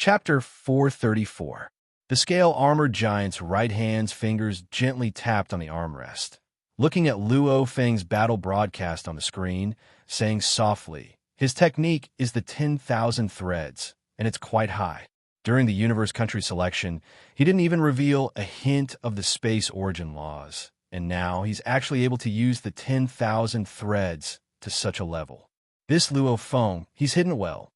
Chapter 434. The scale armored giant's right hand's fingers gently tapped on the armrest. Looking at Luo Feng's battle broadcast on the screen, saying softly, "His technique is the 10,000 threads, and it's quite high." During the universe country selection, he didn't even reveal a hint of the space origin laws, and now he's actually able to use the 10,000 threads to such a level. This Luo Feng, he's hidden well.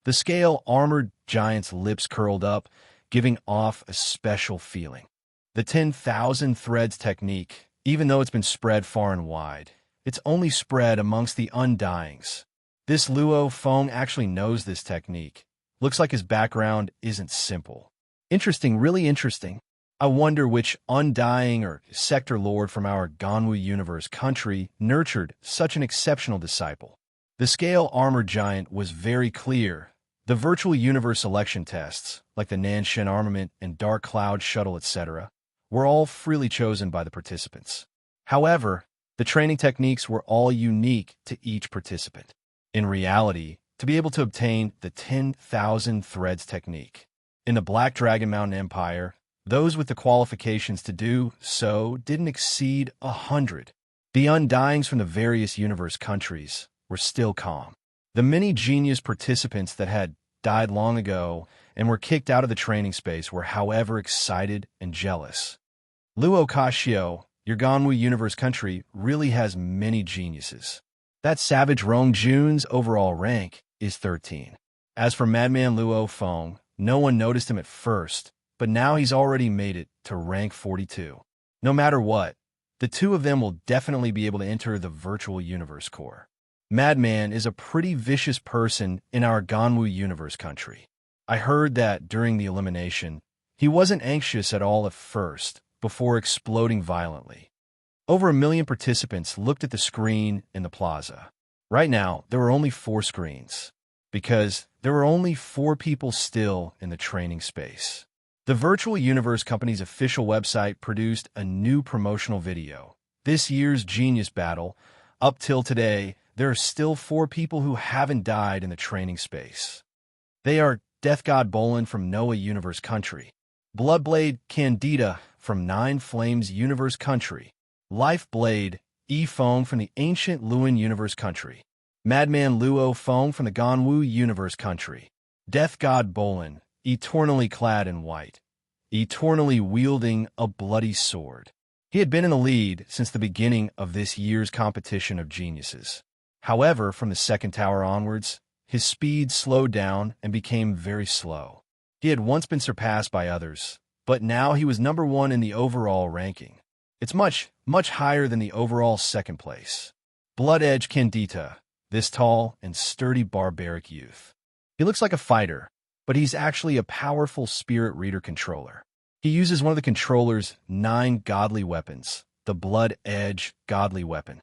The scale armored giant's lips curled up, giving off a special feeling. The 10,000 threads technique, even though it's been spread far and wide, it's only spread amongst the undyings. This Luo Feng actually knows this technique. Looks like his background isn't simple. Interesting, really interesting. I wonder which undying or sector lord from our Ganwu universe country nurtured such an exceptional disciple. The scale armored giant was very clear. The virtual universe selection tests, like the Nanshan armament and Dark Cloud shuttle, etc., were all freely chosen by the participants. However, the training techniques were all unique to each participant. In reality, to be able to obtain the 10,000 threads technique in the Black Dragon Mountain Empire, those with the qualifications to do so didn't exceed 100. The undyings from the various universe countries were still calm. The many genius participants that had died long ago and were kicked out of the training space were, however, excited and jealous. Luo Kashio, your Ganwu universe country, really has many geniuses. That savage Rong Jun's overall rank is 13. As for Madman Luo Feng, no one noticed him at first, but now he's already made it to rank 42. No matter what, the two of them will definitely be able to enter the virtual universe core. Madman is a pretty vicious person in our Ganwu universe country. I heard that during the elimination, he wasn't anxious at all at first, before exploding violently. Over 1 million participants looked at the screen in the plaza. Right now, there were only 4 screens, because there were only 4 people still in the training space. The Virtual Universe Company's official website produced a new promotional video. This year's Genius Battle, up till today, there are still 4 people who haven't died in the training space. They are Death God Bolin from Noah Universe Country, Bloodblade Candida from Nine Flames Universe Country, Lifeblade E Feng from the Ancient Luin Universe Country, Madman Luo Feng from the Ganwu Universe Country, Death God Bolin, eternally clad in white, eternally wielding a bloody sword. He had been in the lead since the beginning of this year's competition of geniuses. However, from the second tower onwards, his speed slowed down and became very slow. He had once been surpassed by others, but now he was number 1 in the overall ranking. It's much, much higher than the overall second place. Blood Edge Candida, this tall and sturdy barbaric youth. He looks like a fighter, but he's actually a powerful spirit reader controller. He uses one of the controller's 9 godly weapons, the Blood Edge godly weapon.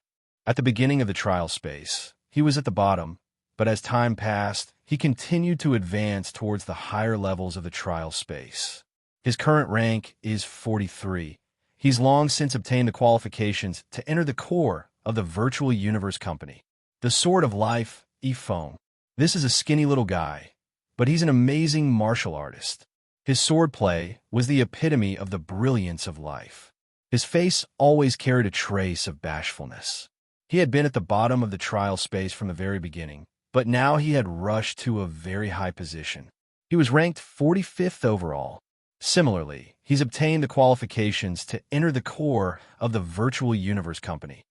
At the beginning of the trial space, he was at the bottom, but as time passed, he continued to advance towards the higher levels of the trial space. His current rank is 43. He's long since obtained the qualifications to enter the core of the Virtual Universe Company. The Sword of Life, E Feng. This is a skinny little guy, but he's an amazing martial artist. His swordplay was the epitome of the brilliance of life. His face always carried a trace of bashfulness. He had been at the bottom of the trial space from the very beginning, but now he had rushed to a very high position. He was ranked 45th overall. Similarly, he's obtained the qualifications to enter the core of the Virtual Universe Company.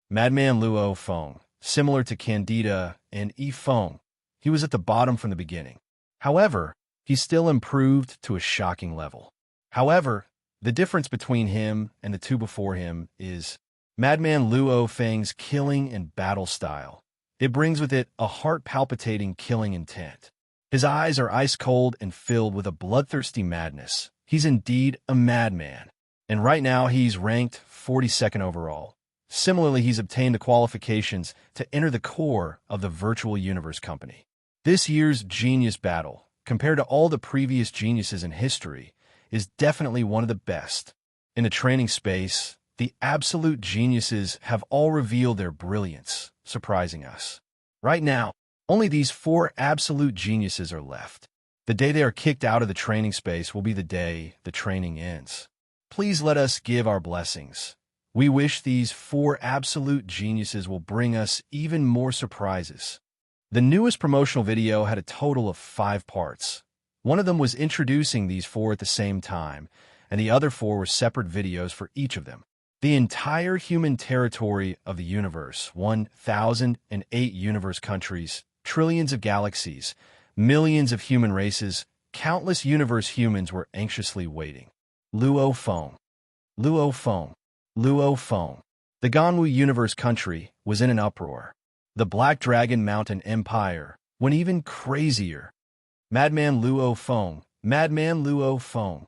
Madman Luo Feng, similar to Candida and E Feng, he was at the bottom from the beginning. However, he still improved to a shocking level. However, the difference between him and the 2 before him is Madman Luo Feng's killing and battle style. It brings with it a heart-palpitating killing intent. His eyes are ice-cold and filled with a bloodthirsty madness. He's indeed a madman. And right now he's ranked 42nd overall. Similarly, he's obtained the qualifications to enter the core of the Virtual Universe Company. This year's Genius Battle, compared to all the previous geniuses in history, is definitely one of the best. In the training space, the absolute geniuses have all revealed their brilliance, surprising us. Right now, only these 4 absolute geniuses are left. The day they are kicked out of the training space will be the day the training ends. Please let us give our blessings. We wish these 4 absolute geniuses will bring us even more surprises. The newest promotional video had a total of 5 parts. One of them was introducing these 4 at the same time, and the other 4 were separate videos for each of them. The entire human territory of the universe, 1,008 universe countries, trillions of galaxies, millions of human races, countless universe humans were anxiously waiting. Luo Feng. Luo Feng. Luo Feng. The Ganwu universe country was in an uproar. The Black Dragon Mountain Empire went even crazier. Madman Luo Feng. Madman Luo Feng.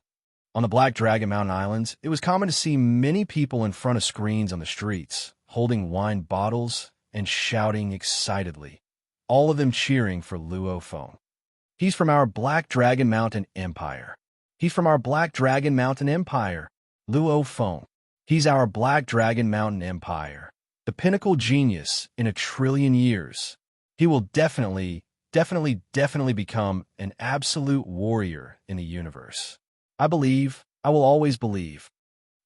On the Black Dragon Mountain Islands, it was common to see many people in front of screens on the streets, holding wine bottles and shouting excitedly, all of them cheering for Luo Feng. He's from our Black Dragon Mountain Empire. He's from our Black Dragon Mountain Empire. Luo Feng. He's our Black Dragon Mountain Empire. The pinnacle genius in 1,000,000,000,000 years. He will definitely become an absolute warrior in the universe. I believe, I will always believe.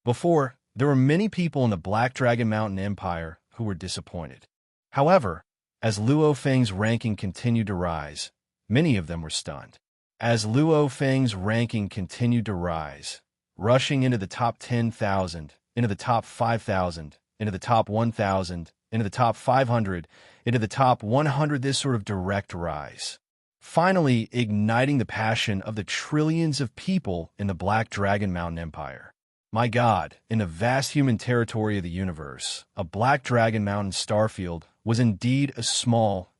Before, there were many people in the Black Dragon Mountain Empire who were disappointed. However, as Luo Feng's ranking continued to rise, many of them were stunned. As Luo Feng's ranking continued to rise, rushing into the top 10,000, into the top 5,000, into the top 1,000, into the top 500, into the top 100, this sort of direct rise. Finally igniting the passion of the trillions of people in the Black Dragon Mountain Empire. My God, in the vast human territory of the universe, a Black Dragon Mountain starfield was indeed a small,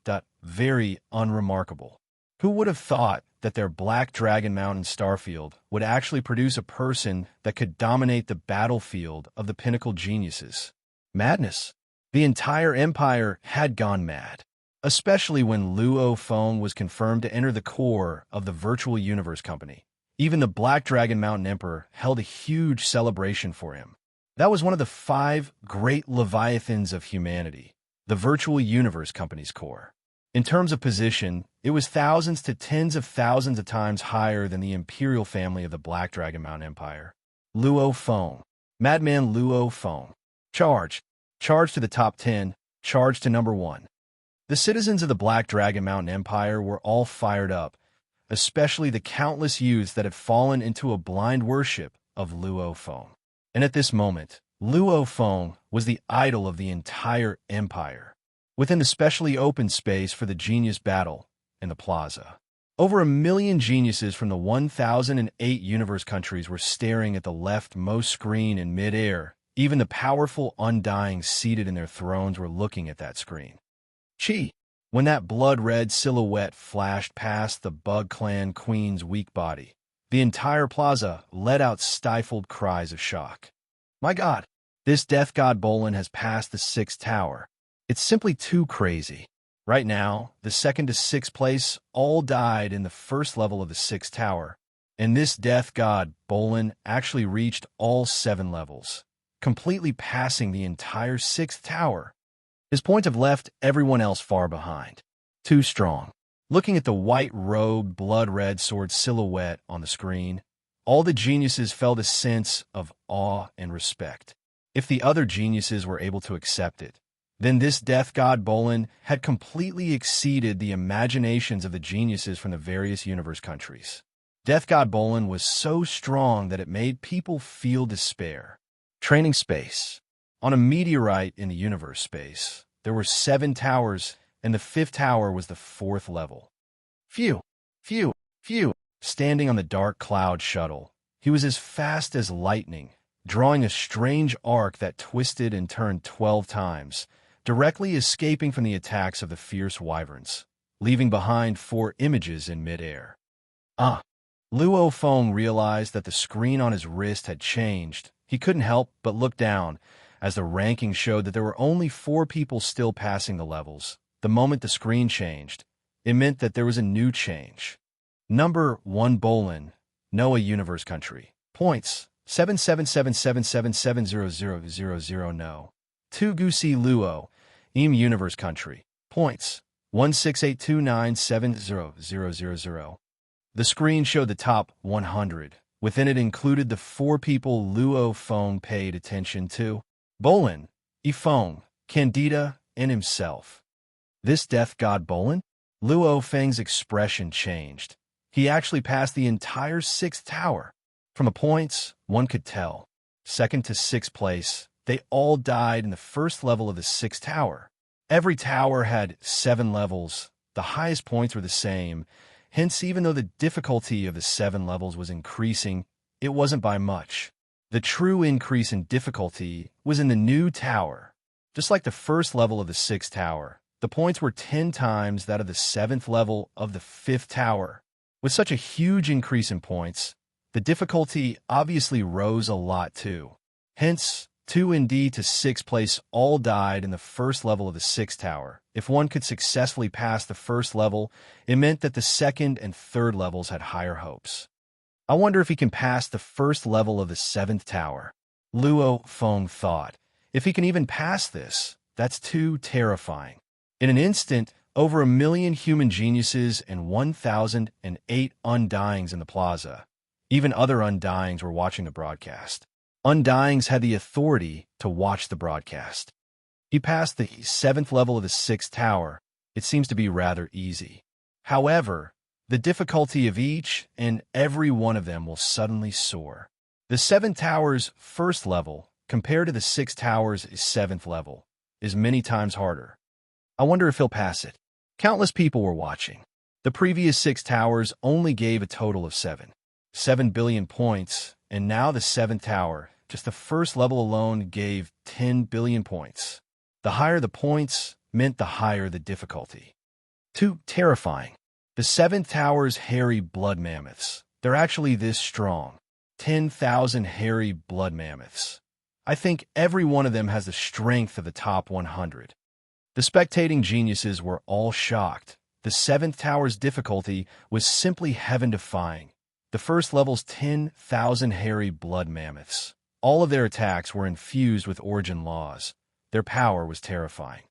very unremarkable. Who would have thought that their Black Dragon Mountain starfield would actually produce a person that could dominate the battlefield of the pinnacle geniuses? Madness. The entire empire had gone mad, especially when Luo Feng was confirmed to enter the core of the virtual universe company. Even the Black Dragon Mountain Emperor held a huge celebration for him. That was one of the 5 great leviathans of humanity, the virtual universe company's core. In terms of position, it was thousands to tens of thousands of times higher than the imperial family of the Black Dragon Mountain Empire. Luo Feng. Madman Luo Feng. Charge. Charge to the top 10. Charge to number 1. The citizens of the Black Dragon Mountain Empire were all fired up, especially the countless youths that had fallen into a blind worship of Luo Feng. And at this moment, Luo Feng was the idol of the entire empire. Within the specially open space for the genius battle in the plaza, over 1,000,000 geniuses from the 1,008 universe countries were staring at the leftmost screen in midair. Even the powerful Undying seated in their thrones were looking at that screen. Chi. When that blood-red silhouette flashed past the Bug Clan Queen's weak body, the entire plaza let out stifled cries of shock. My God, this Death God Bolin has passed the 6th tower. It's simply too crazy. Right now, the 2nd to 6th place all died in the first level of the 6th tower, and this Death God Bolin actually reached all 7 levels, completely passing the entire 6th tower. His points have left everyone else far behind. Too strong. Looking at the white-robed, blood-red sword silhouette on the screen, all the geniuses felt a sense of awe and respect. If the other geniuses were able to accept it, then this Death God Bolin had completely exceeded the imaginations of the geniuses from the various universe countries. Death God Bolin was so strong that it made people feel despair. Training space. On a meteorite in the universe space, there were 7 towers, and the 5th tower was the 4th level. Phew. Standing on the dark cloud shuttle, he was as fast as lightning, drawing a strange arc that twisted and turned 12 times, directly escaping from the attacks of the fierce wyverns, leaving behind 4 images in midair. Luo Feng realized that the screen on his wrist had changed. He couldn't help but look down, as the ranking showed that there were only 4 people still passing the levels. The moment the screen changed, it meant that there was a new change. Number 1 Bolin, Noah Universe Country. Points, 7777770000 No. 2 Gusi Luo, Eam Universe Country. Points, 16829700000. The screen showed the top 100. Within it included the 4 people Luo Feng paid attention to: Bolin, Yifeng, Candida, and himself. This death god Bolin? Luo Feng's expression changed. He actually passed the entire 6th tower. From the points, one could tell. 2nd to 6th place, they all died in the 1st level of the 6th tower. Every tower had 7 levels. The highest points were the same. Hence, even though the difficulty of the 7 levels was increasing, it wasn't by much. The true increase in difficulty was in the new tower. Just like the 1st level of the 6th tower, the points were 10 times that of the 7th level of the 5th tower. With such a huge increase in points, the difficulty obviously rose a lot too. Hence, 2 and D to 6th place all died in the 1st level of the 6th tower. If one could successfully pass the 1st level, it meant that the 2nd and 3rd levels had higher hopes. I wonder if he can pass the 1st level of the 7th tower. Luo Feng thought. If he can even pass this, that's too terrifying. In an instant, over 1 million human geniuses and 1,008 undyings in the plaza. Even other undyings were watching the broadcast. Undyings had the authority to watch the broadcast. He passed the 7th level of the 6th tower. It seems to be rather easy. However, the difficulty of each and every one of them will suddenly soar. The 7th tower's 1st level, compared to the 6th tower's 7th level, is many times harder. I wonder if he'll pass it. Countless people were watching. The previous 6 towers only gave a total of 7 billion points, and now the 7th tower, just the 1st level alone, gave 10 billion points. The higher the points meant the higher the difficulty. Too terrifying. The 7th tower's hairy blood mammoths. They're actually this strong. 10,000 hairy blood mammoths. I think every one of them has the strength of the top 100. The spectating geniuses were all shocked. The 7th tower's difficulty was simply heaven-defying. The 1st level's 10,000 hairy blood mammoths. All of their attacks were infused with origin laws. Their power was terrifying.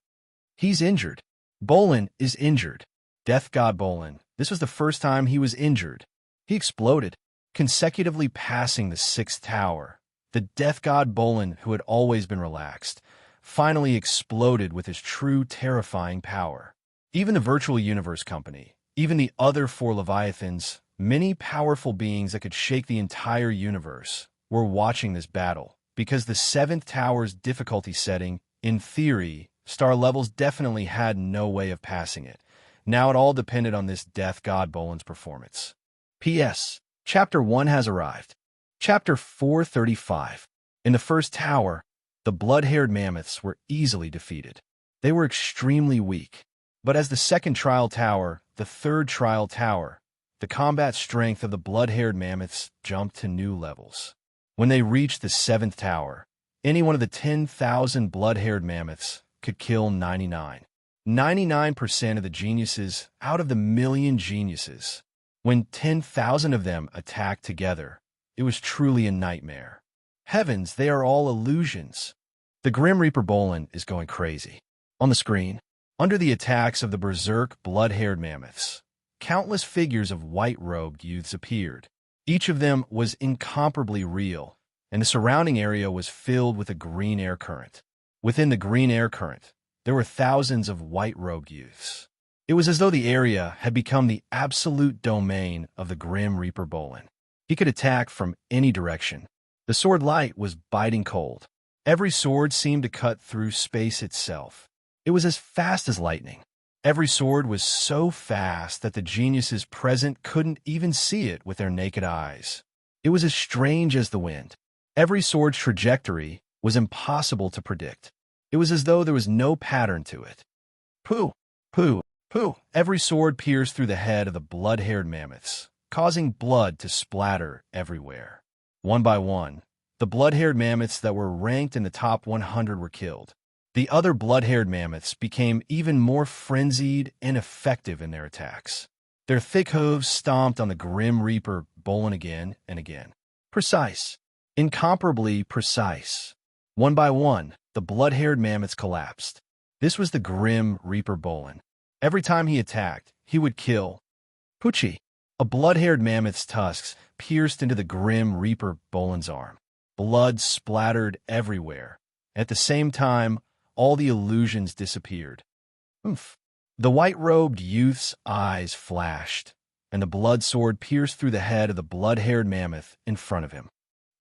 He's injured. Bolin is injured. Death God Bolin. This was the first time he was injured. He exploded, consecutively passing the 6th tower. The Death God Bolin, who had always been relaxed, finally exploded with his true terrifying power. Even the Virtual Universe Company, even the other 4 Leviathans, many powerful beings that could shake the entire universe, were watching this battle, because the 7th tower's difficulty setting, in theory, star levels definitely had no way of passing it. Now it all depended on this Death God Bolin's performance. P.S. Chapter 1 has arrived. Chapter 435. In the 1st tower, the blood-haired mammoths were easily defeated. They were extremely weak. But as the 2nd trial tower, the 3rd trial tower, the combat strength of the blood-haired mammoths jumped to new levels. When they reached the 7th tower, any one of the 10,000 blood-haired mammoths could kill 99% of the geniuses out of the million geniuses. When 10,000 of them attacked together, it was truly a nightmare. Heavens, they are all illusions. The Grim Reaper Bolin is going crazy. On the screen, under the attacks of the berserk blood-haired mammoths, countless figures of white-robed youths appeared. Each of them was incomparably real, and the surrounding area was filled with a green air current. Within the green air current, there were thousands of white-robed youths. It was as though the area had become the absolute domain of the Grim Reaper Bolin. He could attack from any direction. The sword light was biting cold. Every sword seemed to cut through space itself. It was as fast as lightning. Every sword was so fast that the geniuses present couldn't even see it with their naked eyes. It was as strange as the wind. Every sword's trajectory was impossible to predict. It was as though there was no pattern to it. Pooh, pooh, pooh. Every sword pierced through the head of the blood-haired mammoths, causing blood to splatter everywhere. One by one, the blood-haired mammoths that were ranked in the top 100 were killed. The other blood-haired mammoths became even more frenzied and effective in their attacks. Their thick hooves stomped on the Grim Reaper Bolin again and again. Precise. Incomparably precise. One by one, the blood-haired mammoths collapsed. This was the Grim Reaper Bolin. Every time he attacked, he would kill. Poochie. A blood-haired mammoth's tusks pierced into the grim Reaper Bolin's arm. Blood splattered everywhere. At the same time, all the illusions disappeared. Oomph. The white-robed youth's eyes flashed, and the blood sword pierced through the head of the blood-haired mammoth in front of him.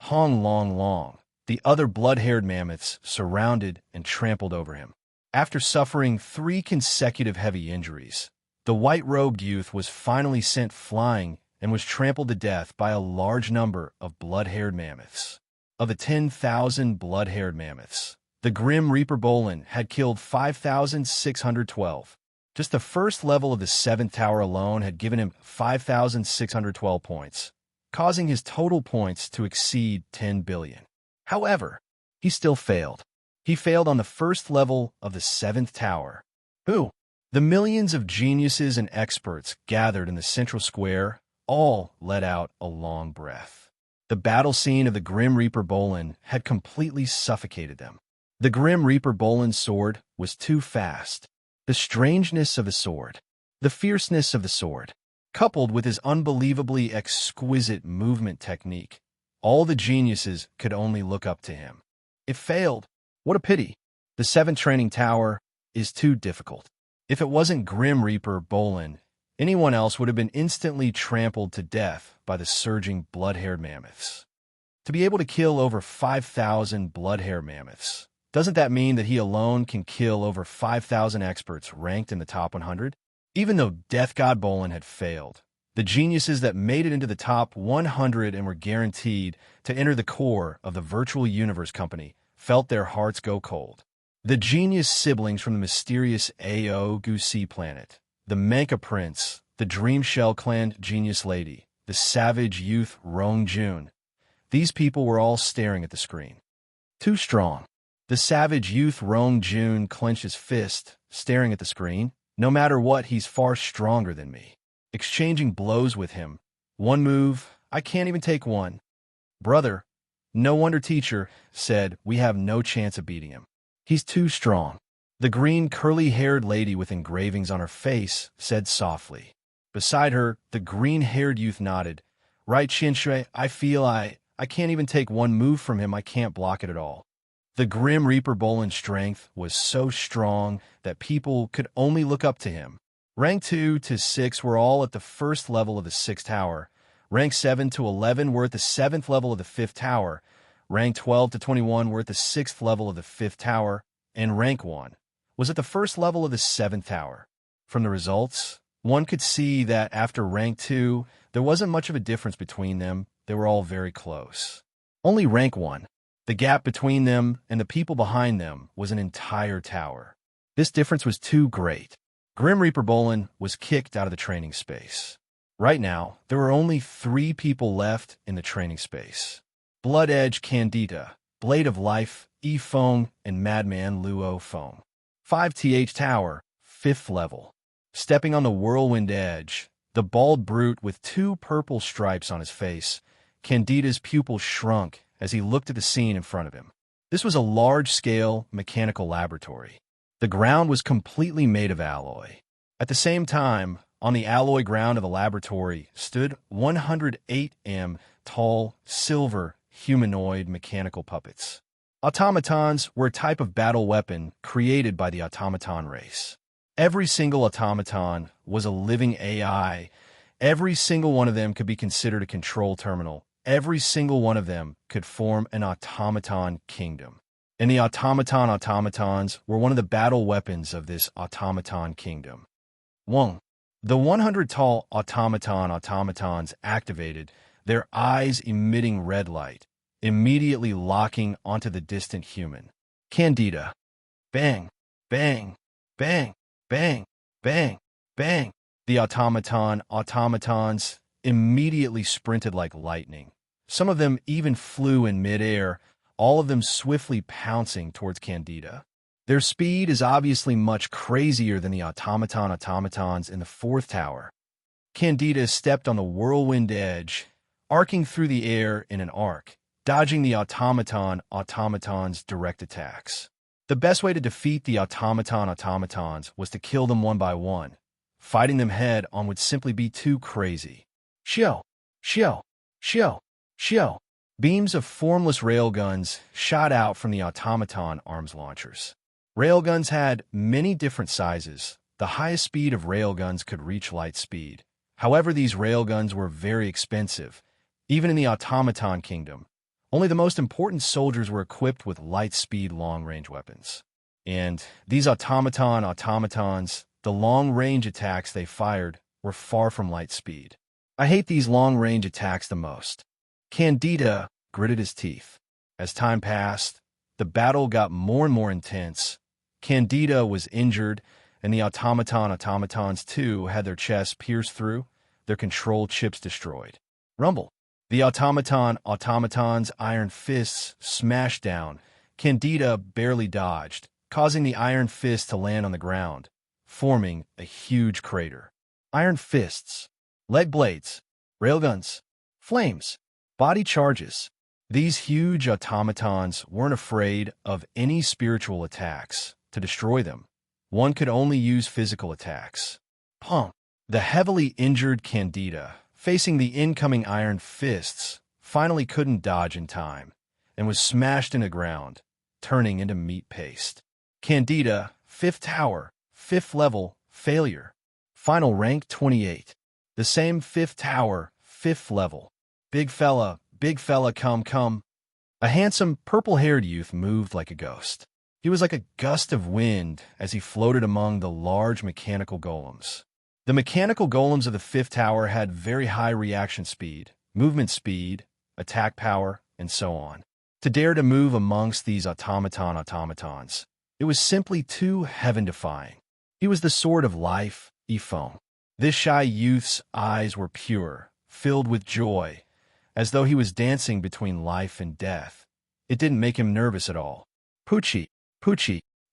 Hong Long Long. The other blood-haired mammoths surrounded and trampled over him. After suffering 3 consecutive heavy injuries, the white-robed youth was finally sent flying and was trampled to death by a large number of blood-haired mammoths. Of the 10,000 blood-haired mammoths, the Grim Reaper Bolin had killed 5,612. Just the first level of the 7th tower alone had given him 5,612 points, causing his total points to exceed 10 billion. However, he still failed. He failed on the first level of the 7th tower. Who? The millions of geniuses and experts gathered in the central square all let out a long breath. The battle scene of the Grim Reaper Bolin had completely suffocated them. The Grim Reaper Bolin's sword was too fast. The strangeness of the sword, the fierceness of the sword, coupled with his unbelievably exquisite movement technique, all the geniuses could only look up to him. It failed. What a pity. The 7th training tower is too difficult. If it wasn't Grim Reaper Bolin, anyone else would have been instantly trampled to death by the surging blood-haired mammoths. To be able to kill over 5,000 blood-haired mammoths, doesn't that mean that he alone can kill over 5,000 experts ranked in the top 100? Even though Death God Bolin had failed, the geniuses that made it into the top 100 and were guaranteed to enter the core of the Virtual Universe Company felt their hearts go cold. The genius siblings from the mysterious Ao Gusi planet, the Menka Prince, the Dream Shell Clan Genius Lady, the savage youth Rong Jun. These people were all staring at the screen. Too strong. The savage youth Rong Jun clenched his fist, staring at the screen. No matter what, he's far stronger than me. Exchanging blows with him. One move, I can't even take one. Brother, no wonder teacher said we have no chance of beating him. He's too strong. The green curly-haired lady with engravings on her face said softly. Beside her, the green-haired youth nodded. Right, Shinshui, I feel I can't even take one move from him. I can't block it at all. The Grim Reaper Bolin's strength was so strong that people could only look up to him. Rank 2 to 6 were all at the first level of the 6th tower. Rank 7 to 11 were at the 7th level of the 5th tower. Rank 12 to 21 were at the 6th level of the 5th tower. And rank 1 was at the first level of the 7th tower. From the results, one could see that after rank 2, there wasn't much of a difference between them. They were all very close. Only rank 1. The gap between them and the people behind them was an entire tower. This difference was too great. Grim Reaper Bolin was kicked out of the training space. Right now, there were only 3 people left in the training space. Blood Edge Candida, Blade of Life, Feng, and Madman Luo Feng. 5th Tower, 5th level. Stepping on the whirlwind edge, the bald brute with 2 purple stripes on his face, Candida's pupils shrunk as he looked at the scene in front of him. This was a large-scale mechanical laboratory. The ground was completely made of alloy. At the same time, on the alloy ground of the laboratory stood 108 tall, silver, humanoid mechanical puppets. Automatons were a type of battle weapon created by the automaton race. Every single automaton was a living AI. Every single one of them could be considered a control terminal. Every single one of them could form an automaton kingdom. And the automatons were one of the battle weapons of this automaton kingdom. 1. The 100 tall automatons activated, their eyes emitting red light, immediately locking onto the distant human. Candida. Bang, bang, bang, bang, bang, bang. The automatons immediately sprinted like lightning. Some of them even flew in midair, all of them swiftly pouncing towards Candida. Their speed is obviously much crazier than the automatons in the 4th tower. Candida stepped on the whirlwind edge, arcing through the air in an arc, dodging the automatons' direct attacks. The best way to defeat the automatons was to kill them one by one. Fighting them head-on would simply be too crazy. Shio, shio, shio, shio. Beams of formless railguns shot out from the automaton arms launchers. Railguns had many different sizes. The highest speed of railguns could reach light speed. However, these railguns were very expensive, even in the automaton kingdom. Only the most important soldiers were equipped with light-speed long-range weapons. And these automatons, the long-range attacks they fired were far from light speed. I hate these long-range attacks the most. Candida gritted his teeth. As time passed, the battle got more and more intense. Candida was injured, and the automatons too had their chests pierced through, their control chips destroyed. Rumble. The automatons' iron fists smashed down. Candida barely dodged, causing the iron fist to land on the ground, forming a huge crater. Iron fists, leg blades, railguns, flames, body charges. These huge automatons weren't afraid of any spiritual attacks. To destroy them, one could only use physical attacks. Pump. The heavily injured Candida, facing the incoming iron fists, finally couldn't dodge in time and was smashed into ground, turning into meat paste. Candida, 5th tower, 5th level, failure. Final rank 28. The same 5th tower, 5th level. Big fella, come. A handsome, purple-haired youth moved like a ghost. He was like a gust of wind as he floated among the large mechanical golems. The mechanical golems of the 5th tower had very high reaction speed, movement speed, attack power, and so on. To dare to move amongst these automatons, it was simply too heaven-defying. He was the sword of life, Ifong. This shy youth's eyes were pure, filled with joy, as though he was dancing between life and death. It didn't make him nervous at all. Pucci,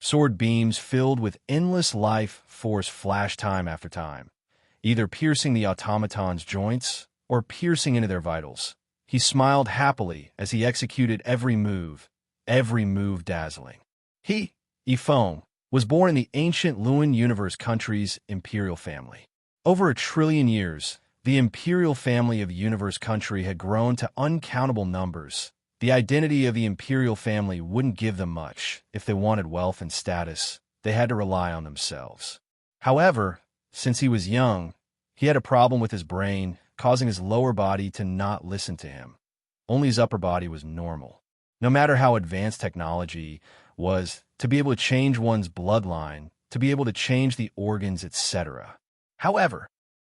sword beams filled with endless life force flashed time after time, either piercing the automaton's joints or piercing into their vitals. He smiled happily as he executed every move dazzling. He, Ifong, was born in the ancient Luan universe country's imperial family. Over 1 trillion years, the imperial family of universe country had grown to uncountable numbers. The identity of the imperial family wouldn't give them much. If they wanted wealth and status, they had to rely on themselves. However, since he was young, he had a problem with his brain, causing his lower body to not listen to him. Only his upper body was normal. No matter how advanced technology was, to be able to change one's bloodline, to be able to change the organs, etc. However,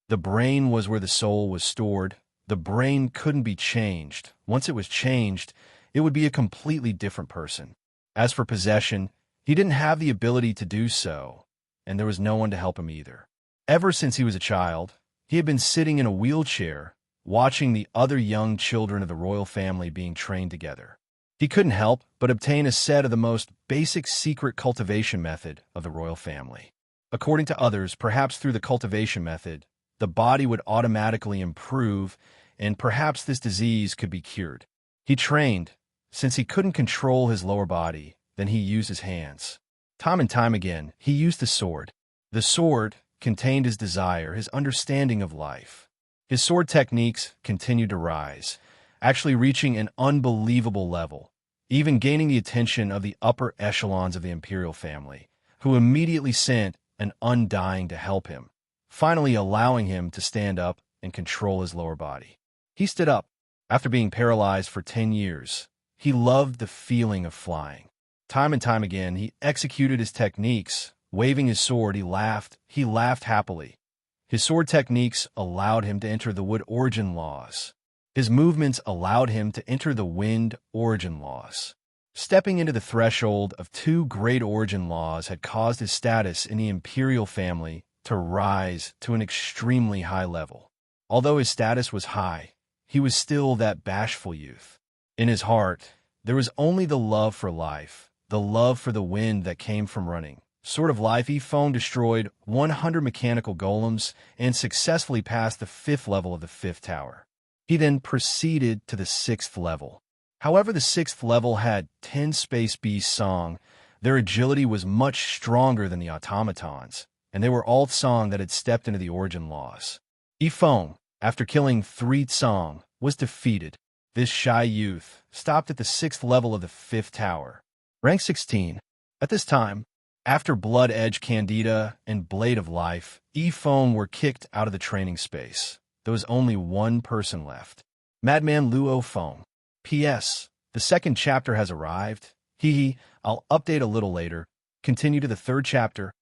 the brain was where the soul was stored. The brain couldn't be changed. Once it was changed, it would be a completely different person. As for possession, he didn't have the ability to do so, and there was no one to help him either. Ever since he was a child, he had been sitting in a wheelchair, watching the other young children of the royal family being trained together. He couldn't help but obtain a set of the most basic secret cultivation method of the royal family. According to others, perhaps through the cultivation method, the body would automatically improve, and perhaps this disease could be cured. He trained. Since he couldn't control his lower body, then he used his hands. Time and time again, he used the sword. The sword contained his desire, his understanding of life. His sword techniques continued to rise, actually reaching an unbelievable level, even gaining the attention of the upper echelons of the imperial family, who immediately sent an undying to help him, finally allowing him to stand up and control his lower body. He stood up. After being paralyzed for 10 years, he loved the feeling of flying. Time and time again, he executed his techniques. Waving his sword, he laughed happily. His sword techniques allowed him to enter the wood origin laws. His movements allowed him to enter the wind origin laws. Stepping into the threshold of 2 great origin laws had caused his status in the imperial family to rise to an extremely high level. Although his status was high, he was still that bashful youth. In his heart, there was only the love for life, the love for the wind that came from running. Sword of Life, Ifong destroyed 100 mechanical golems and successfully passed the 5th level of the 5th tower. He then proceeded to the 6th level. However, the 6th level had 10 Space Beast Song. Their agility was much stronger than the automatons, and they were all Song that had stepped into the origin laws. Ifong, after killing 3 Tsang, was defeated. This shy youth stopped at the 6th level of the 5th tower. Rank 16. At this time, after Blood Edge Candida and Blade of Life, Feng were kicked out of the training space. There was only one person left. Madman Luo Feng. P.S. The 2nd chapter has arrived. I'll update a little later. Continue to the 3rd chapter.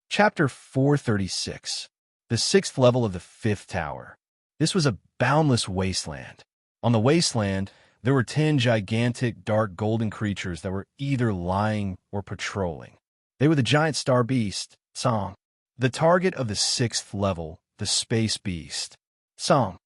Chapter 436. The 6th level of the 5th tower. This was a boundless wasteland. On the wasteland, there were 10 gigantic dark golden creatures that were either lying or patrolling. They were the giant star beast, Song. The target of the 6th level, the space beast. Song.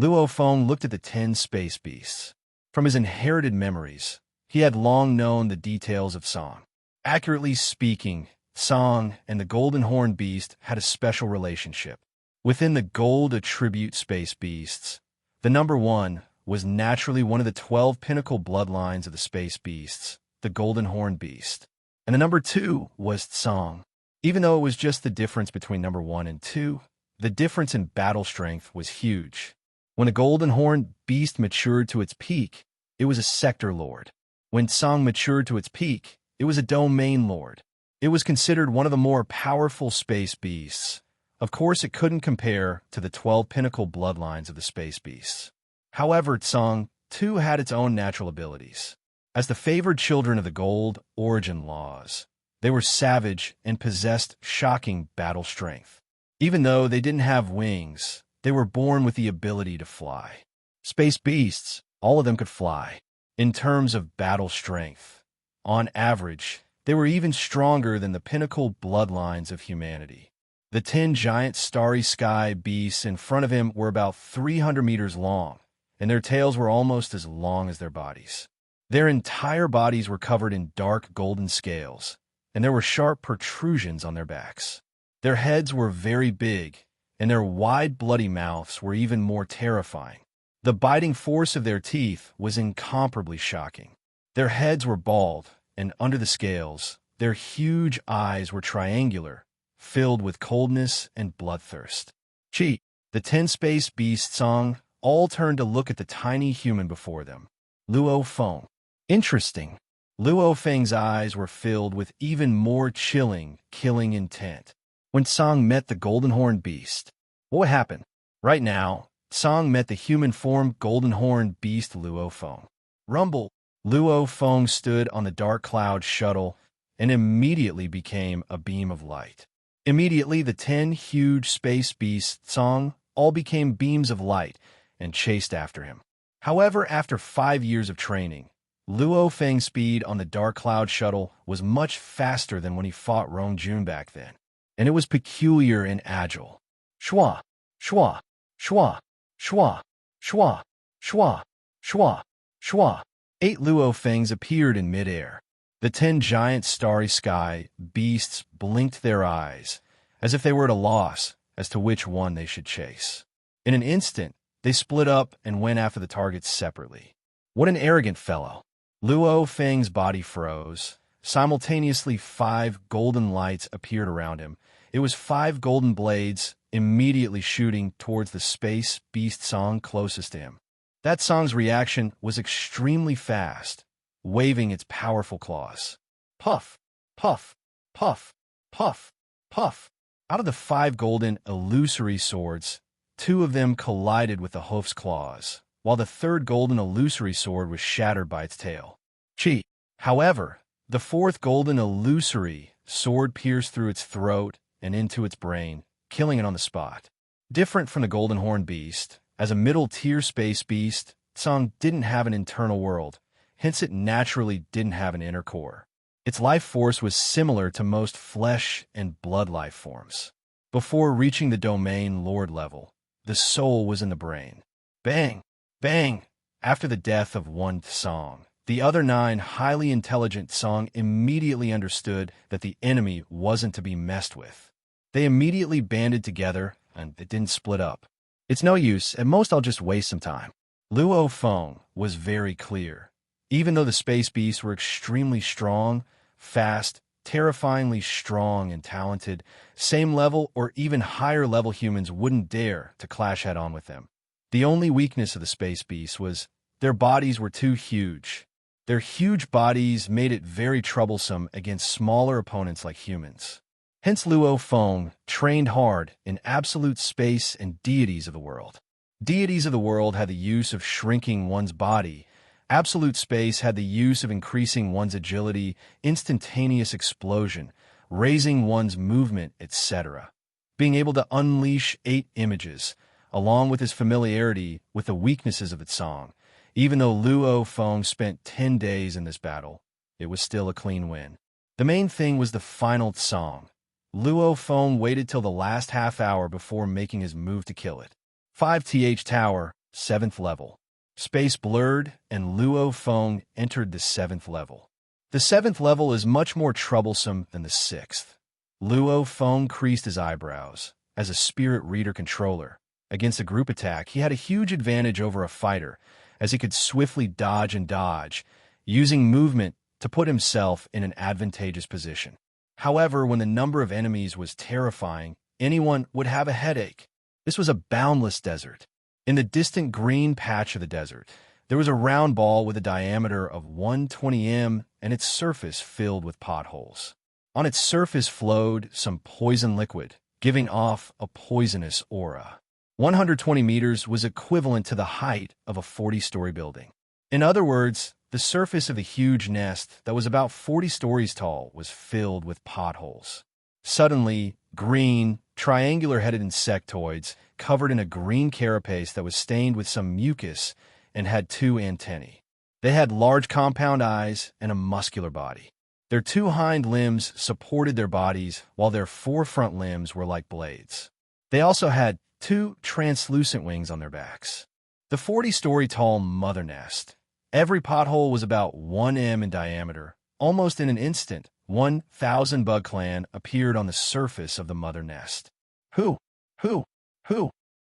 Luo Feng looked at the 10 space beasts. From his inherited memories, he had long known the details of Song. Accurately speaking, Song and the golden horn beast had a special relationship. Within the gold attribute space beasts, the number 1 was naturally one of the 12 pinnacle bloodlines of the space beasts, the golden horn beast. And the number 2 was Song. Even though it was just the difference between number 1 and 2, the difference in battle strength was huge. When a golden horn beast matured to its peak, it was a sector lord. When Song matured to its peak, it was a domain lord. It was considered one of the more powerful space beasts. Of course, it couldn't compare to the 12 pinnacle bloodlines of the space beasts. However, Song, too, had its own natural abilities. As the favored children of the gold origin laws, they were savage and possessed shocking battle strength. Even though they didn't have wings, they were born with the ability to fly. Space beasts, all of them could fly. In terms of battle strength, on average, they were even stronger than the pinnacle bloodlines of humanity. The 10 giant starry sky beasts in front of him were about 300 meters long, and their tails were almost as long as their bodies. Their entire bodies were covered in dark golden scales, and there were sharp protrusions on their backs. Their heads were very big, and their wide bloody mouths were even more terrifying. The biting force of their teeth was incomparably shocking. Their heads were bald, and under the scales, their huge eyes were triangular, filled with coldness and bloodthirst. Chi, the 10 space beasts Song, all turned to look at the tiny human before them. Luo Feng. Interesting. Luo Feng's eyes were filled with even more chilling, killing intent. When Song met the golden horn beast, what would happen? Right now, Song met the human form golden horn beast Luo Feng. Rumble. Luo Feng stood on the dark cloud shuttle and immediately became a beam of light. Immediately, the 10 huge space beasts Song all became beams of light and chased after him. However, after 5 years of training, Luo Feng's speed on the Dark Cloud shuttle was much faster than when he fought Rong Jun back then, and it was peculiar and agile. Shua, shua, shua, shua, shua, shua, shua, shua. 8 Luo Fengs appeared in midair. The 10 giant starry sky beasts blinked their eyes, as if they were at a loss as to which one they should chase. In an instant, they split up and went after the targets separately. What an arrogant fellow! Luo Feng's body froze. Simultaneously, 5 golden lights appeared around him. It was 5 golden blades immediately shooting towards the space beast Song closest to him. That Song's reaction was extremely fast, waving its powerful claws. Puff, puff, puff, puff, puff. Out of the 5 golden illusory swords, 2 of them collided with the hoof's claws, while the 3rd golden illusory sword was shattered by its tail. Chi. However, the 4th golden illusory sword pierced through its throat and into its brain, killing it on the spot. Different from the golden horn beast, as a middle-tier space beast, Song didn't have an internal world, hence it naturally didn't have an inner core. Its life force was similar to most flesh and blood life forms. Before reaching the domain lord level, the soul was in the brain. Bang! Bang! After the death of one Song, the other 9 highly intelligent Song immediately understood that the enemy wasn't to be messed with. They immediately banded together, and it didn't split up. It's no use, at most I'll just waste some time. Luo Feng was very clear. Even though the space beasts were extremely strong, fast, terrifyingly strong and talented, same level or even higher level humans wouldn't dare to clash head-on with them. The only weakness of the space beasts was their bodies were too huge. Their huge bodies made it very troublesome against smaller opponents like humans. Hence Luo Feng trained hard in absolute space and deities of the world. Deities of the world had the use of shrinking one's body. Absolute space had the use of increasing one's agility, instantaneous explosion, raising one's movement, etc. Being able to unleash 8 images, along with his familiarity with the weaknesses of its song. Even though Luo Feng spent 10 days in this battle, it was still a clean win. The main thing was the final song. Luo Feng waited till the last half hour before making his move to kill it. 5th Tower, 7th level. Space blurred, and Luo Feng entered the 7th level. The 7th level is much more troublesome than the 6th. Luo Feng creased his eyebrows. As a spirit reader controller, against a group attack, he had a huge advantage over a fighter, as he could swiftly dodge and dodge, using movement to put himself in an advantageous position. However, when the number of enemies was terrifying, anyone would have a headache. This was a boundless desert. In the distant green patch of the desert, there was a round ball with a diameter of 120 m and its surface filled with potholes. On its surface flowed some poison liquid, giving off a poisonous aura. 120 meters was equivalent to the height of a 40-story building. In other words, the surface of the huge nest that was about 40 stories tall was filled with potholes. Suddenly, green, triangular-headed insectoids covered in a green carapace that was stained with some mucus and had 2 antennae. They had large compound eyes and a muscular body. Their 2 hind limbs supported their bodies, while their 4 front limbs were like blades. They also had 2 translucent wings on their backs. The 40-story tall mother nest. Every pothole was about 1 m in diameter. Almost in an instant, 1,000 bug clan appeared on the surface of the mother nest. Who?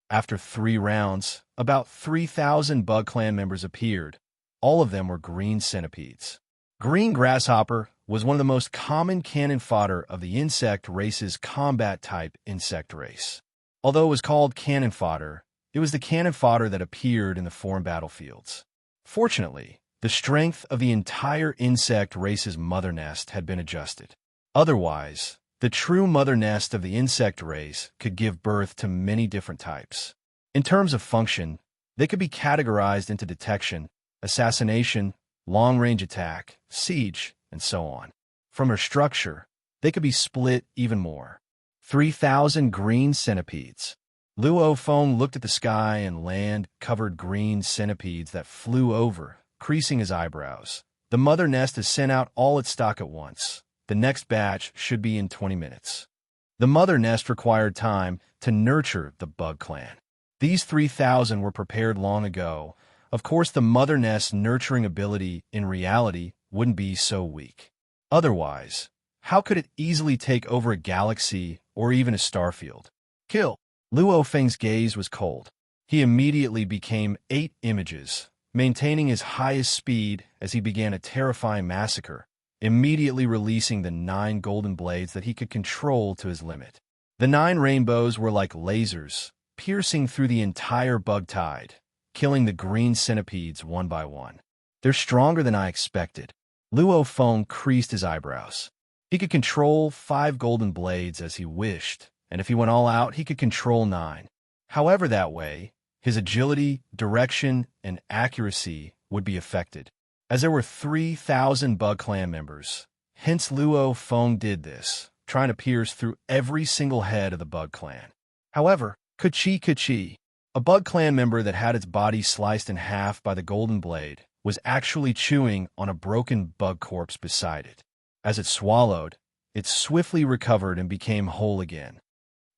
After 3 rounds, about 3,000 bug clan members appeared. All of them were green centipedes. Green grasshopper was one of the most common cannon fodder of the insect race's combat-type insect race. Although it was called cannon fodder, it was the cannon fodder that appeared in the foreign battlefields. Fortunately, the strength of the entire insect race's mother nest had been adjusted. Otherwise, the true mother nest of the insect race could give birth to many different types. In terms of function, they could be categorized into detection, assassination, long-range attack, siege, and so on. From their structure, they could be split even more. 3,000 green centipedes. Luo Feng looked at the sky and land-covered green centipedes that flew over, creasing his eyebrows. The mother nest has sent out all its stock at once. The next batch should be in 20 minutes. The mother nest required time to nurture the bug clan. These 3,000 were prepared long ago. Of course, the mother nest's nurturing ability in reality wouldn't be so weak. Otherwise, how could it easily take over a galaxy or even a starfield? Kill! Luo Feng's gaze was cold. He immediately became 8 images, maintaining his highest speed as he began a terrifying massacre, immediately releasing the 9 golden blades that he could control to his limit. The 9 rainbows were like lasers, piercing through the entire bug tide, killing the green centipedes one by one. They're stronger than I expected. Luo Feng creased his eyebrows. He could control 5 golden blades as he wished, and if he went all out, he could control 9. However, that way, his agility, direction, and accuracy would be affected. As there were 3,000 bug clan members, hence Luo Feng did this, trying to pierce through every single head of the bug clan. However, Kachi, a bug clan member that had its body sliced in half by the golden blade, was actually chewing on a broken bug corpse beside it. As it swallowed, it swiftly recovered and became whole again.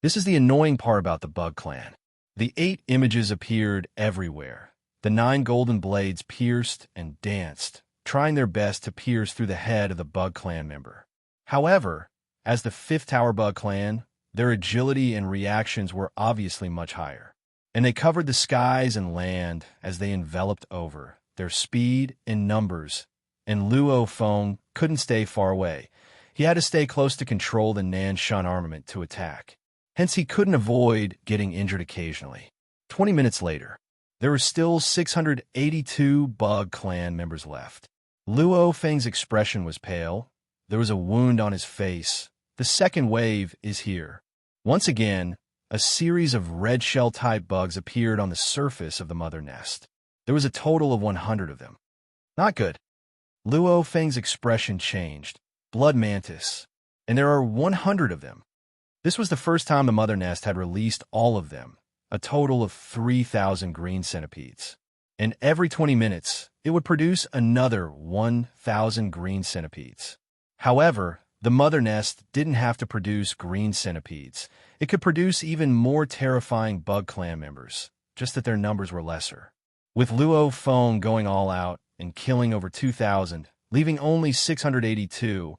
This is the annoying part about the bug clan. The 8 images appeared everywhere. The 9 golden blades pierced and danced, trying their best to pierce through the head of the bug clan member. However, as the 5th Tower bug clan, their agility and reactions were obviously much higher, and they covered the skies and land as they enveloped over. Their speed and numbers, and Luo Feng couldn't stay far away. He had to stay close to control the Nan-Shun armament to attack. Hence, he couldn't avoid getting injured occasionally. 20 minutes later, there were still 682 Bug Clan members left. Luo Feng's expression was pale. There was a wound on his face. The second wave is here. Once again, a series of red shell-type bugs appeared on the surface of the mother nest. There was a total of 100 of them. Not good. Luo Feng's expression changed. Blood mantis. And there are 100 of them. This was the first time the mother nest had released all of them, a total of 3,000 green centipedes. And every 20 minutes, it would produce another 1,000 green centipedes. However, the mother nest didn't have to produce green centipedes. It could produce even more terrifying Bug Clan members, just that their numbers were lesser. With Luo Feng going all out and killing over 2,000, leaving only 682,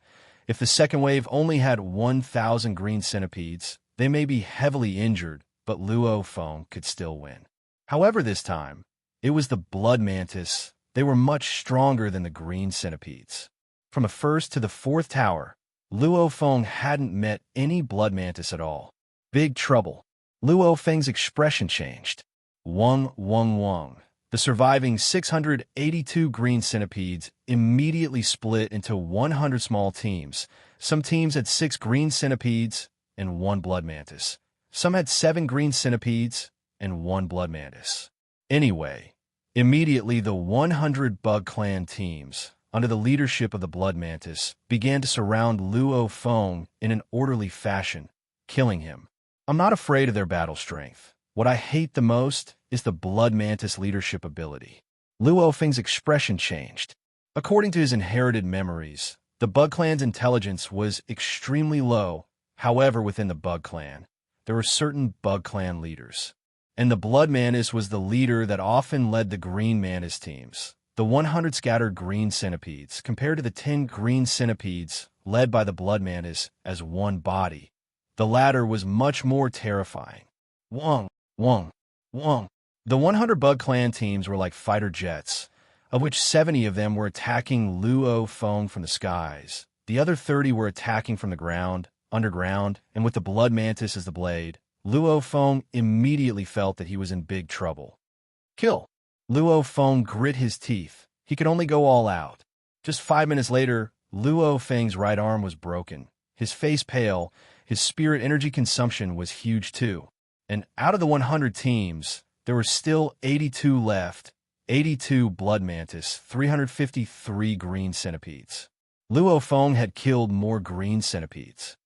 if the second wave only had 1,000 green centipedes, they may be heavily injured, but Luo Feng could still win. However, this time, it was the blood mantis. They were much stronger than the green centipedes. From the first to the fourth tower, Luo Feng hadn't met any blood mantis at all. Big trouble. Luo Feng's expression changed. Wong, wong, wong. The surviving 682 green centipedes immediately split into 100 small teams. Some teams had 6 green centipedes and 1 blood mantis. Some had 7 green centipedes and 1 blood mantis. Anyway, immediately the 100 Bug Clan teams, under the leadership of the blood mantis, began to surround Luo Feng in an orderly fashion, killing him. I'm not afraid of their battle strength. What I hate the most is the blood mantis leadership ability. Luo Feng's expression changed. According to his inherited memories, the Bug Clan's intelligence was extremely low. However, within the Bug Clan, there were certain Bug Clan leaders. And the blood mantis was the leader that often led the green mantis teams. The 100 scattered green centipedes compared to the 10 green centipedes led by the blood mantis as one body. The latter was much more terrifying. Wong, wong, wong. The 100 Bug Clan teams were like fighter jets, of which 70 of them were attacking Luo Feng from the skies. The other 30 were attacking from the ground, underground, and with the blood mantis as the blade. Luo Feng immediately felt that he was in big trouble. Kill. Luo Feng grit his teeth. He could only go all out. Just 5 minutes later, Luo Feng's right arm was broken. His face pale, his spirit energy consumption was huge too. And out of the 100 teams, there were still 82 left, 82 blood mantis, 353 green centipedes. Luo Feng had killed more green centipedes.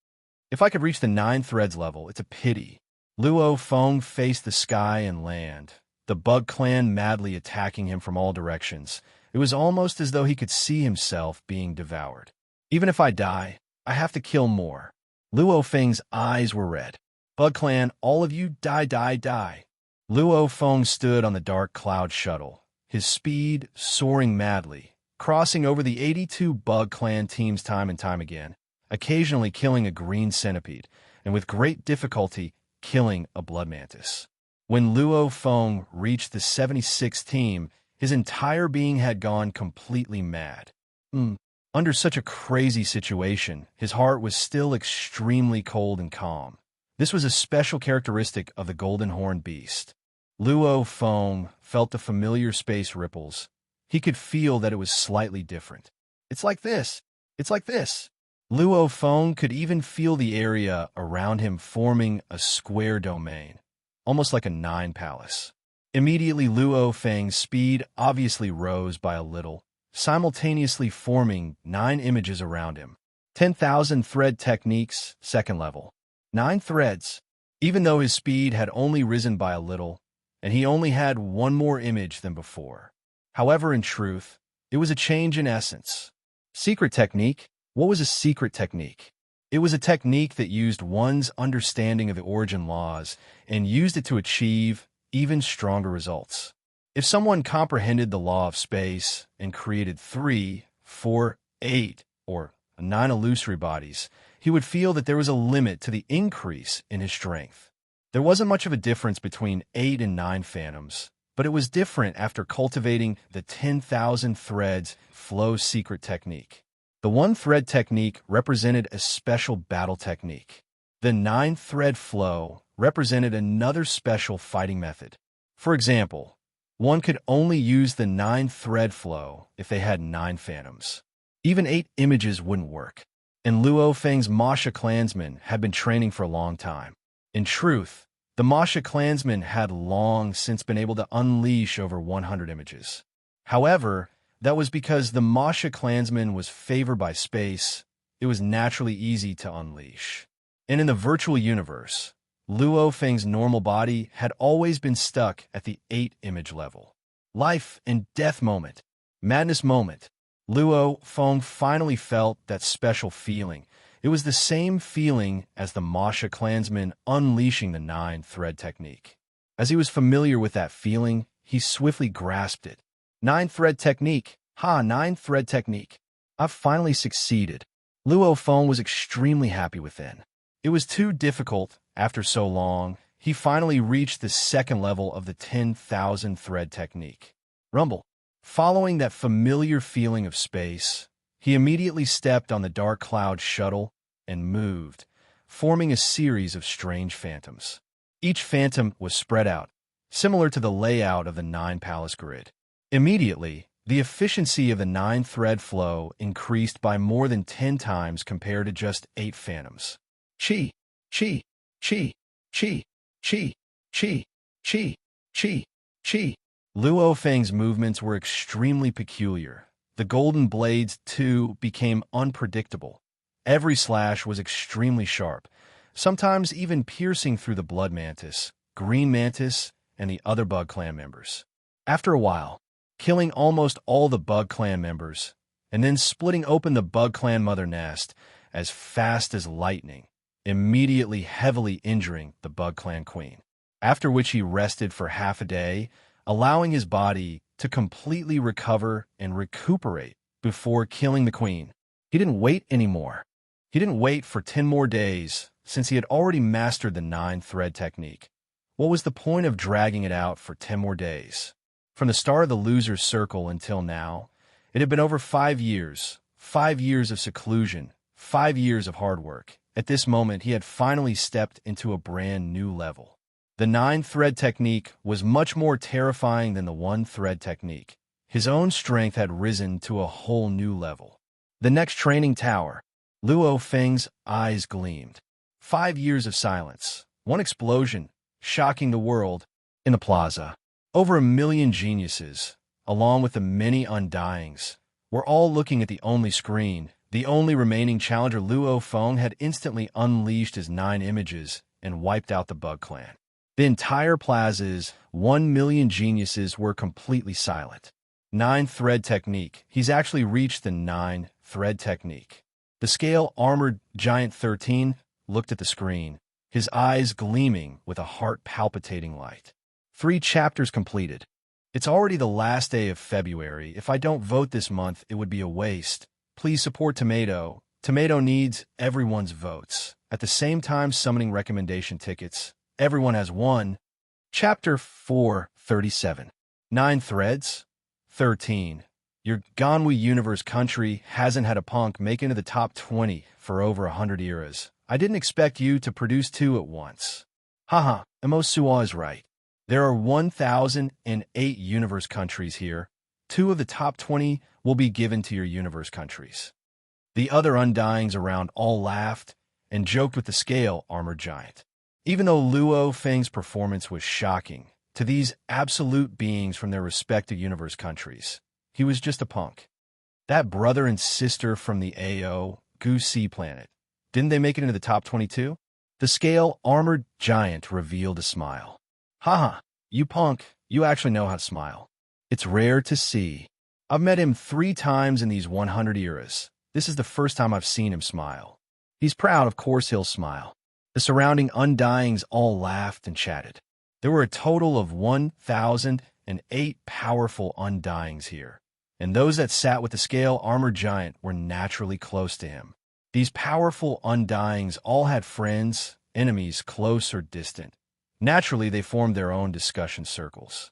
If I could reach the 9 threads level, it's a pity. Luo Feng faced the sky and land, the Bug Clan madly attacking him from all directions. It was almost as though he could see himself being devoured. Even if I die, I have to kill more. Luo Feng's eyes were red. Bug Clan, all of you, die, die, die. Luo Feng stood on the dark cloud shuttle, his speed soaring madly, crossing over the 82 Bug Clan teams time and time again, occasionally killing a green centipede, and with great difficulty, killing a blood mantis. When Luo Feng reached the 76th team, his entire being had gone completely mad. Under such a crazy situation, his heart was still extremely cold and calm. This was a special characteristic of the golden horned beast. Luo Feng felt the familiar space ripples. He could feel that it was slightly different. It's like this. It's like this. Luo Feng could even feel the area around him forming a square domain, almost like a 9 palace. Immediately, Luo Feng's speed obviously rose by a little, simultaneously forming 9 images around him. 10,000 thread techniques, second level. 9 threads. Even though his speed had only risen by a little, and he only had 1 more image than before. However, in truth, it was a change in essence. Secret technique. What was a secret technique? It was a technique that used one's understanding of the origin laws and used it to achieve even stronger results. If someone comprehended the law of space and created 3, 4, 8, or 9 illusory bodies, he would feel that there was a limit to the increase in his strength. There wasn't much of a difference between 8 and 9 phantoms, but it was different after cultivating the 10,000 threads flow secret technique. The one-thread technique represented a special battle technique. The nine-thread flow represented another special fighting method. For example, one could only use the nine-thread flow if they had 9 phantoms. Even 8 images wouldn't work. And Luo Feng's Masha clansmen had been training for a long time. In truth, the Masha clansmen had long since been able to unleash over 100 images. However, that was because the Masha clansman was favored by space. It was naturally easy to unleash. And in the virtual universe, Luo Feng's normal body had always been stuck at the 8-image level. Life and death moment. Madness moment. Luo Feng finally felt that special feeling. It was the same feeling as the Masha clansman unleashing the 9-thread technique. As he was familiar with that feeling, he swiftly grasped it. 9-thread technique. 9-thread technique. I've finally succeeded. Luo Feng was extremely happy within. It was too difficult. After so long, he finally reached the second level of the 10,000 thread technique. Rumble. Following that familiar feeling of space, he immediately stepped on the dark cloud shuttle and moved, forming a series of strange phantoms. Each phantom was spread out, similar to the layout of the 9-palace grid. Immediately, the efficiency of the 9-thread flow increased by more than 10 times compared to just 8 phantoms. Chi, chi, chi, chi, chi, chi, chi, chi, chi. Luo Feng's movements were extremely peculiar. The golden blades, too, became unpredictable. Every slash was extremely sharp, sometimes even piercing through the blood mantis, green mantis, and the other bug clan members. After a while, killing almost all the bug clan members, and then splitting open the bug clan mother nest as fast as lightning, immediately heavily injuring the bug clan queen. After which he rested for half a day, allowing his body to completely recover and recuperate before killing the queen. He didn't wait anymore. He didn't wait for 10 more days, since he had already mastered the 9-thread technique. What was the point of dragging it out for 10 more days? From the start of the loser's circle until now, it had been over 5 years. 5 years of seclusion, 5 years of hard work. At this moment, he had finally stepped into a brand new level. The 9-thread technique was much more terrifying than the 1-thread technique. His own strength had risen to a whole new level. The next training tower. Luo Feng's eyes gleamed. 5 years of silence. One explosion, shocking the world. In the plaza, over 1 million geniuses, along with the many undyings, were all looking at the only screen. The only remaining challenger, Luo Feng, had instantly unleashed his 9 images and wiped out the bug clan. The entire plaza's 1 million geniuses were completely silent. 9-thread technique. He's actually reached the 9-thread technique. The scale armored giant 13 looked at the screen, his eyes gleaming with a heart-palpitating light. 3 chapters completed. It's already the last day of February. If I don't vote this month, it would be a waste. Please support Tomato. Tomato needs everyone's votes. At the same time, summoning recommendation tickets. Everyone has one. Chapter 437. 9 threads. 13. Your Ganwu Universe country hasn't had a punk make into the top 20 for over 100 eras. I didn't expect you to produce 2 at once. Haha, Emosua is right. There are 1,008 universe countries here. 2 of the top 20 will be given to your universe countries. The other Undyings around all laughed and joked with the scale armored giant. Even though Luo Feng's performance was shocking to these absolute beings from their respective universe countries, he was just a punk. That brother and sister from the AO, Goose Sea Planet, didn't they make it into the top 22? The scale armored giant revealed a smile. Haha, you punk, you actually know how to smile. It's rare to see. I've met him 3 times in these 100 eras. This is the first time I've seen him smile. He's proud, of course he'll smile. The surrounding Undyings all laughed and chatted. There were a total of 1,008 powerful Undyings here, and those that sat with the scale armored giant were naturally close to him. These powerful Undyings all had friends, enemies close or distant. Naturally, they formed their own discussion circles.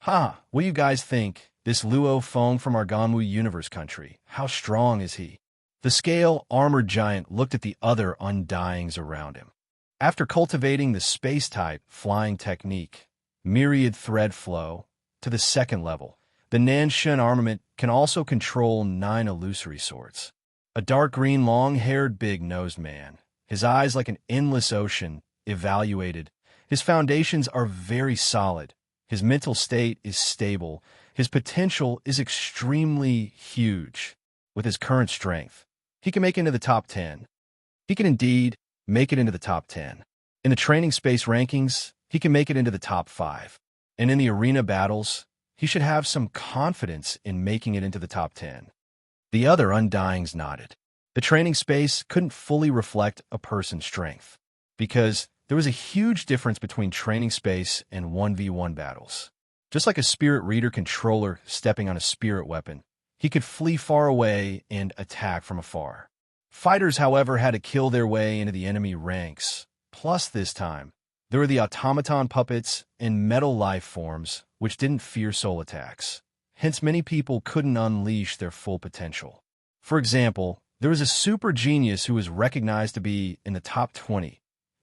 What do you guys think? This Luo Feng from our Ganwu Universe country, how strong is he? The scale armored giant looked at the other undyings around him. After cultivating the space-type flying technique, myriad thread flow, to the second level, the Nanshan armament can also control 9 illusory swords. A dark green, long-haired, big-nosed man, his eyes like an endless ocean, evaluated. His foundations are very solid. His mental state is stable. His potential is extremely huge. With his current strength, he can make it into the top 10. He can indeed make it into the top 10. In the training space rankings, he can make it into the top 5. And in the arena battles, he should have some confidence in making it into the top 10. The other undyings nodded. The training space couldn't fully reflect a person's strength, because there was a huge difference between training space and 1v1 battles. Just like a spirit reader controller stepping on a spirit weapon, he could flee far away and attack from afar. Fighters, however, had to kill their way into the enemy ranks. Plus, this time, there were the automaton puppets and metal life forms, which didn't fear soul attacks. Hence, many people couldn't unleash their full potential. For example, there was a super genius who was recognized to be in the top 20,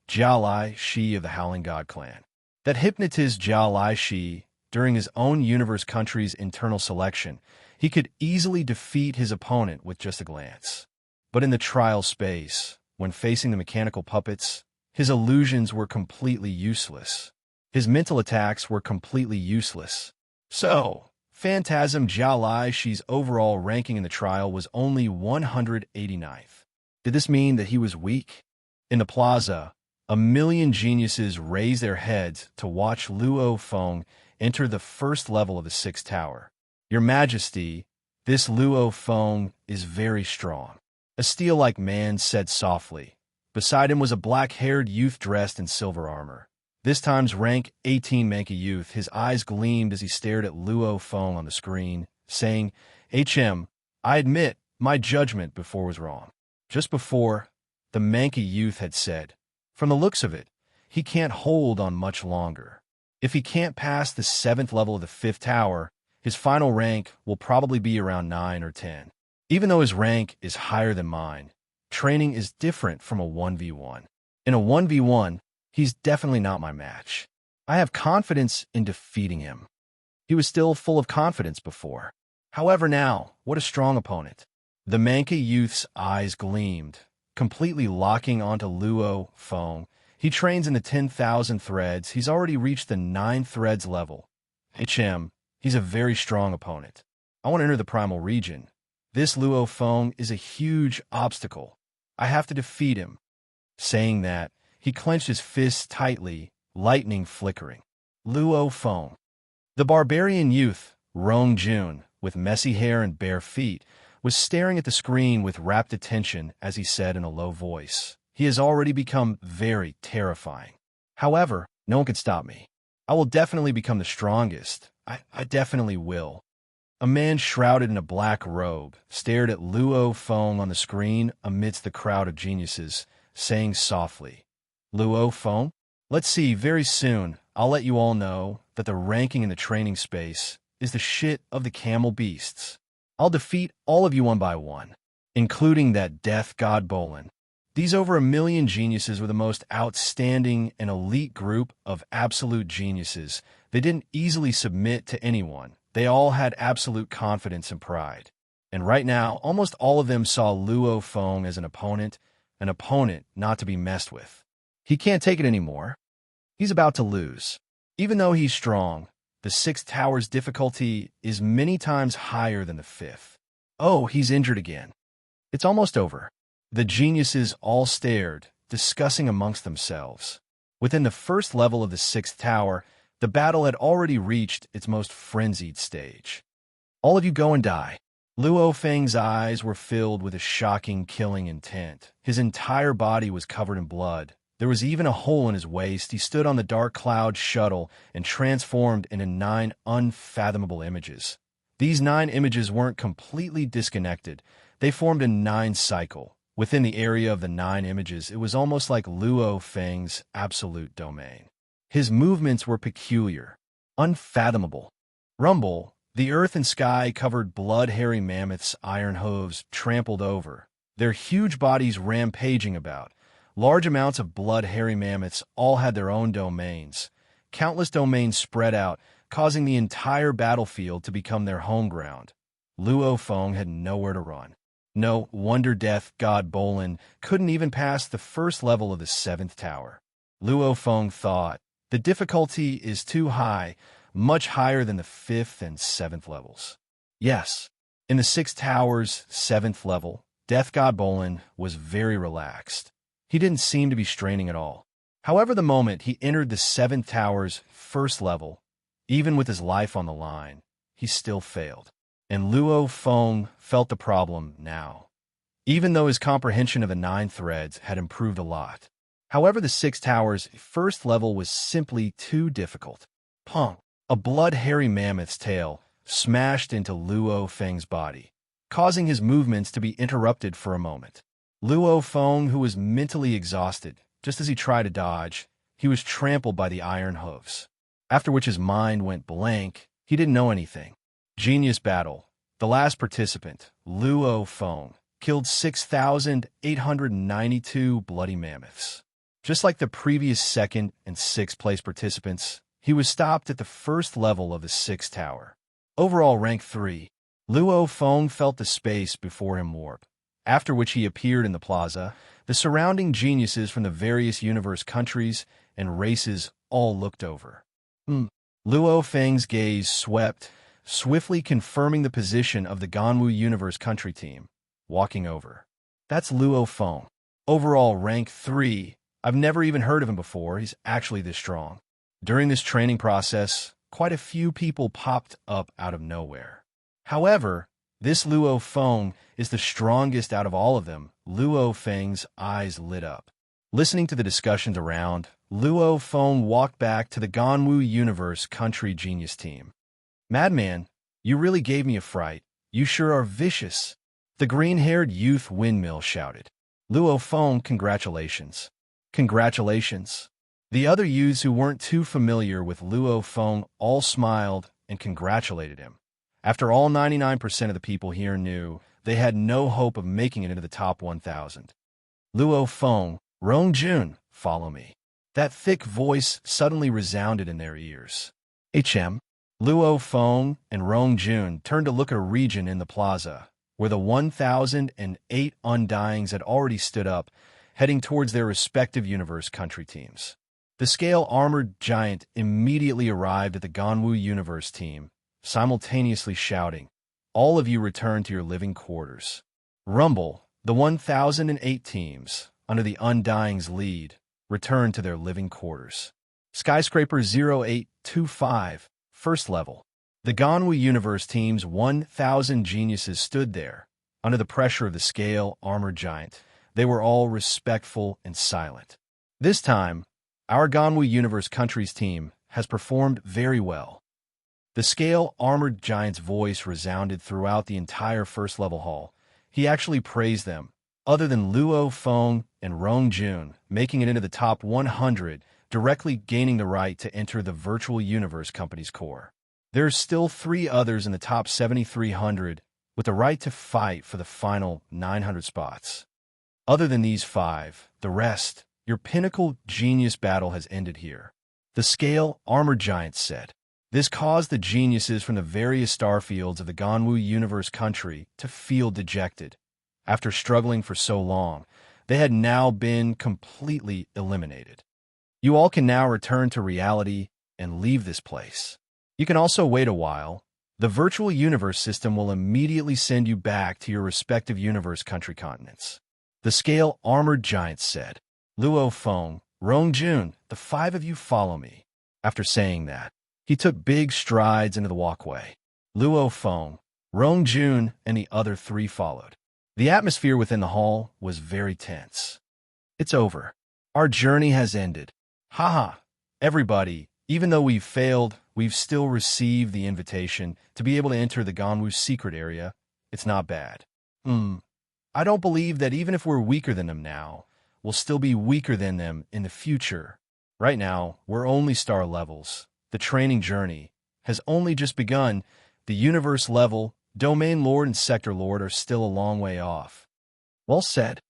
Jiao Lai Shi of the Howling God clan. That hypnotized Jiao Lai Shi during his own universe country's internal selection. He could easily defeat his opponent with just a glance. But in the trial space, when facing the mechanical puppets, his illusions were completely useless. His mental attacks were completely useless. So, Phantasm Jiao Lai Shi's overall ranking in the trial was only 189th. Did this mean that he was weak? In the plaza, a million geniuses raised their heads to watch Luo Feng enter the first level of the 6th tower. Your Majesty, this Luo Feng is very strong. A steel-like man said softly. Beside him was a black-haired youth dressed in silver armor. This time's rank 18 Manka youth, his eyes gleamed as he stared at Luo Feng on the screen, saying, "HM, I admit my judgment before was wrong." Just before, the Manka youth had said, "From the looks of it, he can't hold on much longer. If he can't pass the 7th level of the 5th tower, his final rank will probably be around 9 or 10. Even though his rank is higher than mine, training is different from a 1v1. In a 1v1, he's definitely not my match. I have confidence in defeating him." He was still full of confidence before. However now, what a strong opponent. The Manka youth's eyes gleamed, completely locking onto Luo Feng. He trains in the 10,000 threads. He's already reached the 9 threads level. HM, he's a very strong opponent. I want to enter the primal region. This Luo Feng is a huge obstacle. I have to defeat him. Saying that, he clenched his fists tightly, lightning flickering. Luo Feng. The barbarian youth, Rong Jun, with messy hair and bare feet, was staring at the screen with rapt attention as he said in a low voice, "He has already become very terrifying. However, no one can stop me. I will definitely become the strongest. I definitely will." A man shrouded in a black robe stared at Luo Feng on the screen amidst the crowd of geniuses, saying softly, "Luo Feng? Let's see, very soon I'll let you all know that the ranking in the training space is the shit of the camel beasts. I'll defeat all of you one by one, including that death god Bolin." These over 1 million geniuses were the most outstanding and elite group of absolute geniuses. They didn't easily submit to anyone. They all had absolute confidence and pride. And right now, almost all of them saw Luo Feng as an opponent not to be messed with. He can't take it anymore. He's about to lose. Even though he's strong, the 6th tower's difficulty is many times higher than the 5th. Oh, he's injured again. It's almost over. The geniuses all stared, discussing amongst themselves. Within the 1st level of the 6th tower, the battle had already reached its most frenzied stage. "All of you go and die." Luo Feng's eyes were filled with a shocking, killing intent. His entire body was covered in blood. There was even a hole in his waist. He stood on the dark cloud shuttle and transformed into 9 unfathomable images. These 9 images weren't completely disconnected. They formed a 9 cycle. Within the area of the 9 images, it was almost like Luo Feng's absolute domain. His movements were peculiar, unfathomable. Rumble, the earth and sky covered blood-hairy mammoths' iron hooves trampled over. their huge bodies rampaging about. Large amounts of blood-hairy mammoths all had their own domains. Countless domains spread out, causing the entire battlefield to become their home ground. Luo Feng had nowhere to run. No wonder death god Bolin couldn't even pass the first level of the 7th tower. Luo Feng thought, the difficulty is too high, much higher than the 5th and 7th levels. Yes, in the 6th tower's 7th level, death god Bolin was very relaxed. He didn't seem to be straining at all. However, the moment he entered the 7th tower's 1st level, even with his life on the line, he still failed. And Luo Feng felt the problem now, even though his comprehension of the 9 threads had improved a lot. However, the 6th tower's 1st level was simply too difficult. Pong! A blood-hairy mammoth's tail smashed into Luo Feng's body, causing his movements to be interrupted for a moment. Luo Feng, who was mentally exhausted, just as he tried to dodge, he was trampled by the iron hooves. After which his mind went blank, he didn't know anything. Genius battle. The last participant, Luo Feng, killed 6,892 bloody mammoths. Just like the previous 2nd and 6th place participants, he was stopped at the 1st level of the 6th tower. Overall rank 3, Luo Feng felt the space before him warp, after which he appeared in the plaza. The surrounding geniuses from the various universe countries and races all looked over. Luo Feng's gaze swept, swiftly confirming the position of the Ganwu Universe country team, walking over. That's Luo Feng. Overall rank 3. I've never even heard of him before. He's actually this strong. During this training process, quite a few people popped up out of nowhere. However, this Luo Feng is the strongest out of all of them. Luo Feng's eyes lit up. Listening to the discussions around, Luo Feng walked back to the Ganwu Universe country genius team. Madman, you really gave me a fright. You sure are vicious. The green-haired youth windmill shouted. Luo Feng, congratulations. Congratulations. The other youths who weren't too familiar with Luo Feng all smiled and congratulated him. After all, 99% of the people here knew they had no hope of making it into the top 1,000. Luo Feng, Rongjun, follow me. That thick voice suddenly resounded in their ears. Luo Feng and Rongjun turned to look at a region in the plaza, where the 1,008 Undyings had already stood up, heading towards their respective universe country teams. The scale armored giant immediately arrived at the Ganwu Universe team, simultaneously shouting, all of you return to your living quarters. Rumble, the 1,008 teams, under the Undying's lead, returned to their living quarters. Skyscraper 0825, 1st level. The Ganwu Universe team's 1,000 geniuses stood there, under the pressure of the scale armored giant. They were all respectful and silent. This time, our Ganwu Universe country's team has performed very well. The scale armored giant's voice resounded throughout the entire 1st level hall. He actually praised them, other than Luo Feng and Rongjun, making it into the top 100, directly gaining the right to enter the virtual universe company's core. There's still 3 others in the top 7,300 with the right to fight for the final 900 spots. Other than these 5, the rest, your pinnacle genius battle has ended here. The scale armored giant said. This caused the geniuses from the various starfields of the Ganwu Universe country to feel dejected. After struggling for so long, they had now been completely eliminated. You all can now return to reality and leave this place. You can also wait a while. The virtual universe system will immediately send you back to your respective universe country continents. The scale armored giant said. Luo Feng, Rongjun, the 5 of you follow me. After saying that, he took big strides into the walkway. Luo Feng, Rongjun, and the other 3 followed. The atmosphere within the hall was very tense. It's over. Our journey has ended. Haha, everybody, even though we've failed, we've still received the invitation to be able to enter the Ganwu secret area. It's not bad. I don't believe that even if we're weaker than them now, we'll still be weaker than them in the future. Right now, we're only star levels. The training journey has only just begun. The universe level, domain lord and sector lord are still a long way off. Well said.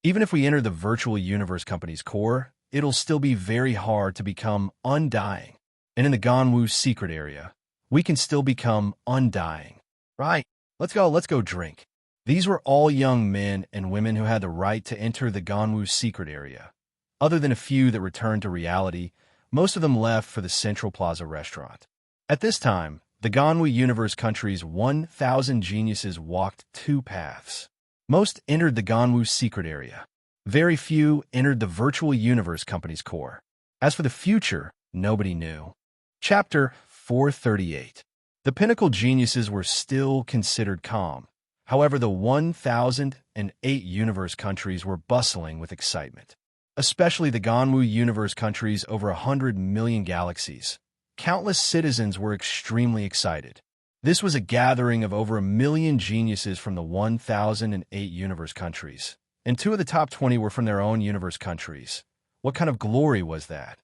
Even if we enter the virtual universe company's core, it'll still be very hard to become undying. And in the Ganwu secret area, we can still become undying. Right, let's go drink. These were all young men and women who had the right to enter the Ganwu secret area. Other than a few that returned to reality, most of them left for the Central Plaza restaurant. At this time, the Ganwu universe country's 1,000 geniuses walked two paths. Most entered the Ganwu secret area. Very few entered the virtual universe company's core. As for the future, nobody knew. Chapter 438. The pinnacle geniuses were still considered calm. However, the 1,008 universe countries were bustling with excitement. Especially the Ganwu universe countries over 100 million galaxies. Countless citizens were extremely excited. This was a gathering of over 1 million geniuses from the 1,008 universe countries, and 2 of the top 20 were from their own universe countries. What kind of glory was that?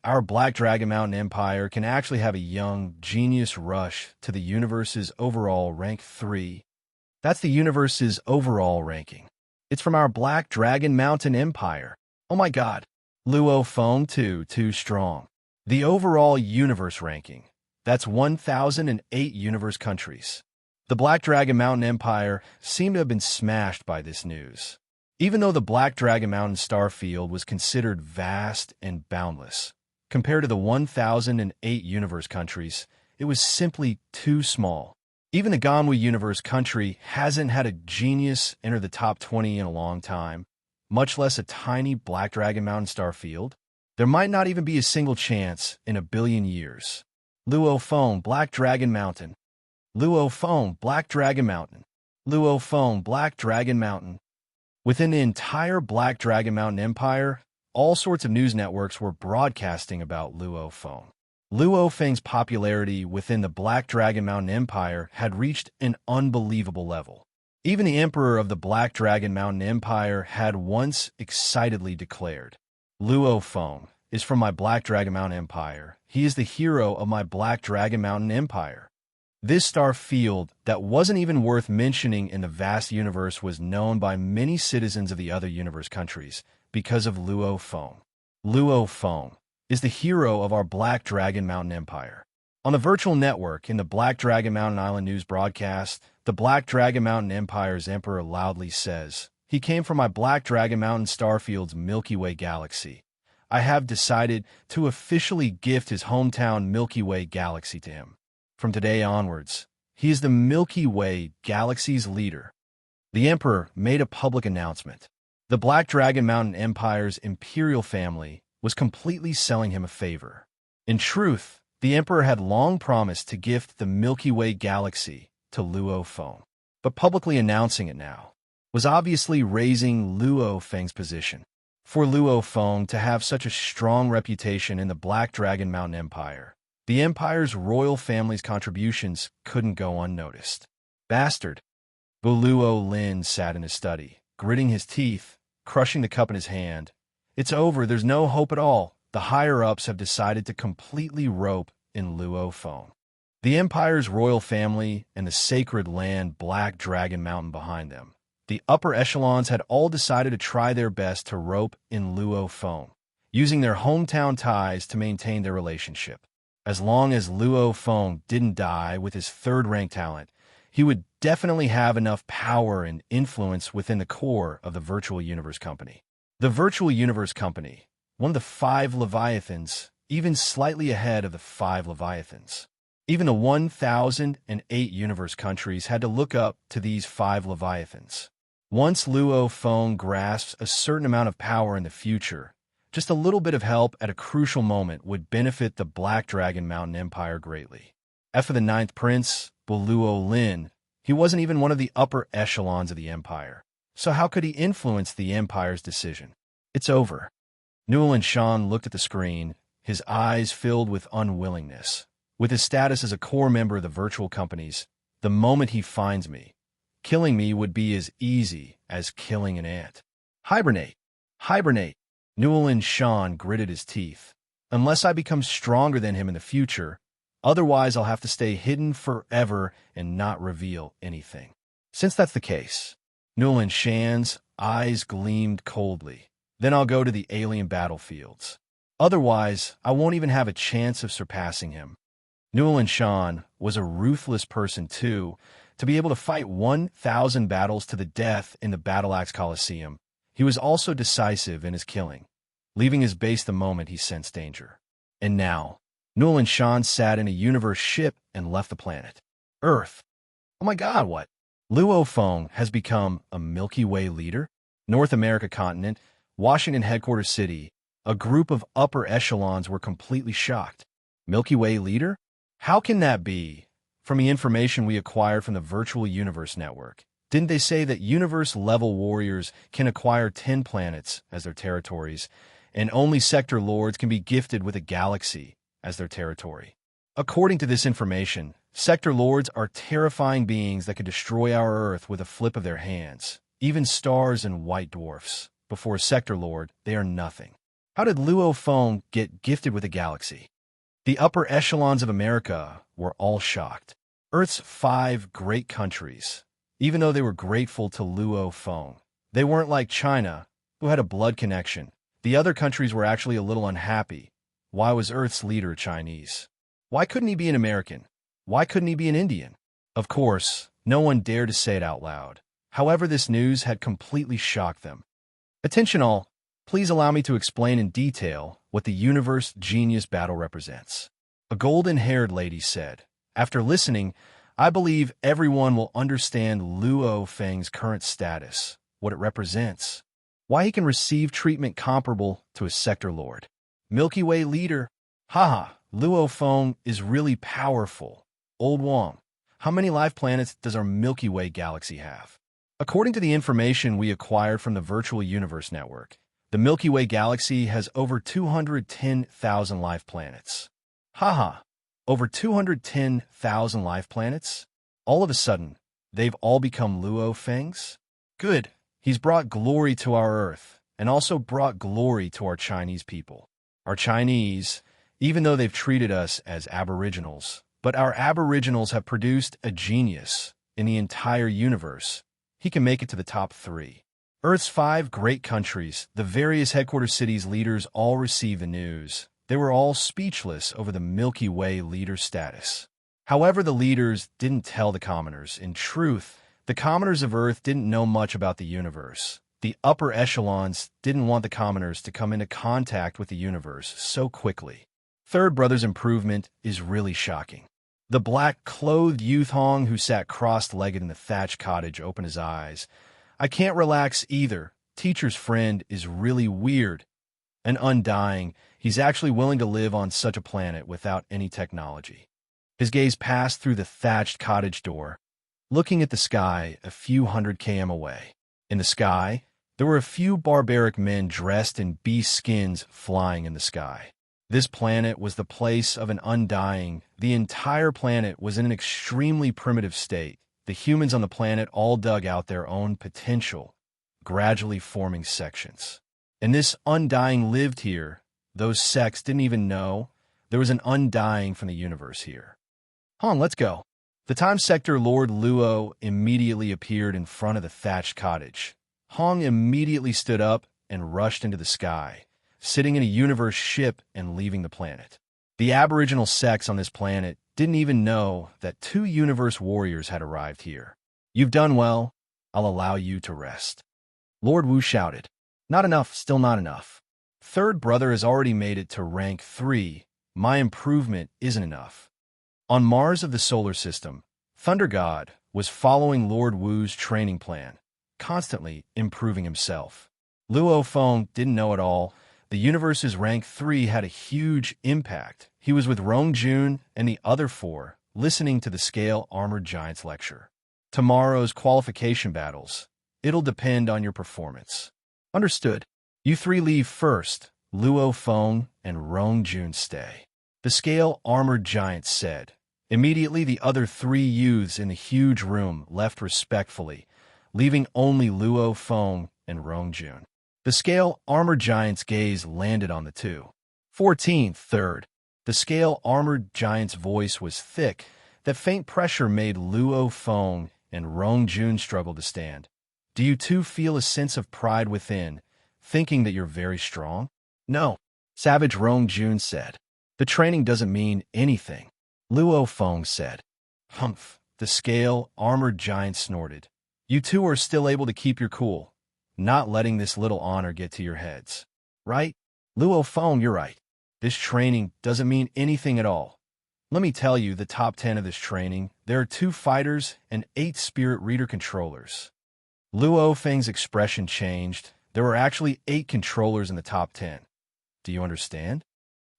Our Black Dragon Mountain Empire, can actually have a young genius rush to the universe's overall rank 3. That's the universe's overall ranking. It's from our Black Dragon Mountain Empire. Oh my god. Luo Feng too strong. The overall universe ranking. That's 1,008 universe countries. The Black Dragon Mountain Empire seemed to have been smashed by this news. Even though the Black Dragon Mountain star field was considered vast and boundless, compared to the 1,008 universe countries, it was simply too small. Even the Ganwu universe country hasn't had a genius enter the top 20 in a long time, much less a tiny Black Dragon Mountain star field. There might not even be a single chance in 1 billion years. Luo Feng, Black Dragon Mountain. Luo Feng, Black Dragon Mountain. Luo Feng, Black Dragon Mountain. Within the entire Black Dragon Mountain Empire, all sorts of news networks were broadcasting about Luo Feng. Luo Feng's popularity within the Black Dragon Mountain Empire had reached an unbelievable level. Even the Emperor of the Black Dragon Mountain Empire had once excitedly declared, "Luo Feng is from my Black Dragon Mountain Empire. He is the hero of my Black Dragon Mountain Empire." This star field that wasn't even worth mentioning in the vast universe was known by many citizens of the other universe countries because of Luo Feng. Luo Feng is the hero of our Black Dragon Mountain Empire. On the virtual network in the Black Dragon Mountain Island news broadcast, the Black Dragon Mountain Empire's emperor loudly says, "He came from my Black Dragon Mountain starfield's Milky Way galaxy. I have decided to officially gift his hometown Milky Way galaxy to him. From today onwards, he is the Milky Way galaxy's leader." The emperor made a public announcement. The Black Dragon Mountain Empire's imperial family was completely selling him a favor. In truth, the emperor had long promised to gift the Milky Way galaxy to Luo Feng, but publicly announcing it now was obviously raising Luo Feng's position. For Luo Feng to have such a strong reputation in the Black Dragon Mountain Empire, the empire's royal family's contributions couldn't go unnoticed. Bastard! Luo Lin sat in his study, gritting his teeth, crushing the cup in his hand. It's over, there's no hope at all. The higher-ups have decided to completely rope in Luo Feng. The empire's royal family and the sacred land Black Dragon Mountain behind them. The upper echelons had all decided to try their best to rope in Luo Feng, using their hometown ties to maintain their relationship. As long as Luo Feng didn't die with his third-rank talent, he would definitely have enough power and influence within the core of the Virtual Universe Company. The Virtual Universe Company, one of the 5 Leviathans, even slightly ahead of the 5 Leviathans. Even the 1,008 universe countries had to look up to these 5 Leviathans. Once Luo Feng grasps a certain amount of power in the future, just a little bit of help at a crucial moment would benefit the Black Dragon Mountain Empire greatly. As for the 9th Prince, Luo Lin, he wasn't even one of the upper echelons of the Empire. So how could he influence the Empire's decision? It's over. Newell Shan looked at the screen, his eyes filled with unwillingness. With his status as a core member of the virtual companies, the moment he finds me, killing me would be as easy as killing an ant. Hibernate! Hibernate! Newell Shan gritted his teeth. Unless I become stronger than him in the future, otherwise I'll have to stay hidden forever and not reveal anything. Since that's the case, Newland Shan's eyes gleamed coldly. Then I'll go to the alien battlefields. Otherwise, I won't even have a chance of surpassing him. Newland Shan was a ruthless person too, to be able to fight 1,000 battles to the death in the Battle Axe Coliseum. He was also decisive in his killing, leaving his base the moment he sensed danger. And now, Newland Shan sat in a universe ship and left the planet Earth. Oh my God, what? Luo Feng has become a Milky Way leader? North America continent, Washington headquarters city, a group of upper echelons were completely shocked. Milky Way leader? How can that be? From the information we acquired from the Virtual Universe Network, didn't they say that universe-level warriors can acquire 10 planets as their territories, and only sector lords can be gifted with a galaxy as their territory? According to this information, sector lords are terrifying beings that could destroy our Earth with a flip of their hands, even stars and white dwarfs. Before a sector lord, they are nothing. How did Luo Feng get gifted with a galaxy? The upper echelons of America were all shocked. Earth's 5 great countries, even though they were grateful to Luo Feng, they weren't like China, who had a blood connection. The other countries were actually a little unhappy. Why was Earth's leader Chinese? Why couldn't he be an American? Why couldn't he be an Indian? Of course, no one dared to say it out loud. However, this news had completely shocked them. Attention all, please allow me to explain in detail what the Universe Genius Battle represents. A golden-haired lady said, after listening, I believe everyone will understand Luo Feng's current status, what it represents, why he can receive treatment comparable to a sector lord. Milky Way leader. Haha, Luo Feng is really powerful. Old Wong, how many life planets does our Milky Way galaxy have? According to the information we acquired from the Virtual Universe Network, the Milky Way galaxy has over 210,000 life planets. Haha, over 210,000 life planets? All of a sudden, they've all become Luo Feng's? Good, he's brought glory to our Earth, and also brought glory to our Chinese people. Our Chinese, even though they've treated us as aboriginals, but our aboriginals have produced a genius in the entire universe. He can make it to the top 3. Earth's 5 great countries, the various headquarters cities' leaders all received the news. They were all speechless over the Milky Way leader status. However, the leaders didn't tell the commoners. In truth, the commoners of Earth didn't know much about the universe. The upper echelons didn't want the commoners to come into contact with the universe so quickly. Third brother's improvement is really shocking. The black-clothed youth Hong who sat cross-legged in the thatched cottage opened his eyes. I can't relax either. Teacher's friend is really weird. And undying, he's actually willing to live on such a planet without any technology. His gaze passed through the thatched cottage door, looking at the sky a few hundred km away. In the sky, there were a few barbaric men dressed in beast skins flying in the sky. This planet was the place of an undying. The entire planet was in an extremely primitive state. The humans on the planet all dug out their own potential, gradually forming sections. And this undying lived here. Those sects didn't even know there was an undying from the universe here. Hong, let's go. The time sector Lord Luo immediately appeared in front of the thatched cottage. Hong immediately stood up and rushed into the sky, sitting in a universe ship and leaving the planet. The aboriginal sects on this planet didn't even know that 2 universe warriors had arrived here. You've done well. I'll allow you to rest. Lord Wu shouted. Not enough, still not enough. Third brother has already made it to rank 3. My improvement isn't enough. On Mars of the solar system, Thunder God was following Lord Wu's training plan, constantly improving himself. Luo Feng didn't know it all. The universe's rank 3 had a huge impact. He was with Rong Jun and the other 4, listening to the Scale Armored Giants lecture. Tomorrow's qualification battles. It'll depend on your performance. Understood. You 3 leave first. Luo Feng and Rong Jun stay. The Scale Armored Giants said. Immediately, the other 3 youths in the huge room left respectfully, leaving only Luo Feng and Rong Jun. The Scale Armored Giant's gaze landed on the 2. 14th, third. The Scale Armored Giant's voice was thick. That faint pressure made Luo Feng and Rong Jun struggle to stand. Do you too feel a sense of pride within, thinking that you're very strong? No, Savage Rong Jun said. The training doesn't mean anything. Luo Feng said. Humph, the scale, armored giant snorted. You two are still able to keep your cool, not letting this little honor get to your heads. Right? Luo Feng, you're right. This training doesn't mean anything at all. Let me tell you the top 10 of this training. There are 2 fighters and 8 spirit reader controllers. Luo Feng's expression changed. There were actually 8 controllers in the top 10. Do you understand?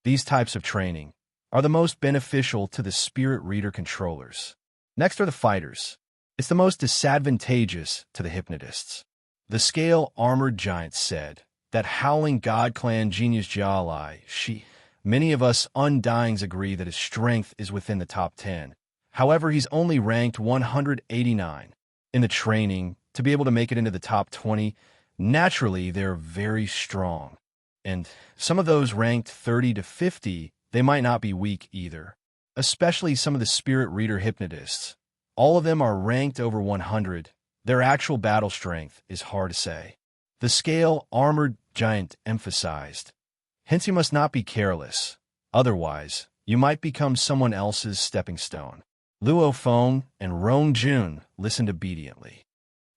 These types of training are the most beneficial to the spirit reader controllers. Next are the fighters. It's the most disadvantageous to the hypnotists. The scale armored giant said that howling god clan genius Jialai, many of us undyings agree that his strength is within the top 10. However, he's only ranked 189. In the training, to be able to make it into the top 20, naturally they're very strong. And some of those ranked 30 to 50, they might not be weak either. Especially some of the spirit reader hypnotists. All of them are ranked over 100. Their actual battle strength is hard to say. The scale armored giant emphasized. Hence you must not be careless. Otherwise, you might become someone else's stepping stone. Luo Feng and Rong Jun listened obediently.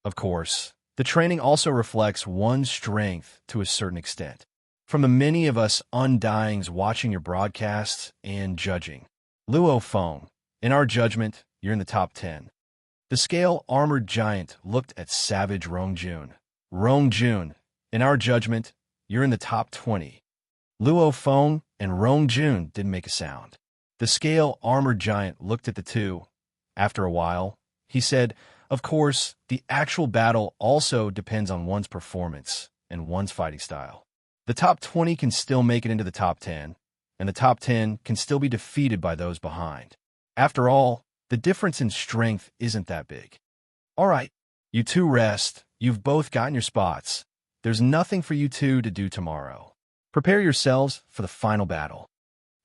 Of course, the training also reflects one's strength to a certain extent. From the many of us undyings watching your broadcasts and judging. Luo Feng, in our judgment, you're in the top 10. The scale armored giant looked at Savage Rong Jun. Rong Jun, in our judgment, you're in the top 20. Luo Feng and Rong Jun didn't make a sound. The scale armored giant looked at the two. After a while, he said, of course, the actual battle also depends on one's performance and one's fighting style. The top 20 can still make it into the top 10, and the top 10 can still be defeated by those behind. After all, the difference in strength isn't that big. All right, you two rest. You've both gotten your spots. There's nothing for you two to do tomorrow. Prepare yourselves for the final battle.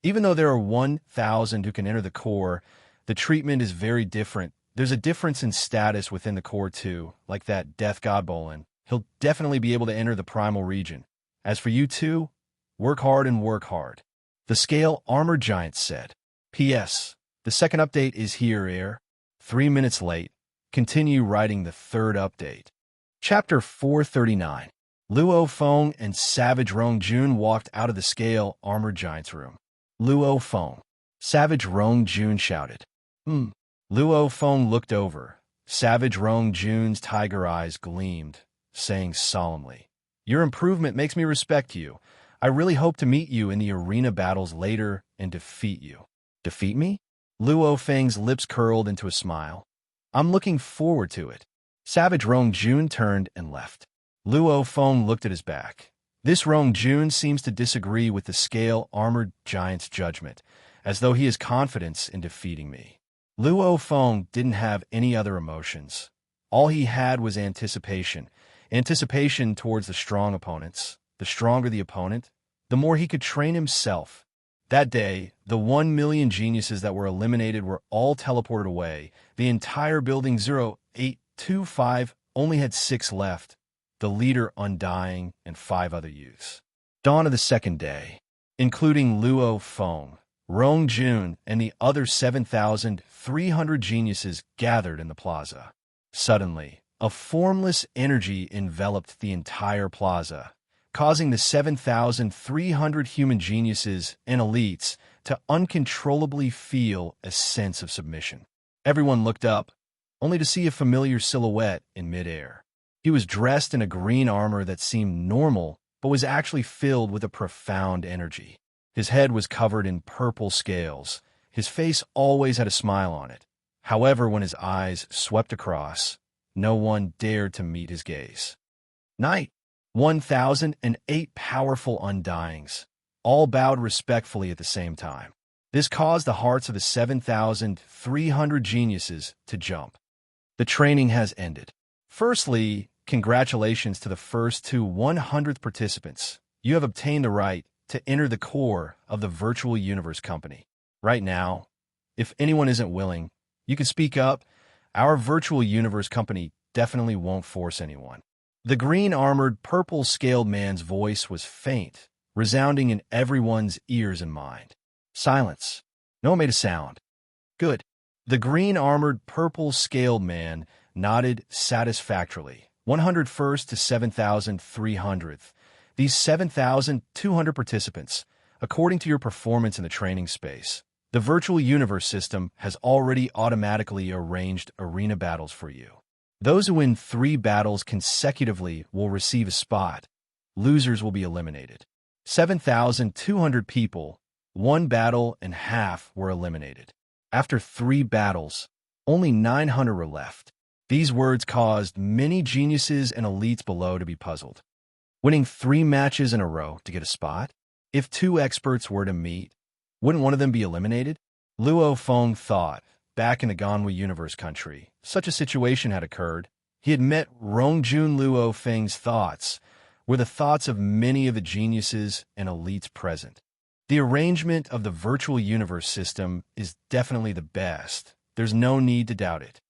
Even though there are 1,000 who can enter the core, the treatment is very different. There's a difference in status within the core too, like that Death God Bolin. He'll definitely be able to enter the primal region. As for you two, work hard and work hard. The scale armored giant said. P.S. The second update is here, Air. 3 minutes late. Continue writing the third update. Chapter 439. Luo Feng and Savage Rong Jun walked out of the scale armored giant's room. Luo Feng. Savage Rong Jun shouted. Luo Feng looked over. Savage Rong Jun's tiger eyes gleamed, saying solemnly, your improvement makes me respect you. I really hope to meet you in the arena battles later and defeat you. Defeat me? Luo Feng's lips curled into a smile. I'm looking forward to it. Savage Rong Jun turned and left. Luo Feng looked at his back. This Rong Jun seems to disagree with the scale armored giant's judgment, as though he has confidence in defeating me. Luo Feng didn't have any other emotions. All he had was anticipation. Anticipation towards the strong opponents. The stronger the opponent, the more he could train himself. That day, the 1 million geniuses that were eliminated were all teleported away. The entire building 0825 only had 6 left, the leader undying and 5 other youths. Dawn of the second day, including Luo Feng, Rong Jun, and the other 7,300 geniuses gathered in the plaza. Suddenly, a formless energy enveloped the entire plaza, causing the 7,300 human geniuses and elites to uncontrollably feel a sense of submission. Everyone looked up, only to see a familiar silhouette in midair. He was dressed in a green armor that seemed normal, but was actually filled with a profound energy. His head was covered in purple scales. His face always had a smile on it. However, when his eyes swept across, no one dared to meet his gaze. Night. 1,008 powerful undyings, all bowed respectfully at the same time. This caused the hearts of the 7,300 geniuses to jump. The training has ended. Firstly, congratulations to the first 2 100th participants. You have obtained the right to enter the core of the Virtual Universe Company. Right now, if anyone isn't willing, you can speak up. Our Virtual Universe Company definitely won't force anyone. The green-armored, purple-scaled man's voice was faint, resounding in everyone's ears and mind. Silence. No one made a sound. Good. The green-armored, purple-scaled man nodded satisfactorily. 101st to 7,300th. These 7,200 participants, according to your performance in the training space. The virtual universe system has already automatically arranged arena battles for you. Those who win 3 battles consecutively will receive a spot. Losers will be eliminated. 7,200 people, 1 battle and half were eliminated. After 3 battles, only 900 were left. These words caused many geniuses and elites below to be puzzled. Winning 3 matches in a row to get a spot? If 2 experts were to meet, wouldn't one of them be eliminated? Luo Feng thought, back in the Ganwu Universe country, such a situation had occurred. He had met Rongjun. Luo Feng's thoughts were the thoughts of many of the geniuses and elites present. The arrangement of the virtual universe system is definitely the best. There's no need to doubt it.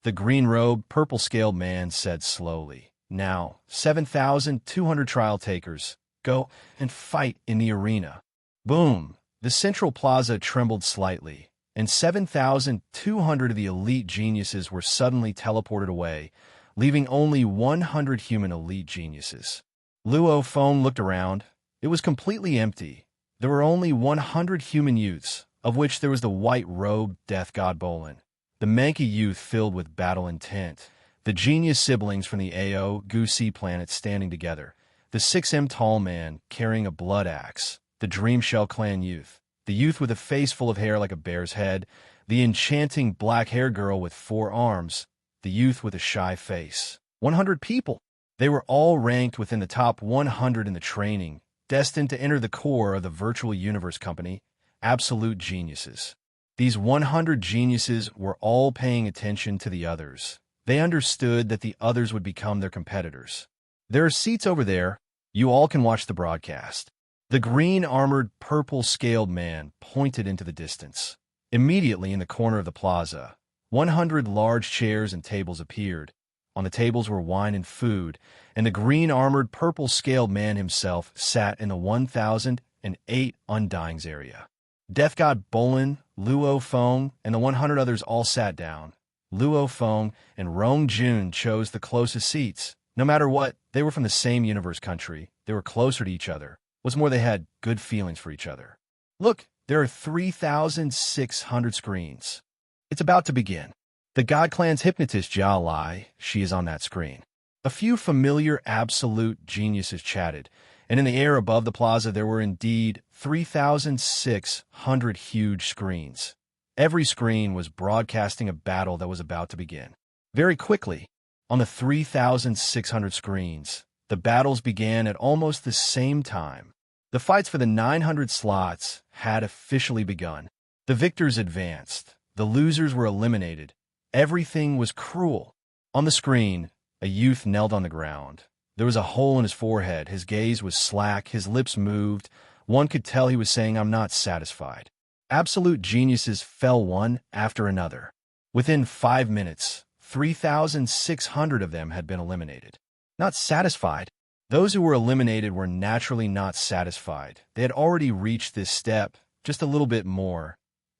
The green-robed, purple-scaled man said slowly. Now, 7,200 trial takers, go and fight in the arena. Boom! The central plaza trembled slightly, and 7,200 of the elite geniuses were suddenly teleported away, leaving only 100 human elite geniuses. Luo Feng looked around. It was completely empty. There were only 100 human youths, of which there was the white-robed death god Bolin, the manky youth filled with battle intent, the genius siblings from the Ao Gusi planet standing together, the 6M tall man carrying a blood axe, the Dreamshell clan youth, the youth with a face full of hair like a bear's head, the enchanting black-haired girl with 4 arms, the youth with a shy face. 100 people. They were all ranked within the top 100 in the training, destined to enter the core of the virtual universe company, absolute geniuses. These 100 geniuses were all paying attention to the others. They understood that the others would become their competitors. There are seats over there. You all can watch the broadcast. The green-armored, purple-scaled man pointed into the distance. Immediately in the corner of the plaza, 100 large chairs and tables appeared. On the tables were wine and food, and the green-armored, purple-scaled man himself sat in the 1,008 Undyings area. Death God Bolin, Luo Feng, and the 100 others all sat down. Luo Feng and Rongjun chose the closest seats. No matter what, they were from the same universe country. They were closer to each other. What's more, they had good feelings for each other. Look, there are 3,600 screens. It's about to begin. The God Clan's hypnotist Jiao Lai, she is on that screen. A few familiar absolute geniuses chatted, and in the air above the plaza there were indeed 3,600 huge screens. Every screen was broadcasting a battle that was about to begin. Very quickly, on the 3,600 screens, the battles began at almost the same time. The fights for the 900 slots had officially begun. The victors advanced. The losers were eliminated. Everything was cruel. On the screen, a youth knelt on the ground. There was a hole in his forehead. His gaze was slack. His lips moved. One could tell he was saying, "I'm not satisfied." Absolute geniuses fell one after another. Within 5 minutes, 3,600 of them had been eliminated. Not satisfied. Those who were eliminated were naturally not satisfied. They had already reached this step, just a little bit more.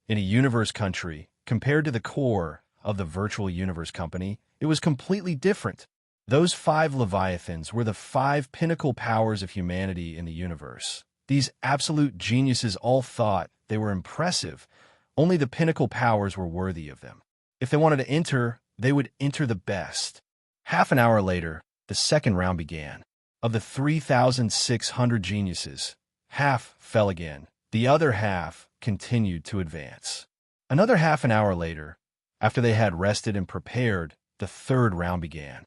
In a universe country, compared to the core of the virtual universe company, it was completely different. Those 5 Leviathans were the 5 pinnacle powers of humanity in the universe. These absolute geniuses all thought they were impressive. Only the pinnacle powers were worthy of them. If they wanted to enter, they would enter the best. Half an hour later, the second round began. Of the 3,600 geniuses, half fell again. The other half continued to advance. Another half an hour later, after they had rested and prepared, the third round began.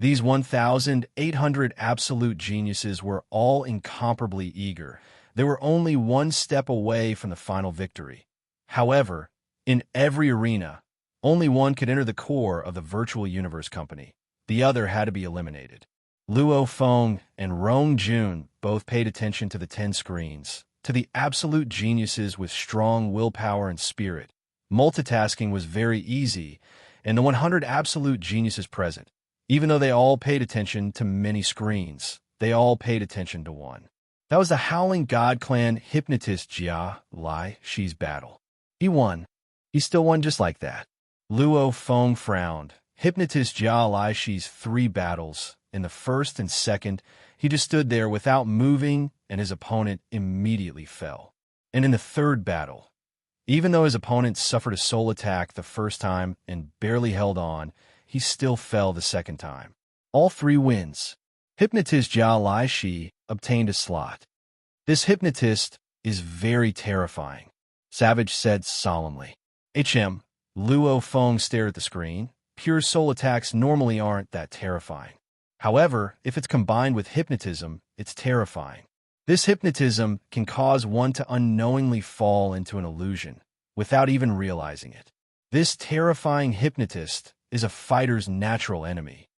These 1,800 absolute geniuses were all incomparably eager. They were only one step away from the final victory. However, in every arena, only one could enter the core of the virtual universe company. The other had to be eliminated. Luo Feng and Rongjun both paid attention to the 10 screens, to the absolute geniuses with strong willpower and spirit. Multitasking was very easy, and the 100 absolute geniuses present. Even though they all paid attention to many screens, they all paid attention to one. That was the Howling God Clan hypnotist Jia Lai Shi's battle. He won. He still won just like that. Luo Feng frowned. Hypnotist Jia Lai Shi's 3 battles. In the first and second, he just stood there without moving, and his opponent immediately fell. And in the third battle, even though his opponent suffered a soul attack the first time and barely held on, he still fell the second time. All 3 wins. Hypnotist Jia Lai Shi obtained a slot. This hypnotist is very terrifying, Savage said solemnly. Luo Feng stared at the screen. Pure soul attacks normally aren't that terrifying. However, if it's combined with hypnotism, it's terrifying. This hypnotism can cause one to unknowingly fall into an illusion without even realizing it. This terrifying hypnotist is a fighter's natural enemy.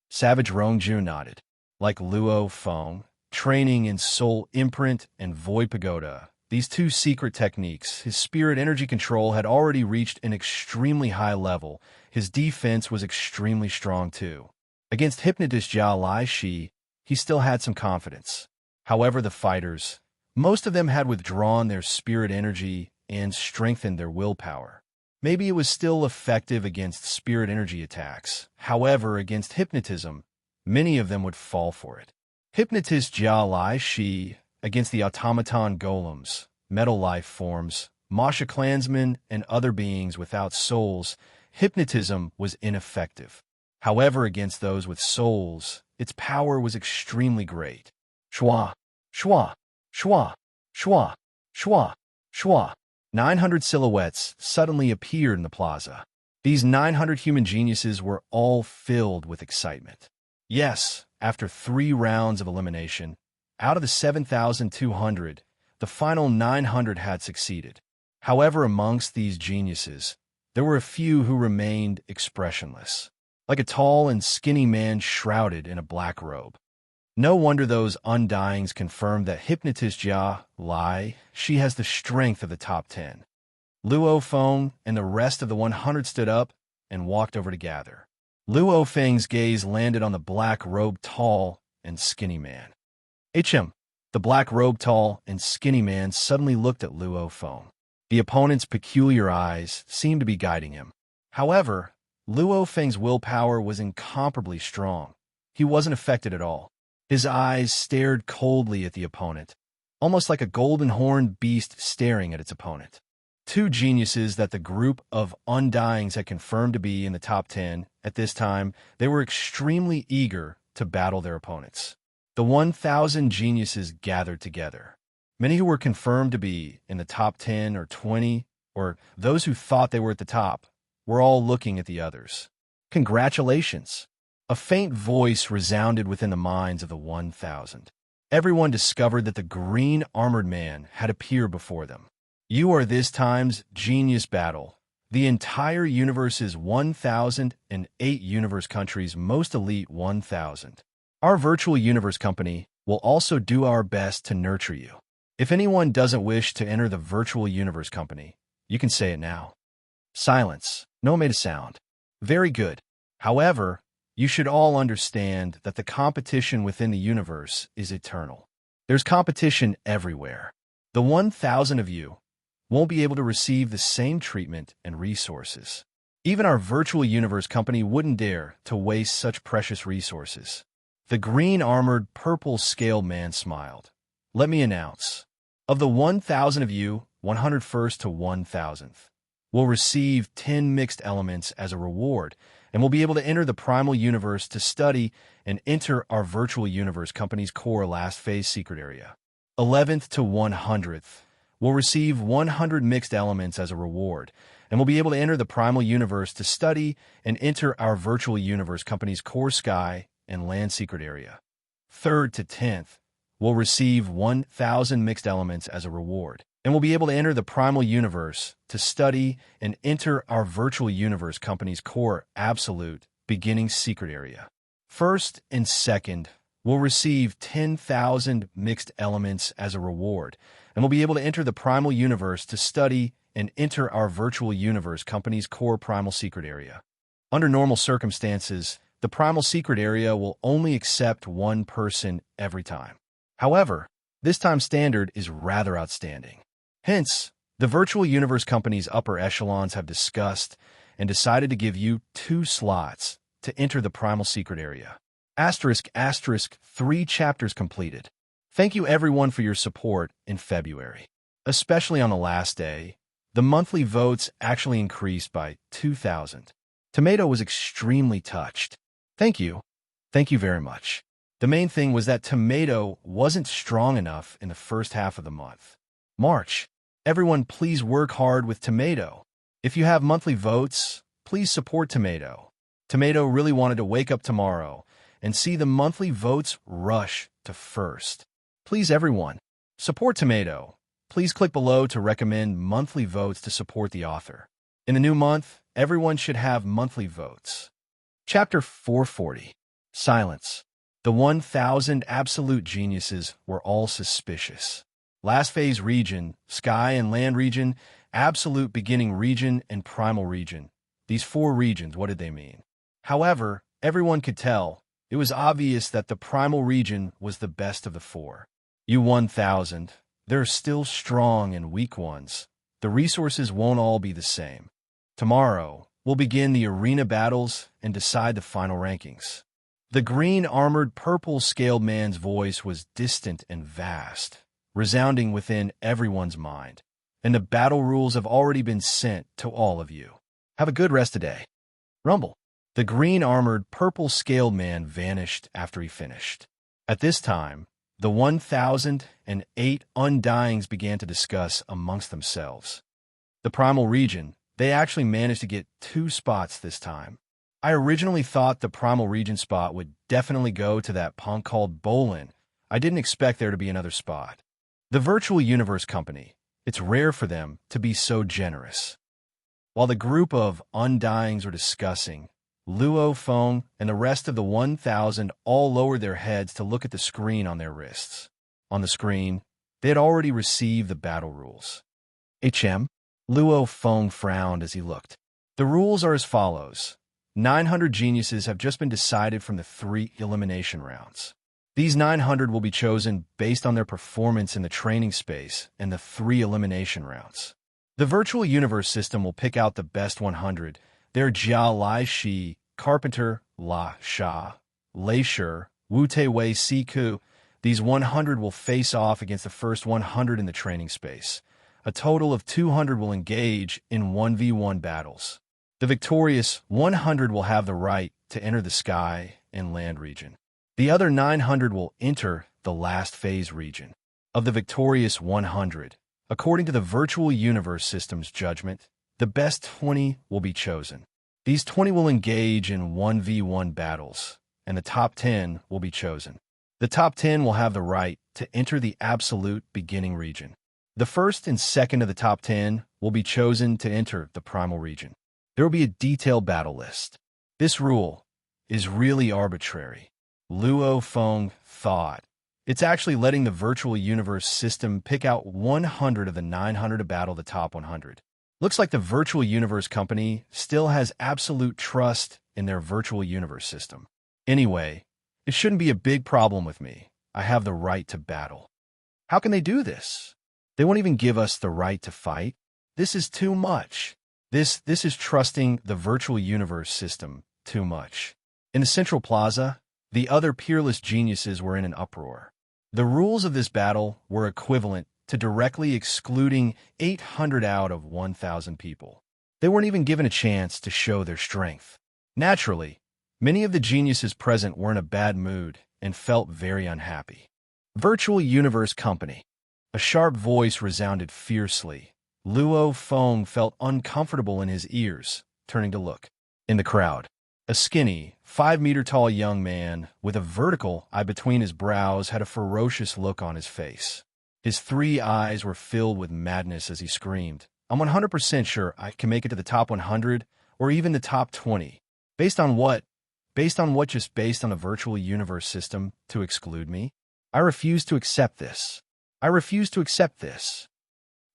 Savage Rongju nodded. Like Luo Feng, training in Soul Imprint and Void Pagoda, these 2 secret techniques, his spirit energy control had already reached an extremely high level. His defense was extremely strong too. Against hypnotist Jia Lai Shi, he still had some confidence. However, the fighters, most of them had withdrawn their spirit energy and strengthened their willpower. Maybe it was still effective against spirit energy attacks. However, against hypnotism, many of them would fall for it. Hypnotist Jia Lai Shi against the automaton golems, metal life forms, Masha clansmen, and other beings without souls, hypnotism was ineffective. However, against those with souls, its power was extremely great. Shua, shua, shua, shua, shua, shua. 900 silhouettes suddenly appeared in the plaza. These 900 human geniuses were all filled with excitement. Yes, after 3 rounds of elimination, out of the 7,200, the final 900 had succeeded. However, amongst these geniuses, there were a few who remained expressionless, like a tall and skinny man shrouded in a black robe. No wonder those undyings confirmed that hypnotist Jia Lai Shi has the strength of the top 10. Luo Feng and the rest of the 100 stood up and walked over to gather. Luo Feng's gaze landed on the black-robed tall and skinny man. The black-robed tall and skinny man suddenly looked at Luo Feng. The opponent's peculiar eyes seemed to be guiding him. However, Luo Feng's willpower was incomparably strong. He wasn't affected at all. His eyes stared coldly at the opponent, almost like a golden-horned beast staring at its opponent. 2 geniuses that the group of undyings had confirmed to be in the top 10 at this time, they were extremely eager to battle their opponents. The 1,000 geniuses gathered together. Many who were confirmed to be in the top 10 or 20, or those who thought they were at the top, were all looking at the others. Congratulations! A faint voice resounded within the minds of the 1,000. Everyone discovered that the green armored man had appeared before them. You are this time's genius battle. The entire universe's 1,008 universe countries' most elite 1,000. Our virtual universe company will also do our best to nurture you. If anyone doesn't wish to enter the virtual universe company, you can say it now. Silence. No one made a sound. Very good. However, you should all understand that the competition within the universe is eternal. There's competition everywhere. The 1,000 of you won't be able to receive the same treatment and resources. Even our virtual universe company wouldn't dare to waste such precious resources. The green-armored, purple-scaled man smiled. Let me announce. Of the 1,000 of you, 101st to 1,000th, will receive 10 mixed elements as a reward, and will be able to enter the primal universe to study and enter our virtual universe company's core last phase secret area. 11th to 100th will receive 100 mixed elements as a reward, and will be able to enter the primal universe to study and enter our virtual universe company's core sky and land secret area. 3rd to 10th will receive 1,000 mixed elements as a reward, and will be able to enter the primal universe to study and enter our virtual universe company's core absolute beginning secret area. 1st and 2nd will receive 10,000 mixed elements as a reward, and will be able to enter the primal universe to study and enter our virtual universe company's core primal secret area. Under normal circumstances, the primal secret area will only accept one person every time. However, this time standard is rather outstanding. Hence, the virtual universe company's upper echelons have discussed and decided to give you 2 slots to enter the primal secret area. Asterisk, asterisk, 3 chapters completed. Thank you everyone for your support in February. Especially on the last day, the monthly votes actually increased by 2,000. Tomato was extremely touched. Thank you. Thank you very much. The main thing was that Tomato wasn't strong enough in the first half of the month. March. Everyone please work hard with Tomato. If you have monthly votes, please support Tomato. Tomato really wanted to wake up tomorrow and see the monthly votes rush to first. Please everyone, support Tomato. Please click below to recommend monthly votes to support the author. In the new month, everyone should have monthly votes. Chapter 440. Silence. The 1,000 absolute geniuses were all suspicious. Last phase region, sky and land region, absolute beginning region, and primal region. These 4 regions, what did they mean? However, everyone could tell, it was obvious that the primal region was the best of the 4. You 1,000. There are still strong and weak ones. The resources won't all be the same. Tomorrow, we'll begin the arena battles and decide the final rankings. The green armored purple scaled man's voice was distant and vast, resounding within everyone's mind, and the battle rules have already been sent to all of you. Have a good rest today. Rumble. The green armored purple scaled man vanished after he finished. At this time, the 1,008 undyings began to discuss amongst themselves. The primal region, they actually managed to get 2 spots this time. I originally thought the primal region spot would definitely go to that punk called Bolin. I didn't expect there to be another spot. The virtual universe company, it's rare for them to be so generous. While the group of undyings were discussing, Luo Feng and the rest of the 1,000 all lowered their heads to look at the screen on their wrists. On the screen, they had already received the battle rules. HM? Luo Feng frowned as he looked. The rules are as follows. 900 geniuses have just been decided from the 3 elimination rounds. These 900 will be chosen based on their performance in the training space and the 3 elimination rounds. The virtual universe system will pick out the best 100. They're Jia Lai Shi, Carpenter, La Sha, Lei Shi, Wu Te Wei Si Ku. These 100 will face off against the first 100 in the training space. A total of 200 will engage in 1v1 battles. The victorious 100 will have the right to enter the sky and land region. The other 900 will enter the last phase region. Of the victorious 100, according to the virtual universe system's judgment, the best 20 will be chosen. These 20 will engage in 1v1 battles, and the top 10 will be chosen. The top 10 will have the right to enter the absolute beginning region. The first and second of the top 10 will be chosen to enter the primal region. There will be a detailed battle list. This rule is really arbitrary. Luo Feng thought. It's actually letting the virtual universe system pick out 100 of the 900 to battle the top 100. Looks like the virtual universe company still has absolute trust in their virtual universe system. Anyway, it shouldn't be a big problem with me. I have the right to battle. How can they do this? They won't even give us the right to fight? This is too much. This is trusting the virtual universe system too much. In the Central Plaza, the other peerless geniuses were in an uproar. The rules of this battle were equivalent to directly excluding 800 out of 1,000 people. They weren't even given a chance to show their strength. Naturally, many of the geniuses present were in a bad mood and felt very unhappy. Virtual Universe Company. A sharp voice resounded fiercely. Luo Feng felt uncomfortable in his ears, turning to look. In the crowd, a skinny, 5-meter-tall young man with a vertical eye between his brows had a ferocious look on his face. His 3 eyes were filled with madness as he screamed, "I'm 100% sure I can make it to the top 100 or even the top 20. Based on what? Based on what? Just based on the virtual universe system to exclude me? I refuse to accept this. I refuse to accept this.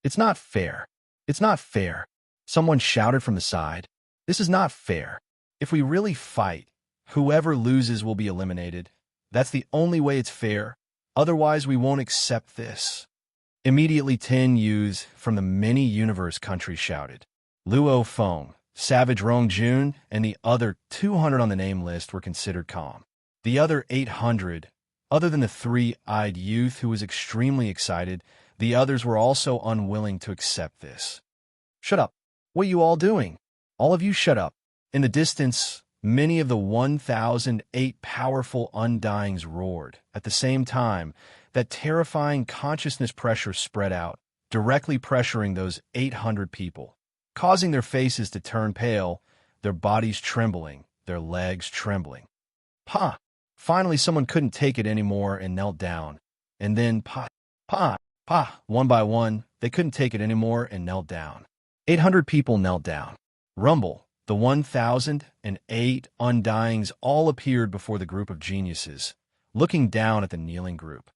It's not fair. It's not fair." Someone shouted from the side. "This is not fair. If we really fight, Whoever loses will be eliminated. That's the only way it's fair. Otherwise, we won't accept this." Immediately 10 youths from the many universe countries shouted. Luo Feng, Savage Rong Jun, and the other 200 on the name list were considered calm. The other 800, other than the three-eyed youth who was extremely excited, the others were also unwilling to accept this. "Shut up. What are you all doing? All of you shut up." In the distance, many of the 1,008 powerful undyings roared. At the same time, that terrifying consciousness pressure spread out, directly pressuring those 800 people, causing their faces to turn pale, their bodies trembling, their legs trembling. Pa! Finally, someone couldn't take it anymore and knelt down. And then pa! One by one, they couldn't take it anymore and knelt down. 800 people knelt down. Rumble! The 1,008 undyings all appeared before the group of geniuses, looking down at the kneeling group.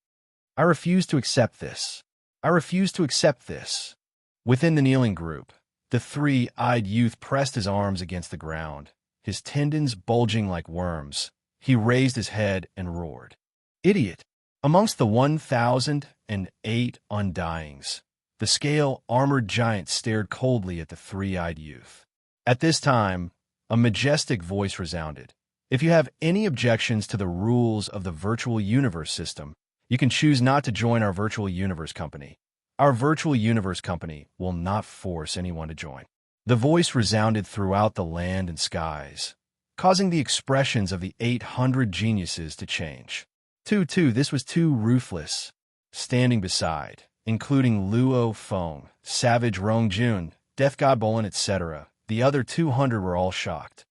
"I refuse to accept this. I refuse to accept this." Within the kneeling group, the three-eyed youth pressed his arms against the ground, his tendons bulging like worms. He raised his head and roared. "Idiot!" Amongst the 1,008 undyings, the scale-armored giant stared coldly at the three-eyed youth. At this time, a majestic voice resounded. "If you have any objections to the rules of the virtual universe system, you can choose not to join our virtual universe company. Our virtual universe company will not force anyone to join." The voice resounded throughout the land and skies, causing the expressions of the 800 geniuses to change. This was too ruthless. Standing beside, including Luo Feng, Savage Rong Jun, Death God Bolin, etc., the other 200 were all shocked.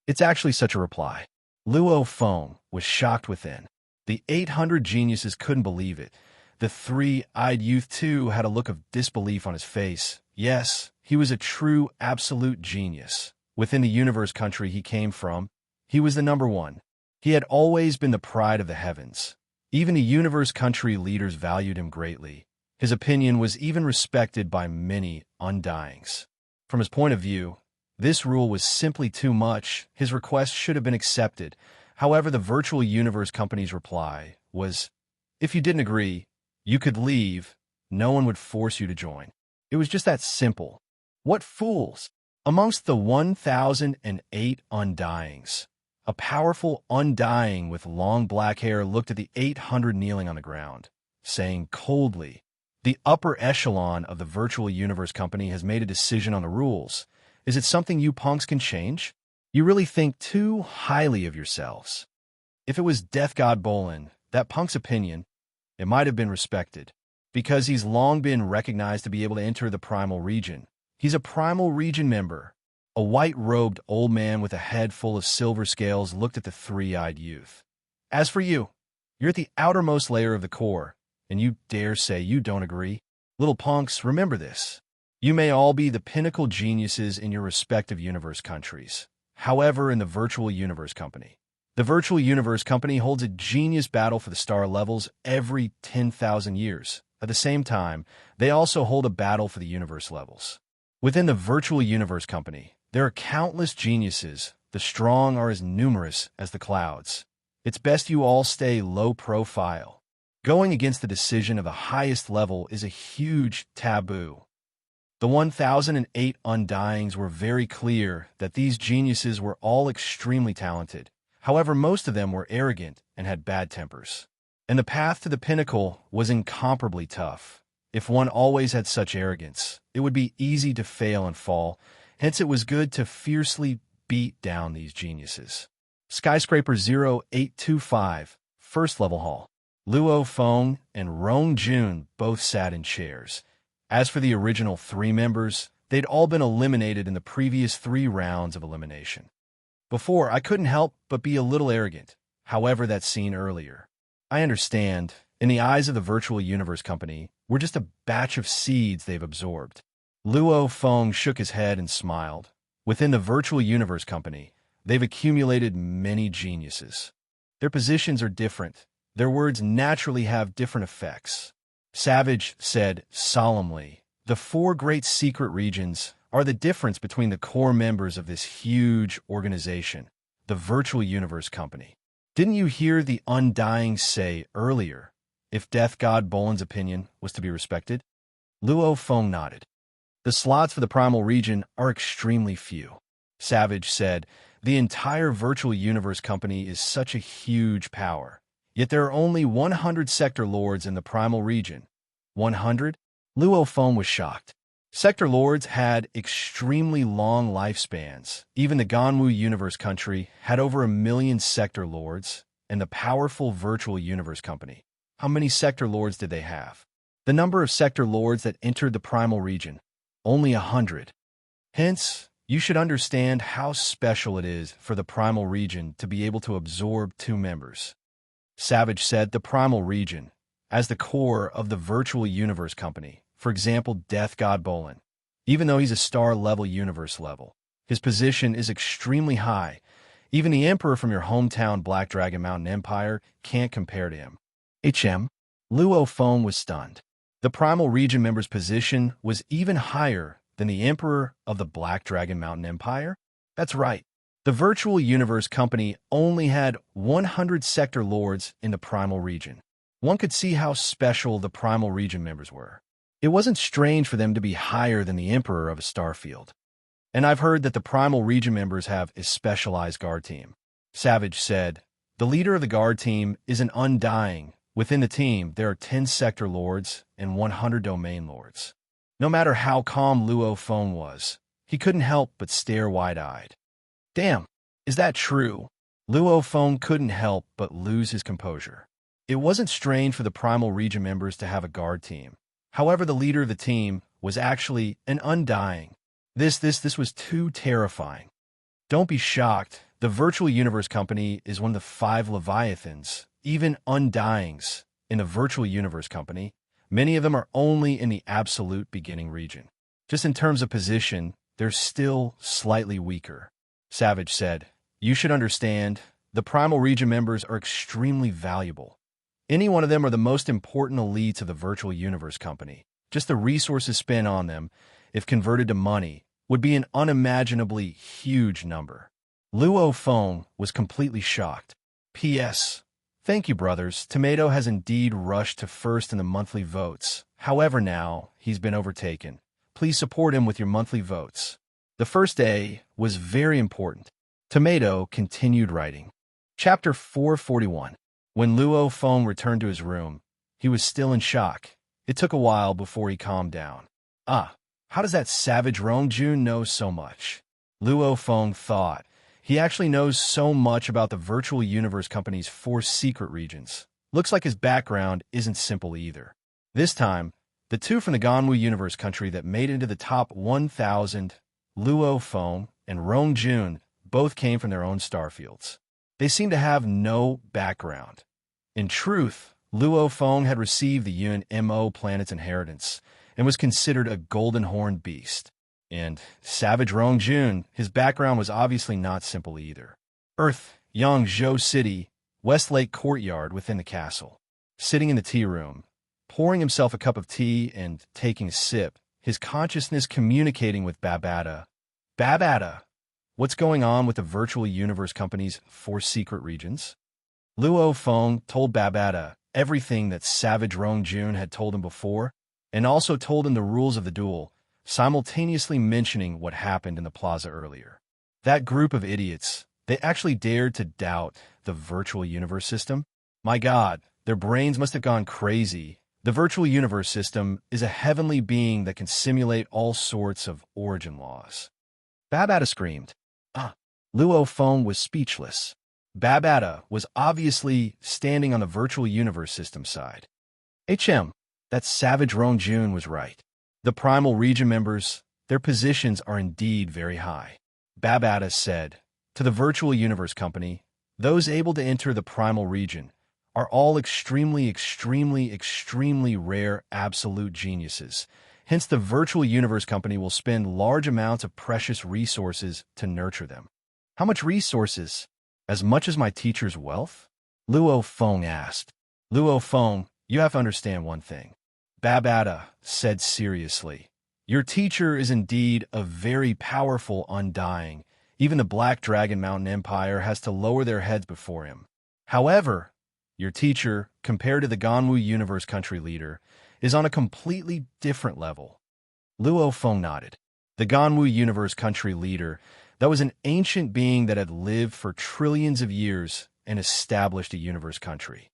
"It's actually such a reply." Luo Feng was shocked within. The 800 geniuses couldn't believe it. The three-eyed youth, too, had a look of disbelief on his face. Yes, he was a true, absolute genius. Within the universe country he came from, he was the number one. He had always been the pride of the heavens. Even the universe country leaders valued him greatly. His opinion was even respected by many undyings. From his point of view, this rule was simply too much. His request should have been accepted. However, the virtual universe company's reply was, "If you didn't agree, you could leave. No one would force you to join." It was just that simple. What fools! Amongst the 1,008 undyings, a powerful undying with long black hair looked at the 800 kneeling on the ground, saying coldly, "The upper echelon of the virtual universe company has made a decision on the rules. Is it something you punks can change? You really think too highly of yourselves." If it was Death God Bolin, that punk's opinion, it might have been respected, because he's long been recognized to be able to enter the primal region. He's a primal region member. A white-robed old man with a head full of silver scales looked at the three-eyed youth. "As for you, you're at the outermost layer of the core, and you dare say you don't agree? Little punks, remember this. You may all be the pinnacle geniuses in your respective universe countries. However, in the virtual universe company, the virtual universe company holds a genius battle for the star levels every 10,000 years. At the same time, they also hold a battle for the universe levels. Within the virtual universe company, there are countless geniuses. The strong are as numerous as the clouds. It's best you all stay low profile. Going against the decision of the highest level is a huge taboo." The 1,008 undyings were very clear that these geniuses were all extremely talented. However, most of them were arrogant and had bad tempers. And the path to the pinnacle was incomparably tough. If one always had such arrogance, it would be easy to fail and fall. Hence, it was good to fiercely beat down these geniuses. Skyscraper 0825, First Level Hall. Luo Feng and Rong Jun both sat in chairs. As for the original 3 members, they'd all been eliminated in the previous 3 rounds of elimination. Before, I couldn't help but be a little arrogant. However, that scene earlier. I understand, in the eyes of the virtual universe company, we're just a batch of seeds they've absorbed. Luo Feng shook his head and smiled. Within the virtual universe company, they've accumulated many geniuses. Their positions are different. Their words naturally have different effects. Savage said solemnly, "The 4 great secret regions are the difference between the core members of this huge organization. the Virtual Universe Company. Didn't you hear the Undying say earlier, if Death God Bolin's opinion was to be respected? Luo Feng nodded. The slots for the primal region are extremely few. Savage said, the entire Virtual Universe Company is such a huge power. Yet there are only 100 Sector Lords in the primal region. 100? Luo Feng was shocked. Sector Lords had extremely long lifespans. Even the Ganwu Universe Country had over 1 million Sector Lords, and the powerful Virtual Universe Company. How many Sector Lords did they have? The number of Sector Lords that entered the primal region. Only 100. Hence, you should understand how special it is for the primal region to be able to absorb 2 members. Savage said the primal region, as the core of the Virtual Universe Company, for example, Death God Bolin, even though he's a star-level universe level, his position is extremely high. Even the Emperor from your hometown Black Dragon Mountain Empire can't compare to him. Luo Feng was stunned. The primal region member's position was even higher than the Emperor of the Black Dragon Mountain Empire? That's right. The Virtual Universe Company only had 100 Sector Lords in the primal region. One could see how special the primal region members were. It wasn't strange for them to be higher than the Emperor of a starfield. And I've heard that the primal region members have a specialized guard team. Savage said, the leader of the guard team is an Undying. Within the team, there are 10 Sector Lords and 100 Domain Lords. No matter how calm Luo Feng was, he couldn't help but stare wide-eyed. Damn, is that true? Luo Feng couldn't help but lose his composure. It wasn't strange for the primal region members to have a guard team. However, the leader of the team was actually an Undying. This was too terrifying. Don't be shocked. The Virtual Universe Company is one of the 5 Leviathans, even Undyings, in the Virtual Universe Company. Many of them are only in the absolute beginning region. Just in terms of position, they're still slightly weaker. Savage said, you should understand, the primal region members are extremely valuable. Any one of them are the most important elites of the Virtual Universe Company. Just the resources spent on them, if converted to money, would be an unimaginably huge number. Luo Feng was completely shocked. P.S. Thank you, brothers. Tomato has indeed rushed to first in the monthly votes. However, now he's been overtaken. Please support him with your monthly votes. The first day was very important. Tomato continued writing. Chapter 441. When Luo Feng returned to his room, he was still in shock. It took a while before he calmed down. How does that savage Rongjun know so much? Luo Feng thought. He actually knows so much about the Virtual Universe Company's 4 secret regions. Looks like his background isn't simple either. This time, the 2 from the Ganwu Universe Country that made it into the top 1,000, Luo Feng and Rongjun, both came from their own starfields. They seemed to have no background. In truth, Luo Feng had received the UNMO planet's inheritance and was considered a golden-horned beast. And Savage Rongjun, his background was obviously not simple either. Earth, Yangzhou City, Westlake Courtyard within the castle. Sitting in the tea room, pouring himself a cup of tea and taking a sip, his consciousness communicating with Babata. Babata, what's going on with the Virtual Universe Company's 4 secret regions? Luo Feng told Babata everything that Savage Rongjun had told him before, and also told him the rules of the duel, simultaneously mentioning what happened in the plaza earlier. That group of idiots, they actually dared to doubt the Virtual Universe System? My God, their brains must have gone crazy. The Virtual Universe System is a heavenly being that can simulate all sorts of origin laws. Babata screamed. Luo Feng was speechless. Babata was obviously standing on the Virtual Universe System side. That Savage Rongjun was right. The primal region members, their positions are indeed very high. Babata said, to the Virtual Universe Company, those able to enter the primal region are all extremely rare absolute geniuses. Hence, the Virtual Universe Company will spend large amounts of precious resources to nurture them. How much resources? As much as my teacher's wealth? Luo Feng asked. Luo Feng, you have to understand one thing. Babata said seriously, your teacher is indeed a very powerful Undying. Even the Black Dragon Mountain Empire has to lower their heads before him. However, your teacher, compared to the Ganwu Universe Country Leader, is on a completely different level. Luo Feng nodded. The Ganwu Universe Country Leader, that was an ancient being that had lived for trillions of years and established a universe country.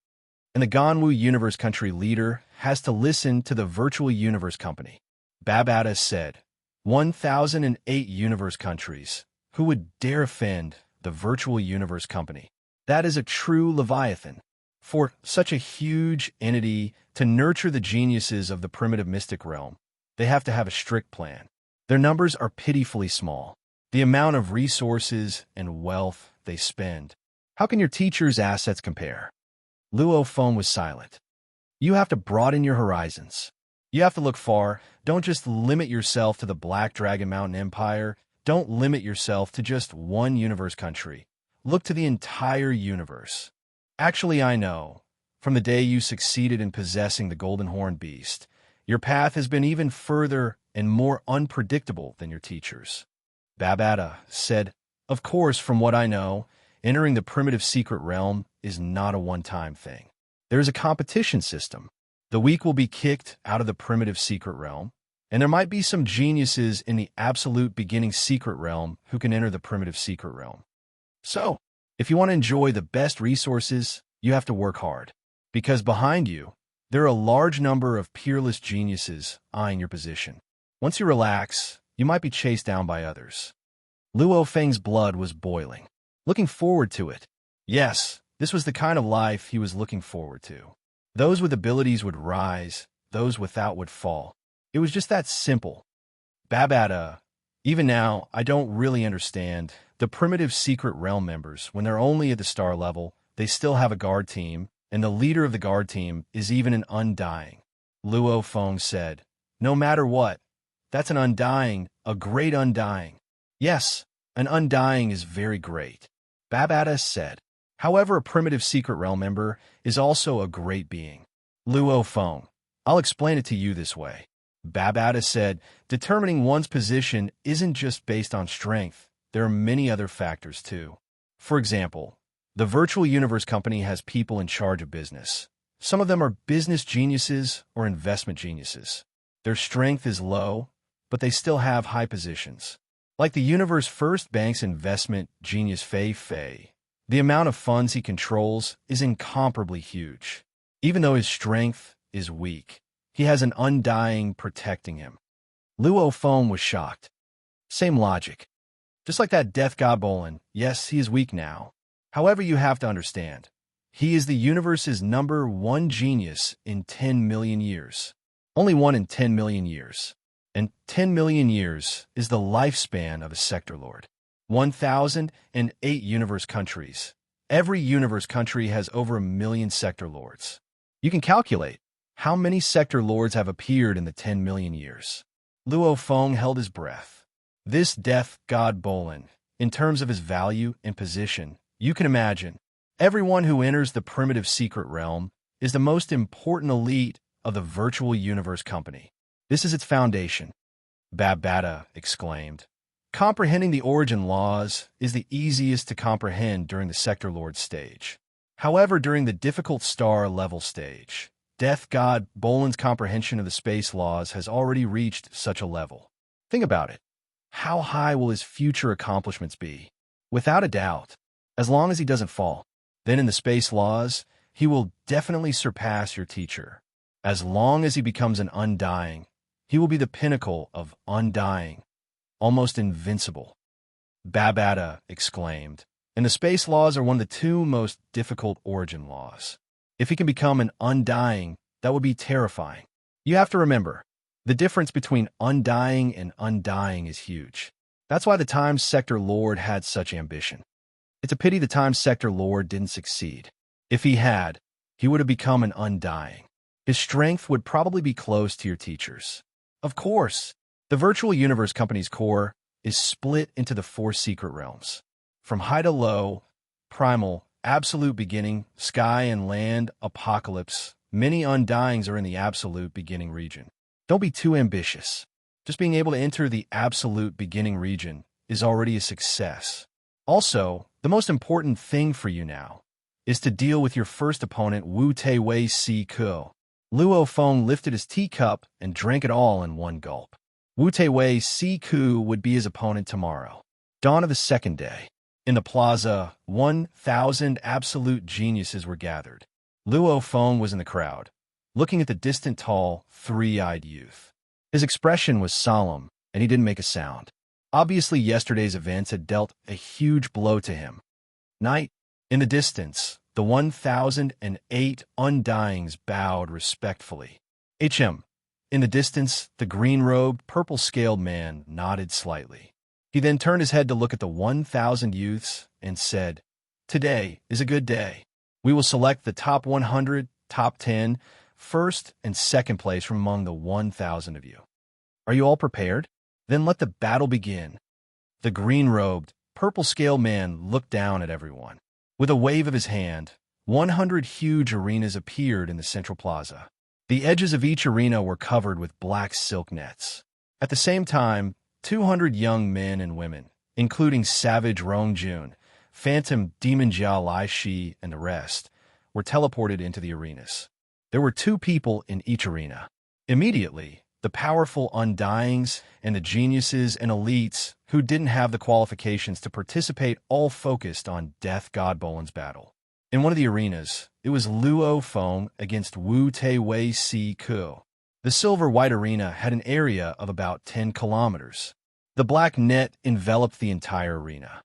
And the Ganwu Universe Country Leader has to listen to the Virtual Universe Company. Babata said, 1,008 universe countries. Who would dare offend the Virtual Universe Company? That is a true Leviathan. For such a huge entity to nurture the geniuses of the primitive mystic realm, they have to have a strict plan. Their numbers are pitifully small. The amount of resources and wealth they spend. How can your teacher's assets compare? Luo Feng was silent. You have to broaden your horizons. You have to look far. Don't just limit yourself to the Black Dragon Mountain Empire. Don't limit yourself to just one universe country. Look to the entire universe. Actually, I know. From the day you succeeded in possessing the Golden Horn Beast, your path has been even further and more unpredictable than your teacher's. Babata said, of course, from what I know, entering the primitive secret realm is not a one-time thing. There is a competition system. The weak will be kicked out of the primitive secret realm, and there might be some geniuses in the absolute beginning secret realm who can enter the primitive secret realm. So, if you want to enjoy the best resources, you have to work hard. Because behind you, there are a large number of peerless geniuses eyeing your position. Once you relax, you might be chased down by others. Luo Feng's blood was boiling. Looking forward to it. Yes, this was the kind of life he was looking forward to. Those with abilities would rise, those without would fall. It was just that simple. Babata, even now, I don't really understand. The primitive secret realm members, when they're only at the star level, they still have a guard team, and the leader of the guard team is even an undying. Luo Feng said, no matter what, that's an undying, a great undying. Yes, an undying is very great. Babata said. However, a primitive secret realm member is also a great being. Luo Feng, I'll explain it to you this way. Babata said, determining one's position isn't just based on strength. There are many other factors too. For example, the Virtual Universe Company has people in charge of business. Some of them are business geniuses or investment geniuses. Their strength is low, but they still have high positions. Like the universe first bank's investment genius Fei Fei, the amount of funds he controls is incomparably huge. Even though his strength is weak, he has an undying protecting him. Luo Feng was shocked. Same logic. Just like that death god Bolin, yes, he is weak now. However, you have to understand, he is the universe's #1 genius in 10 million years. Only one in 10 million years. And 10 million years is the lifespan of a sector lord. 1,008 universe countries. Every universe country has over 1 million sector lords. You can calculate how many sector lords have appeared in the 10 million years. Luo Feng held his breath. This death god Bolin, in terms of his value and position, you can imagine, everyone who enters the primitive secret realm is the most important elite of the Virtual Universe Company. This is its foundation. Babata exclaimed. Comprehending the origin laws is the easiest to comprehend during the Sector Lord stage. However, during the difficult star level stage, Death God Bolin's comprehension of the space laws has already reached such a level. Think about it. How high will his future accomplishments be? Without a doubt, as long as he doesn't fall, then in the space laws, he will definitely surpass your teacher. As long as he becomes an undying, he will be the pinnacle of undying, almost invincible. Babata exclaimed. And the space laws are one of the 2 most difficult origin laws. If he can become an undying, that would be terrifying. You have to remember, the difference between undying and undying is huge. That's why the Time Sector Lord had such ambition. It's a pity the Time Sector Lord didn't succeed. If he had, he would have become an undying. His strength would probably be close to your teacher's. Of course, the Virtual Universe Company's core is split into the 4 secret realms. From high to low, primal, absolute beginning, sky and land, apocalypse, many undyings are in the absolute beginning region. Don't be too ambitious. Just being able to enter the absolute beginning region is already a success. Also, the most important thing for you now is to deal with your first opponent, Wu Te Wei Si Ko. Luo Feng lifted his teacup and drank it all in one gulp. Wu Te Wei Si Ku would be his opponent tomorrow. Dawn of the second day. In the plaza, 1,000 absolute geniuses were gathered. Luo Feng was in the crowd, looking at the distant, tall, three-eyed youth. His expression was solemn, and he didn't make a sound. Obviously, yesterday's events had dealt a huge blow to him. Night. In the distance, the 1,008 undyings bowed respectfully. HM. In the distance, the green-robed, purple-scaled man nodded slightly. He then turned his head to look at the 1,000 youths and said, "Today is a good day. We will select the top 100, top 10, first and second place from among the 1,000 of you. Are you all prepared? Then let the battle begin." The green-robed, purple-scaled man looked down at everyone. With a wave of his hand, 100 huge arenas appeared in the central plaza. The edges of each arena were covered with black silk nets. At the same time, 200 young men and women, including Savage Rong Jun, Phantom Demon Jiao Lai Shi, and the rest, were teleported into the arenas. There were 2 people in each arena. Immediately, the powerful undyings and the geniuses and elites who didn't have the qualifications to participate all focused on Death God Bolin's battle. In one of the arenas, it was Luo Feng against Wu Te Wei Si Ko. The silver-white arena had an area of about 10 kilometers. The black net enveloped the entire arena.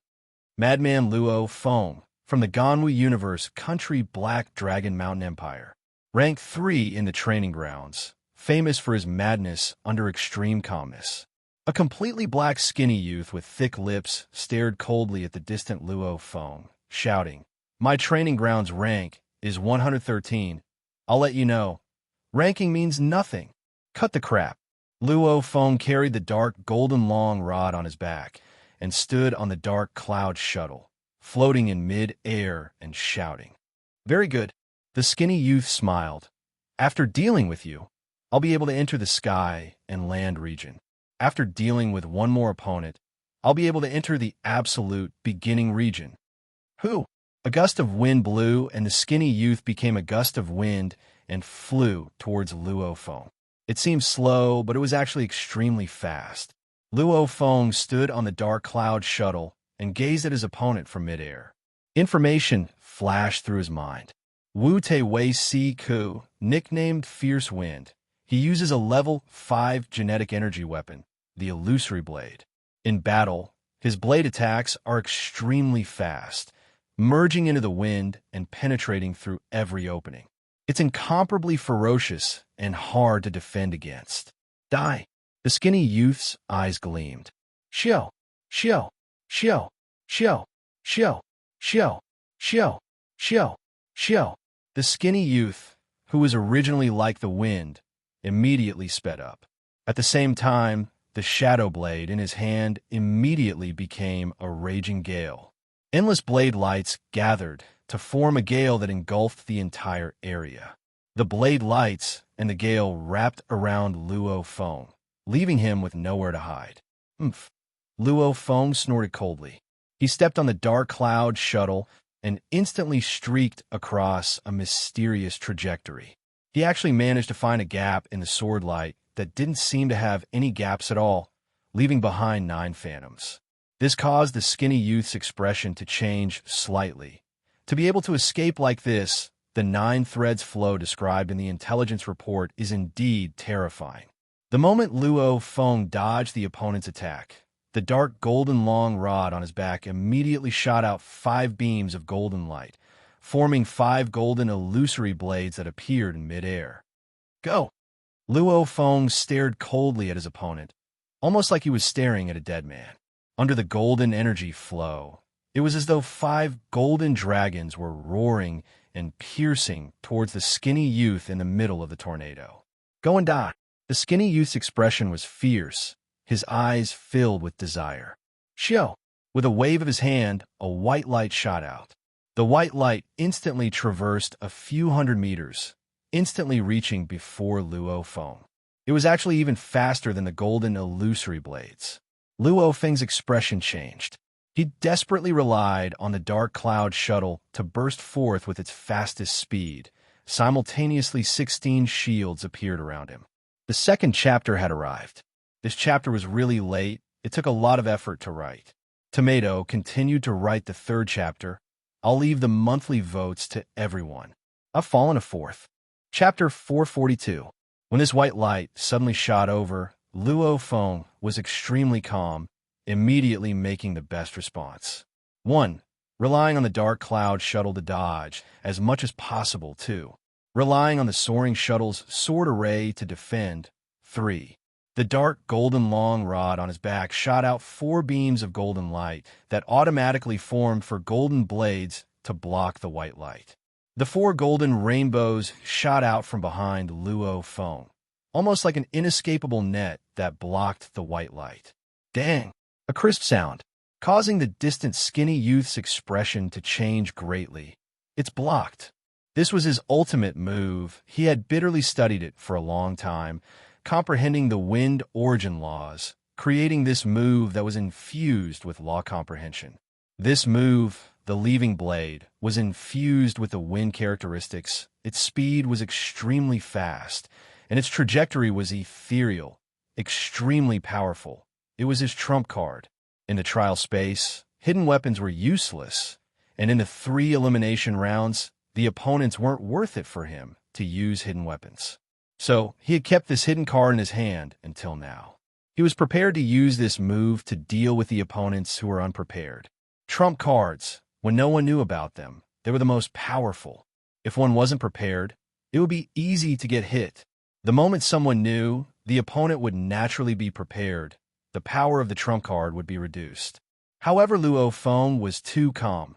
Madman Luo Feng, from the Ganwu Universe Country Black Dragon Mountain Empire, ranked 3 in the training grounds, famous for his madness under extreme calmness. A completely black skinny youth with thick lips stared coldly at the distant Luo Feng, shouting, "My training grounds rank is 113. I'll let you know. Ranking means nothing. Cut the crap." Luo Feng carried the dark golden long rod on his back and stood on the dark cloud shuttle, floating in mid-air and shouting. "Very good." The skinny youth smiled. "After dealing with you, I'll be able to enter the sky and land region. After dealing with one more opponent, I'll be able to enter the absolute beginning region." Who? A gust of wind blew, and the skinny youth became a gust of wind and flew towards Luo Feng. It seemed slow, but it was actually extremely fast. Luo Feng stood on the dark cloud shuttle and gazed at his opponent from midair. Information flashed through his mind. Wu Te Wei Si Ko, nicknamed Fierce Wind. He uses a level 5 genetic energy weapon, the Illusory Blade. In battle, his blade attacks are extremely fast, merging into the wind and penetrating through every opening. It's incomparably ferocious and hard to defend against. Die! The skinny youth's eyes gleamed. Xiao! Xiao! Xiao! Xiao! Xiao! Xiao! Xiao! Xiao! Xiao! The skinny youth, who was originally like the wind, immediately sped up. At the same time, the shadow blade in his hand immediately became a raging gale. Endless blade lights gathered to form a gale that engulfed the entire area. The blade lights and the gale wrapped around Luo Feng, leaving him with nowhere to hide. "Umph." Luo Feng snorted coldly. He stepped on the dark cloud shuttle and instantly streaked across a mysterious trajectory. He actually managed to find a gap in the sword light that didn't seem to have any gaps at all, leaving behind 9 phantoms. This caused the skinny youth's expression to change slightly. To be able to escape like this, the 9 threads flow described in the intelligence report is indeed terrifying. The moment Luo Feng dodged the opponent's attack, the dark golden long rod on his back immediately shot out 5 beams of golden light, forming 5 golden illusory blades that appeared in midair. "Go!" Luo Feng stared coldly at his opponent, almost like he was staring at a dead man. Under the golden energy flow, it was as though 5 golden dragons were roaring and piercing towards the skinny youth in the middle of the tornado. "Go and die!" The skinny youth's expression was fierce, his eyes filled with desire. "Xiao!" With a wave of his hand, a white light shot out. The white light instantly traversed a few hundred meters, instantly reaching before Luo Feng. It was actually even faster than the golden illusory blades. Luo Feng's expression changed. He desperately relied on the dark cloud shuttle to burst forth with its fastest speed. Simultaneously, 16 shields appeared around him. The second chapter had arrived. This chapter was really late. It took a lot of effort to write. Tomato continued to write the third chapter. I'll leave the monthly votes to everyone. I've fallen a fourth. Chapter 442. When this white light suddenly shot over, Luo Feng was extremely calm, immediately making the best response. 1. Relying on the dark cloud shuttle to dodge as much as possible. 2. Relying on the soaring shuttle's sword array to defend. 3. The dark golden long rod on his back shot out 4 beams of golden light that automatically formed for golden blades to block the white light. The 4 golden rainbows shot out from behind Luo Feng, almost like an inescapable net that blocked the white light. Dang! A crisp sound, causing the distant skinny youth's expression to change greatly. It's blocked. This was his ultimate move. He had bitterly studied it for a long time, comprehending the wind origin laws, creating this move that was infused with law comprehension. This move, the leaving blade, was infused with the wind characteristics. Its speed was extremely fast, and its trajectory was ethereal, extremely powerful. It was his trump card. In the trial space, hidden weapons were useless, and in the 3 elimination rounds, the opponents weren't worth it for him to use hidden weapons. So he had kept this hidden card in his hand until now. He was prepared to use this move to deal with the opponents who were unprepared. Trump cards, when no one knew about them, they were the most powerful. If one wasn't prepared, it would be easy to get hit. The moment someone knew, the opponent would naturally be prepared. The power of the trump card would be reduced. However, Luo Feng was too calm.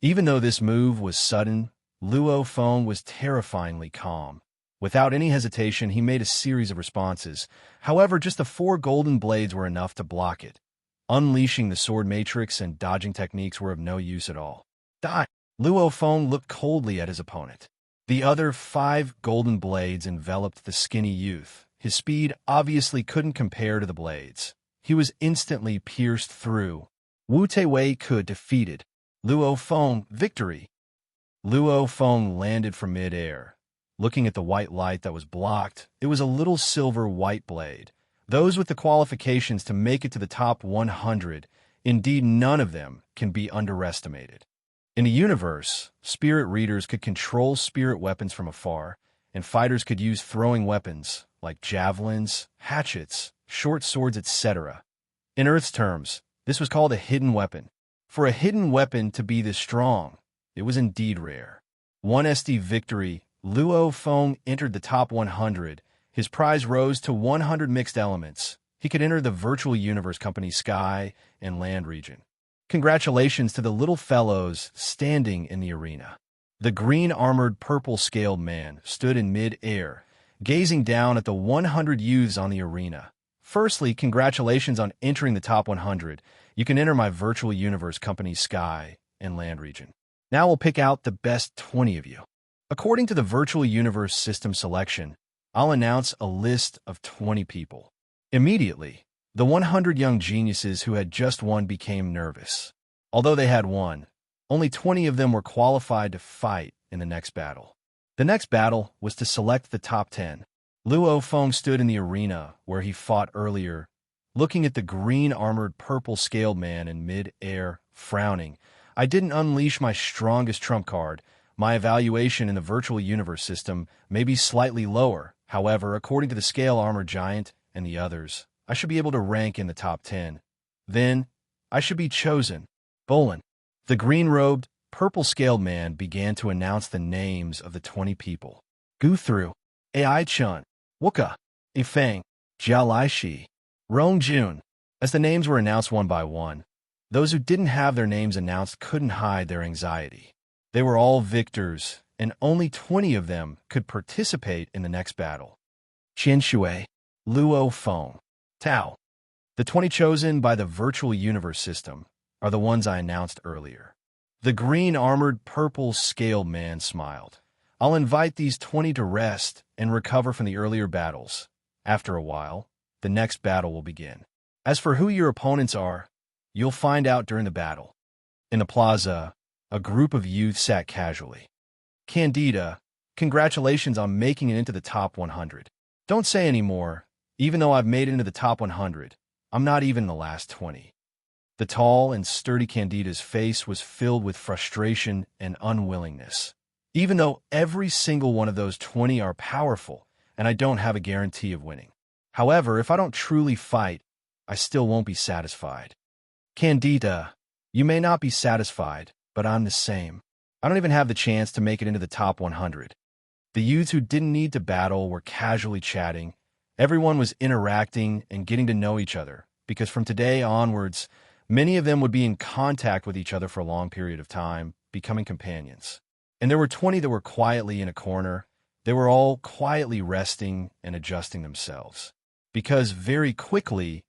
Even though this move was sudden, Luo Feng was terrifyingly calm. Without any hesitation, he made a series of responses. However, just the 4 golden blades were enough to block it. Unleashing the sword matrix and dodging techniques were of no use at all. Die! Luo Feng looked coldly at his opponent. The other 5 golden blades enveloped the skinny youth. His speed obviously couldn't compare to the blades. He was instantly pierced through. Wu Teiwei could defeated. Luo Feng, victory! Luo Feng landed from mid-air. Looking at the white light that was blocked, it was a little silver white blade. Those with the qualifications to make it to the top 100, indeed none of them, can be underestimated. In the universe, spirit readers could control spirit weapons from afar, and fighters could use throwing weapons like javelins, hatchets, short swords, etc. In Earth's terms, this was called a hidden weapon. For a hidden weapon to be this strong, it was indeed rare. 1 SD victory, Luo Feng entered the top 100. His prize rose to 100 mixed elements. He could enter the virtual universe company's sky and land region. Congratulations to the little fellows standing in the arena. The green-armored, purple-scaled man stood in mid-air, gazing down at the 100 youths on the arena. Firstly, congratulations on entering the top 100. You can enter my virtual universe company's sky and land region. Now we'll pick out the best 20 of you. According to the virtual universe system selection, I'll announce a list of 20 people. Immediately, the 100 young geniuses who had just won became nervous. Although they had won, only 20 of them were qualified to fight in the next battle. The next battle was to select the top 10. Luo Feng stood in the arena where he fought earlier, looking at the green-armored, purple-scaled man in mid-air, frowning. I didn't unleash my strongest trump card. My evaluation in the virtual universe system may be slightly lower. However, according to the scale armor giant and the others, I should be able to rank in the top 10. Then, I should be chosen. Bolin. The green-robed, purple-scaled man began to announce the names of the 20 people. Guthru, Ai Chun, Wuka, Ifeng, Jiao Laishi, Rong Jun. As the names were announced one by one, those who didn't have their names announced couldn't hide their anxiety. They were all victors, and only 20 of them could participate in the next battle. Qian Shui, Luo Feng, Tao. The 20 chosen by the virtual universe system are the ones I announced earlier. The green-armored, purple-scaled man smiled. I'll invite these 20 to rest and recover from the earlier battles. After a while, the next battle will begin. As for who your opponents are, you'll find out during the battle. In the plaza, a group of youth sat casually. Candida, congratulations on making it into the top 100. Don't say any more. Even though I've made it into the top 100, I'm not even in the last 20. The tall and sturdy Candida's face was filled with frustration and unwillingness. Even though every single one of those 20 are powerful, and I don't have a guarantee of winning. However, if I don't truly fight, I still won't be satisfied. Candida, you may not be satisfied, but I'm the same. I don't even have the chance to make it into the top 100. The youths who didn't need to battle were casually chatting. Everyone was interacting and getting to know each other, because from today onwards, many of them would be in contact with each other for a long period of time, becoming companions. And there were 20 that were quietly in a corner. They were all quietly resting and adjusting themselves. Because very quickly,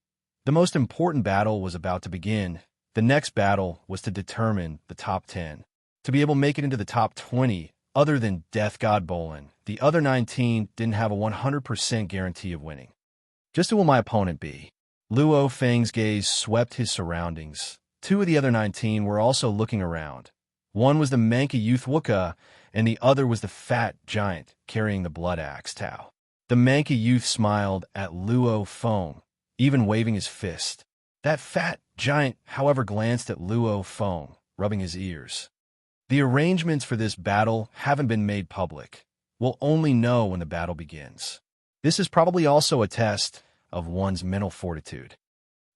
the most important battle was about to begin. The next battle was to determine the top 10. To be able to make it into the top 20, other than Death God Bolin, the other 19 didn't have a 100% guarantee of winning. Just who will my opponent be? Luo Feng's gaze swept his surroundings. 2 of the other 19 were also looking around. One was the manky youth Wooka, and the other was the fat giant carrying the blood axe Tao. The manky youth smiled at Luo Feng, even waving his fist. That fat giant, however, glanced at Luo Feng, rubbing his ears. The arrangements for this battle haven't been made public. We'll only know when the battle begins. This is probably also a test of one's mental fortitude.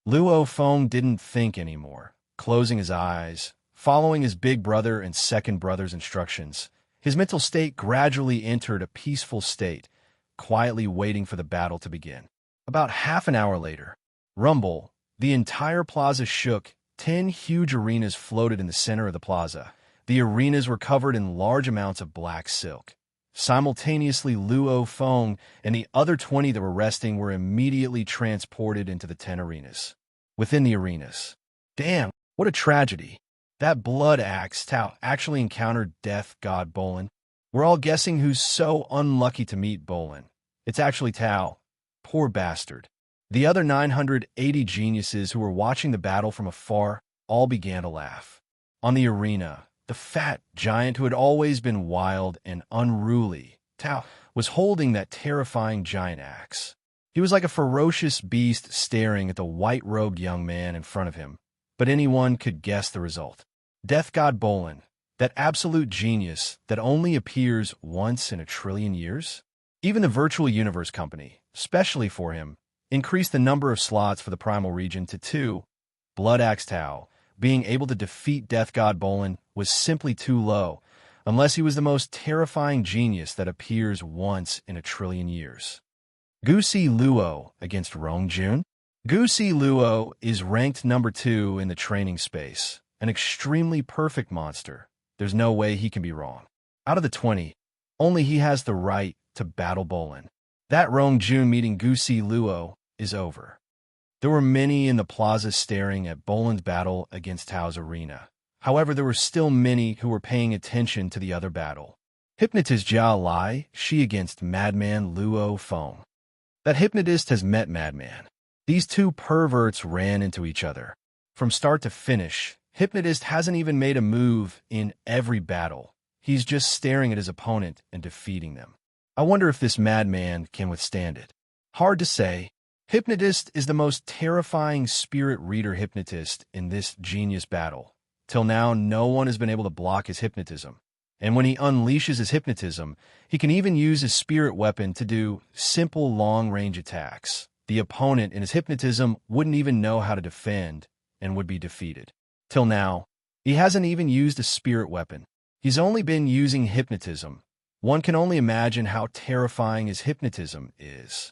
Luo Feng didn't think anymore, closing his eyes, following his big brother and second brother's instructions. His mental state gradually entered a peaceful state, quietly waiting for the battle to begin. About half an hour later, rumble, the entire plaza shook. 10 huge arenas floated in the center of the plaza. The arenas were covered in large amounts of black silk. Simultaneously, Luo Feng and the other 20 that were resting were immediately transported into the 10 arenas. Within the arenas. Damn, what a tragedy. That blood axe Tao actually encountered Death God Bolin. We're all guessing who's so unlucky to meet Bolin. It's actually Tao. Poor bastard. The other 980 geniuses who were watching the battle from afar all began to laugh. On the arena, the fat giant who had always been wild and unruly, Tao, was holding that terrifying giant axe. He was like a ferocious beast staring at the white-robed young man in front of him, but anyone could guess the result. Death God Bolin, that absolute genius that only appears once in a trillion years? Even the Virtual Universe Company, specially for him, increased the number of slots for the Primal Region to 2. Blood Axe Tao, being able to defeat Death God Bolin, was simply too low, unless he was the most terrifying genius that appears once in a trillion years. Gusi Luo against Rongjun? Gusi Luo is ranked number 2 in the training space, an extremely perfect monster. There's no way he can be wrong. Out of the 20, only he has the right to battle Bolin. That Rongjun meeting Gusi Luo is over. There were many in the plaza staring at Bolin's battle against Tao's arena. However, there were still many who were paying attention to the other battle. Hypnotist Jia Lai, she against Madman Luo Feng. That hypnotist has met Madman. These two perverts ran into each other. From start to finish, Hypnotist hasn't even made a move in every battle. He's just staring at his opponent and defeating them. I wonder if this Madman can withstand it. Hard to say. Hypnotist is the most terrifying spirit reader hypnotist in this genius battle. Till now, no one has been able to block his hypnotism. And when he unleashes his hypnotism, he can even use his spirit weapon to do simple long-range attacks. The opponent in his hypnotism wouldn't even know how to defend and would be defeated. Till now, he hasn't even used a spirit weapon. He's only been using hypnotism. One can only imagine how terrifying his hypnotism is.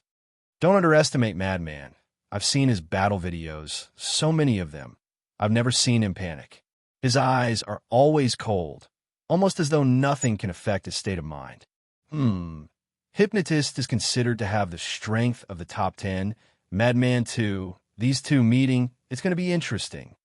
Don't underestimate Madman. I've seen his battle videos, so many of them. I've never seen him panic. His eyes are always cold, almost as though nothing can affect his state of mind. Hypnotist is considered to have the strength of the top 10. Madman 2. These two meeting, it's going to be interesting.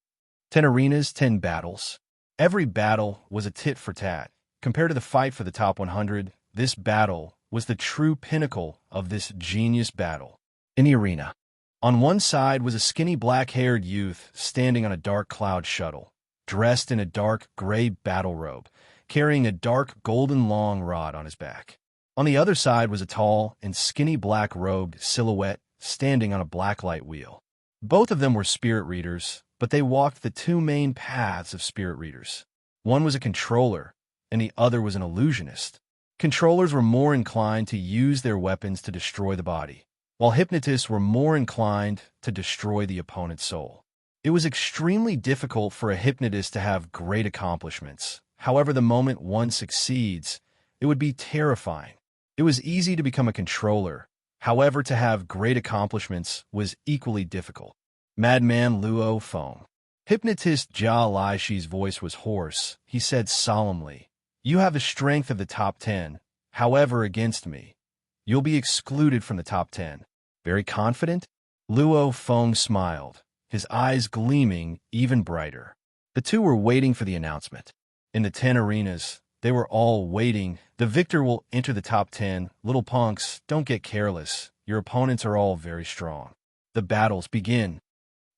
10 arenas, 10 battles. Every battle was a tit for tat. Compared to the fight for the top 100, this battle was the true pinnacle of this genius battle. In the arena, On one side was a skinny black-haired youth standing on a dark cloud shuttle, dressed in a dark gray battle robe, carrying a dark golden long rod on his back. On the other side was a tall and skinny black-robed silhouette standing on a black light wheel. Both of them were spirit readers, but they walked the two main paths of spirit readers. One was a controller, and the other was an illusionist. Controllers were more inclined to use their weapons to destroy the body, while hypnotists were more inclined to destroy the opponent's soul. It was extremely difficult for a hypnotist to have great accomplishments. However, the moment one succeeds, it would be terrifying. It was easy to become a controller. However, to have great accomplishments was equally difficult. Madman Luo Feng. Hypnotist Jia Laishi's voice was hoarse. He said solemnly, "You have the strength of the top 10. However, against me, you'll be excluded from the top 10. Very confident?" Luo Feng smiled, his eyes gleaming even brighter. The two were waiting for the announcement. In the 10 arenas, they were all waiting. The victor will enter the top 10. Little punks, don't get careless. Your opponents are all very strong. The battles begin.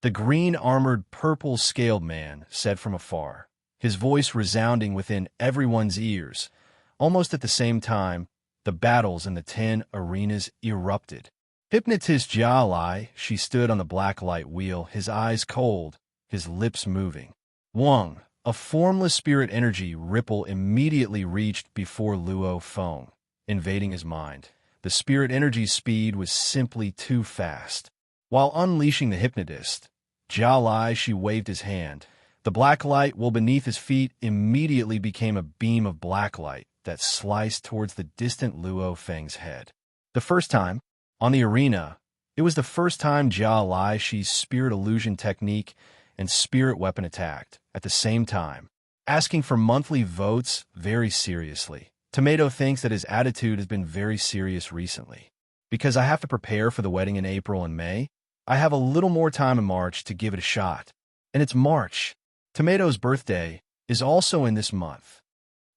The green-armored, purple-scaled man said from afar, his voice resounding within everyone's ears. Almost at the same time, the battles in the 10 arenas erupted. Hypnotist Jia Lai, she stood on the black light wheel, his eyes cold, his lips moving. Wang, a formless spirit energy ripple immediately reached before Luo Feng, invading his mind. The spirit energy's speed was simply too fast. While unleashing the hypnotist, Jia Lai, she waved his hand. The black light well beneath his feet immediately became a beam of black light that sliced towards the distant Luo Feng's head. The first time, on the arena, it was the first time Jia Lai, she's spirit illusion technique and spirit weapon attacked at the same time, asking for monthly votes very seriously. Tomato thinks that his attitude has been very serious recently. Because I have to prepare for the wedding in April and May, I have a little more time in March to give it a shot. And it's March. Tomato's birthday is also in this month.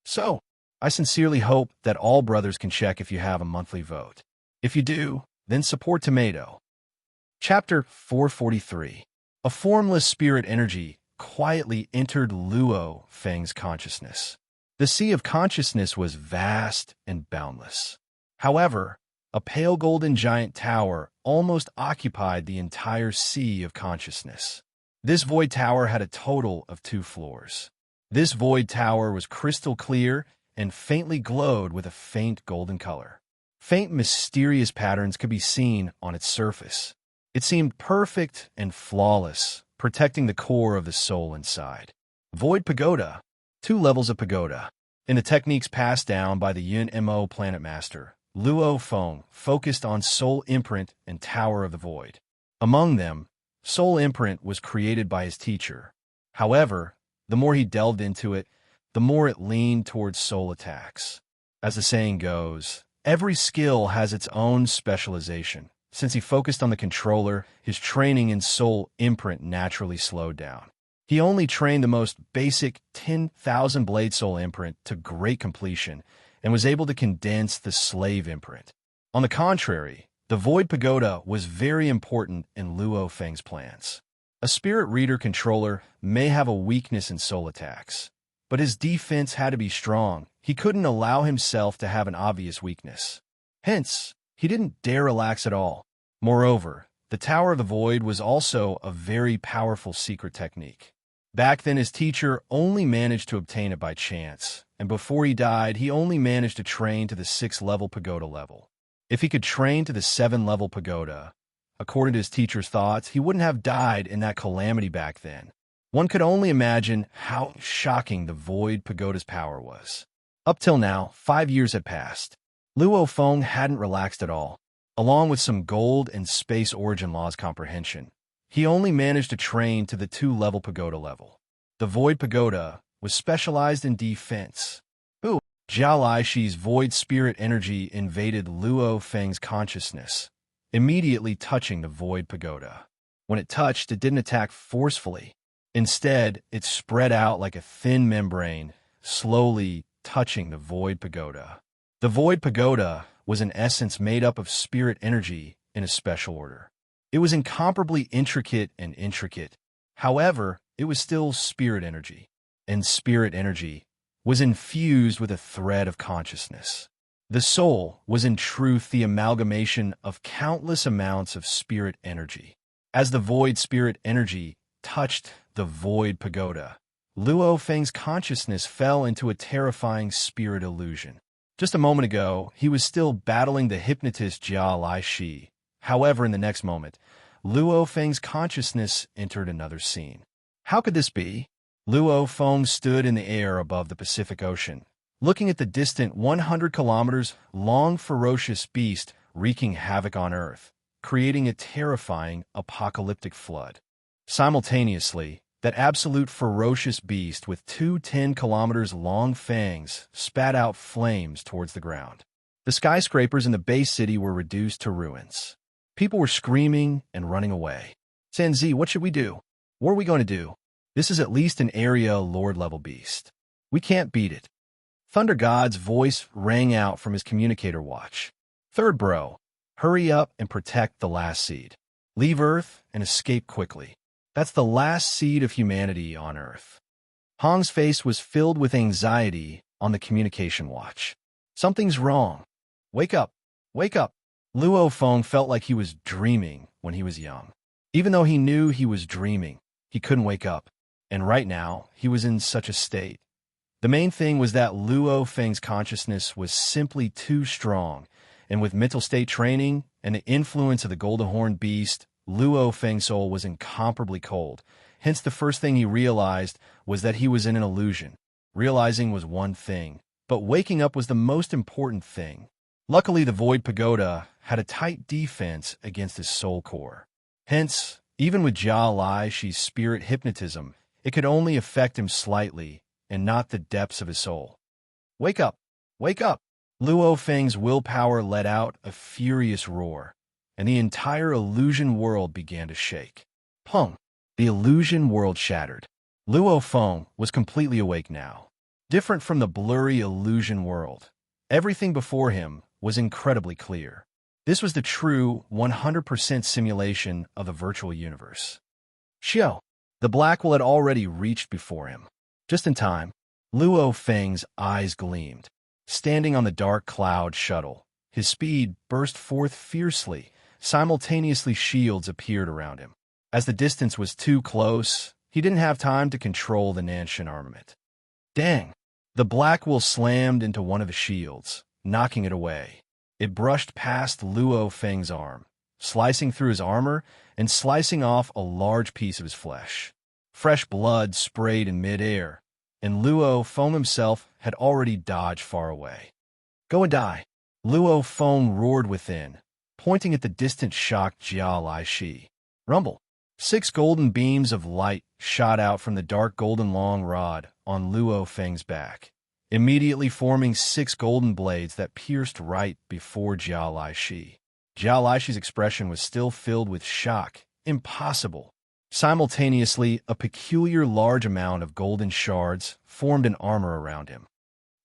So, I sincerely hope that all brothers can check if you have a monthly vote. If you do, then support Tomato. Chapter 443. A formless spirit energy quietly entered Luo Feng's consciousness. The sea of consciousness was vast and boundless. However, a pale golden giant tower almost occupied the entire sea of consciousness. This void tower had a total of 2 floors. This void tower was crystal clear and faintly glowed with a faint golden color. Faint mysterious patterns could be seen on its surface. It seemed perfect and flawless, protecting the core of the soul inside. Void Pagoda. 2 levels of pagoda. In the techniques passed down by the Yun Mo Planet Master, Luo Feng focused on Soul Imprint and Tower of the Void. Among them, Soul Imprint was created by his teacher. However, the more he delved into it, the more it leaned towards soul attacks. As the saying goes, every skill has its own specialization. Since he focused on the controller, his training in Soul Imprint naturally slowed down. He only trained the most basic 10,000 Blade Soul Imprint to great completion, and was able to condense the Slave Imprint. On the contrary, the Void Pagoda was very important in Luo Feng's plans. A Spirit Reader controller may have a weakness in soul attacks, but his defense had to be strong. He couldn't allow himself to have an obvious weakness. Hence, he didn't dare relax at all. Moreover, the Tower of the Void was also a very powerful secret technique. Back then, his teacher only managed to obtain it by chance, and before he died, he only managed to train to the 6th-level pagoda level. If he could train to the 7th-level pagoda, according to his teacher's thoughts, he wouldn't have died in that calamity back then. One could only imagine how shocking the Void Pagoda's power was. Up till now, 5 years had passed. Luo Feng hadn't relaxed at all. Along with some gold and space origin laws comprehension, he only managed to train to the 2-level pagoda level. The Void Pagoda was specialized in defense. Jia Laishi's void spirit energy invaded Luo Feng's consciousness, immediately touching the Void Pagoda. When it touched, it didn't attack forcefully. Instead, it spread out like a thin membrane, slowly touching the Void Pagoda. The Void Pagoda was in essence made up of spirit energy in a special order. It was incomparably intricate and intricate. However, it was still spirit energy, and spirit energy was infused with a thread of consciousness. The soul was in truth the amalgamation of countless amounts of spirit energy. As the void spirit energy touched the void pagoda, Luo Feng's consciousness fell into a terrifying spirit illusion. Just a moment ago, he was still battling the hypnotist Jia Lai Shi. However, in the next moment, Luo Feng's consciousness entered another scene. How could this be? Luo Feng stood in the air above the Pacific Ocean, looking at the distant 100 kilometers long ferocious beast wreaking havoc on Earth, creating a terrifying apocalyptic flood. Simultaneously, that absolute ferocious beast with two 10 kilometers long fangs spat out flames towards the ground. The skyscrapers in the base city were reduced to ruins. People were screaming and running away. Sanzi, what should we do? What are we going to do? This is at least an area Lord-level beast. We can't beat it. Thunder God's voice rang out from his communicator watch. Third bro, hurry up and protect the last seed. Leave Earth and escape quickly. That's the last seed of humanity on Earth. Hong's face was filled with anxiety on the communication watch. Something's wrong. Wake up. Wake up. Luo Feng felt like he was dreaming when he was young. Even though he knew he was dreaming, he couldn't wake up. And right now, he was in such a state. The main thing was that Luo Feng's consciousness was simply too strong, and with mental state training and the influence of the golden horned beast, Luo Feng's soul was incomparably cold. Hence, the first thing he realized was that he was in an illusion. Realizing was one thing, but waking up was the most important thing. Luckily, the Void Pagoda had a tight defense against his soul core. Hence, even with Jia Lai Shi's spirit hypnotism, it could only affect him slightly and not the depths of his soul. Wake up! Wake up! Luo Feng's willpower let out a furious roar, and the entire illusion world began to shake. Pung! The illusion world shattered. Luo Feng was completely awake now. Different from the blurry illusion world, everything before him was incredibly clear. This was the true 100% simulation of the virtual universe. Xiao! The black will had already reached before him. Just in time, Luo Feng's eyes gleamed. Standing on the dark cloud shuttle, his speed burst forth fiercely. Simultaneously, shields appeared around him. As the distance was too close, he didn't have time to control the Nanshan armament. Dang! The black will slammed into one of the shields, knocking it away. It brushed past Luo Feng's arm, slicing through his armor and slicing off a large piece of his flesh. Fresh blood sprayed in midair, and Luo Feng himself had already dodged far away. Go and die! Luo Feng roared within, pointing at the distant shocked Jia Lai Shi. Rumble! 6 golden beams of light shot out from the dark golden long rod on Luo Feng's back, immediately forming 6 golden blades that pierced right before Jia Lai Shi. Jia Lai Shi's expression was still filled with shock. Impossible! Simultaneously, a peculiar large amount of golden shards formed an armor around him.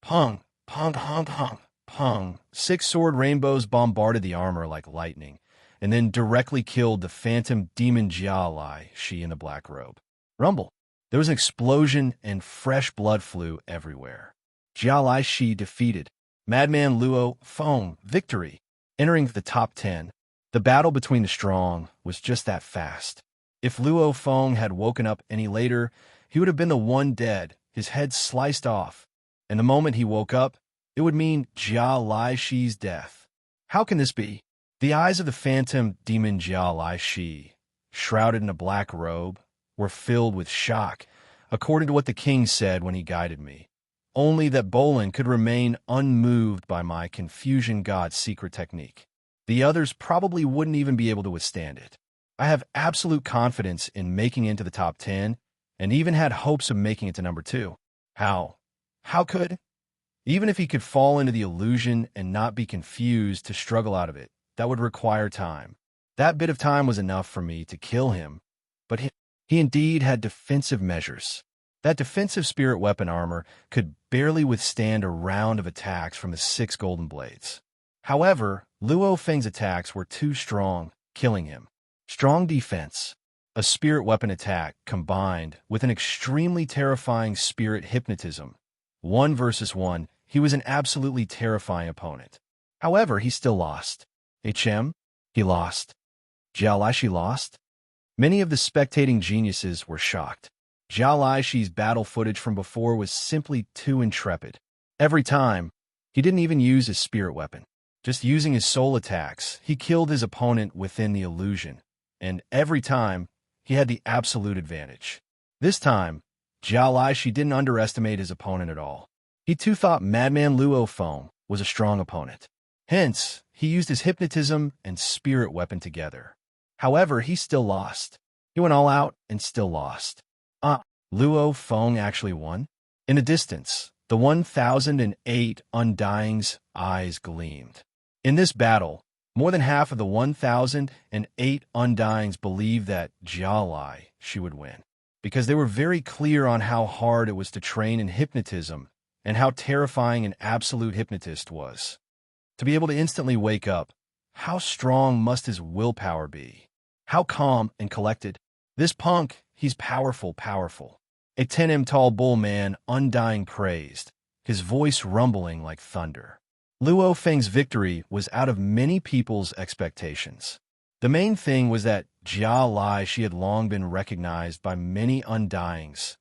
Pung! Pung! Pung! Pung! Pung! 6 sword rainbows bombarded the armor like lightning, and then directly killed the phantom demon Jia Lai Shi in the black robe. Rumble! There was an explosion and fresh blood flew everywhere. Jia Lai Shi defeated. Madman Luo Feng, victory. Entering the top 10, the battle between the strong was just that fast. If Luo Feng had woken up any later, he would have been the one dead, his head sliced off. And the moment he woke up, it would mean Jia Lai Shi's death. How can this be? The eyes of the phantom demon Jia Lai Shi, shrouded in a black robe, were filled with shock, according to what the king said when he guided me. Only that Bolin could remain unmoved by my confusion god's secret technique. The others probably wouldn't even be able to withstand it. I have absolute confidence in making it into the top 10, and even had hopes of making it to number 2. How? How could? Even if he could fall into the illusion and not be confused to struggle out of it, that would require time. That bit of time was enough for me to kill him, but he indeed had defensive measures. That defensive spirit weapon armor could barely withstand a round of attacks from the 6 golden blades. However, Luo Feng's attacks were too strong, killing him. Strong defense. A spirit weapon attack combined with an extremely terrifying spirit hypnotism. 1 versus 1, he was an absolutely terrifying opponent. However, he still lost. HM? He lost. Jiao Shi lost? Many of the spectating geniuses were shocked. Jiao Shi's battle footage from before was simply too intrepid. Every time, he didn't even use his spirit weapon. Just using his soul attacks, he killed his opponent within the illusion. And every time, he had the absolute advantage. This time, Jiao Shi didn't underestimate his opponent at all. He too thought Madman Luo Feng was a strong opponent. Hence, he used his hypnotism and spirit weapon together. However, he still lost. He went all out and still lost. Luo Feng actually won? In the distance, the 1008 Undying's eyes gleamed. In this battle, more than half of the 1008 Undyings believed that Jiao Shi would win, because they were very clear on how hard it was to train in hypnotism and how terrifying an absolute hypnotist was. To be able to instantly wake up, how strong must his willpower be? How calm and collected? This punk, he's powerful. A 10m tall bull man, Undying praised, his voice rumbling like thunder. Luo Feng's victory was out of many people's expectations. The main thing was that Jiao Shi had long been recognized by many Undyings,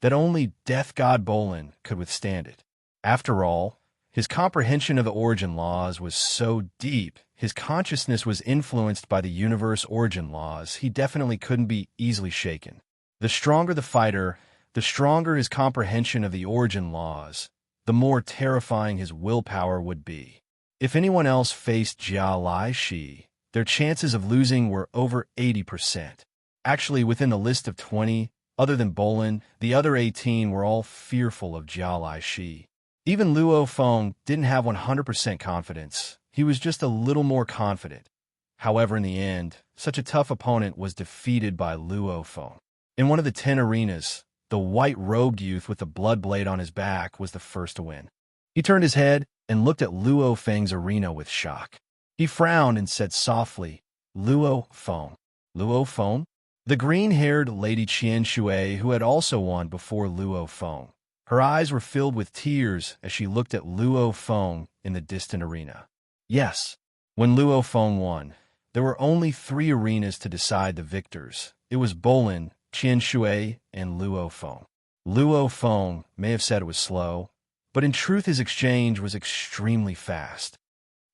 that only Death God Bolin could withstand it. After all, his comprehension of the origin laws was so deep, his consciousness was influenced by the universe origin laws, he definitely couldn't be easily shaken. The stronger the fighter, the stronger his comprehension of the origin laws, the more terrifying his willpower would be. If anyone else faced Jiao Shi, their chances of losing were over 80%. Actually, within the list of 20, other than Bolin, the other 18 were all fearful of Jiao Shi. Even Luo Feng didn't have 100% confidence. He was just a little more confident. However, in the end, such a tough opponent was defeated by Luo Feng. In one of the 10 arenas, the white-robed youth with the blood blade on his back was the first to win. He turned his head and looked at Luo Feng's arena with shock. He frowned and said softly, Luo Feng. Luo Feng? The green-haired Lady Qian Shui, who had also won before Luo Feng. Her eyes were filled with tears as she looked at Luo Feng in the distant arena. Yes, when Luo Feng won, there were only 3 arenas to decide the victors. It was Bolin, Qian Shui, and Luo Feng. Luo Feng may have said it was slow, but in truth his exchange was extremely fast.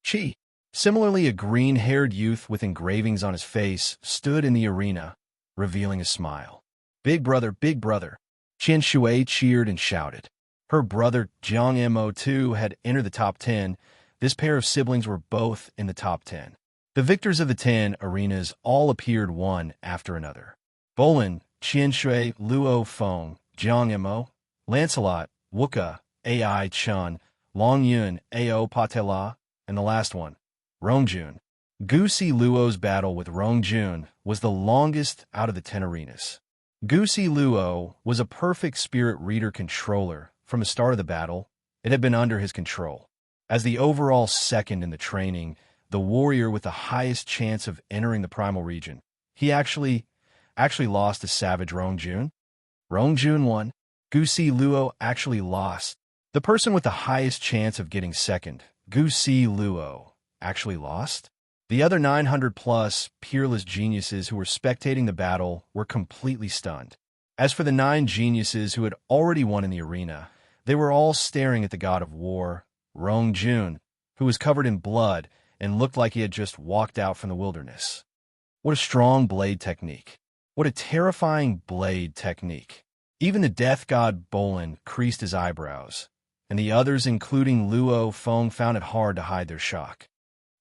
Qi. Similarly, a green-haired youth with engravings on his face stood in the arena, revealing a smile. Big brother, big brother. Qian Shui cheered and shouted. Her brother Jiang Mo too had entered the top 10. This pair of siblings were both in the top 10. The victors of the 10 arenas all appeared one after another. Bolin, Qian Shui, Luo Feng, Jiang Mo, Lancelot, Wuka, Ai Chun, Long Yun, Ao Patela, and the last one, Rongjun. Gusi Luo's battle with Rongjun was the longest out of the 10 arenas. Gusi Luo was a perfect spirit reader controller. From the start of the battle, it had been under his control. As the overall second in the training, the warrior with the highest chance of entering the primal region, he actually lost to Savage Rongjun. Rongjun won. Gusi Luo actually lost. The person with the highest chance of getting second, Gusi Luo, actually lost. The other 900-plus peerless geniuses who were spectating the battle were completely stunned. As for the 9 geniuses who had already won in the arena, they were all staring at the god of war, Rongjun, who was covered in blood and looked like he had just walked out from the wilderness. What a strong blade technique. What a terrifying blade technique. Even the death god Bolin creased his eyebrows, and the others, including Luo Feng, found it hard to hide their shock.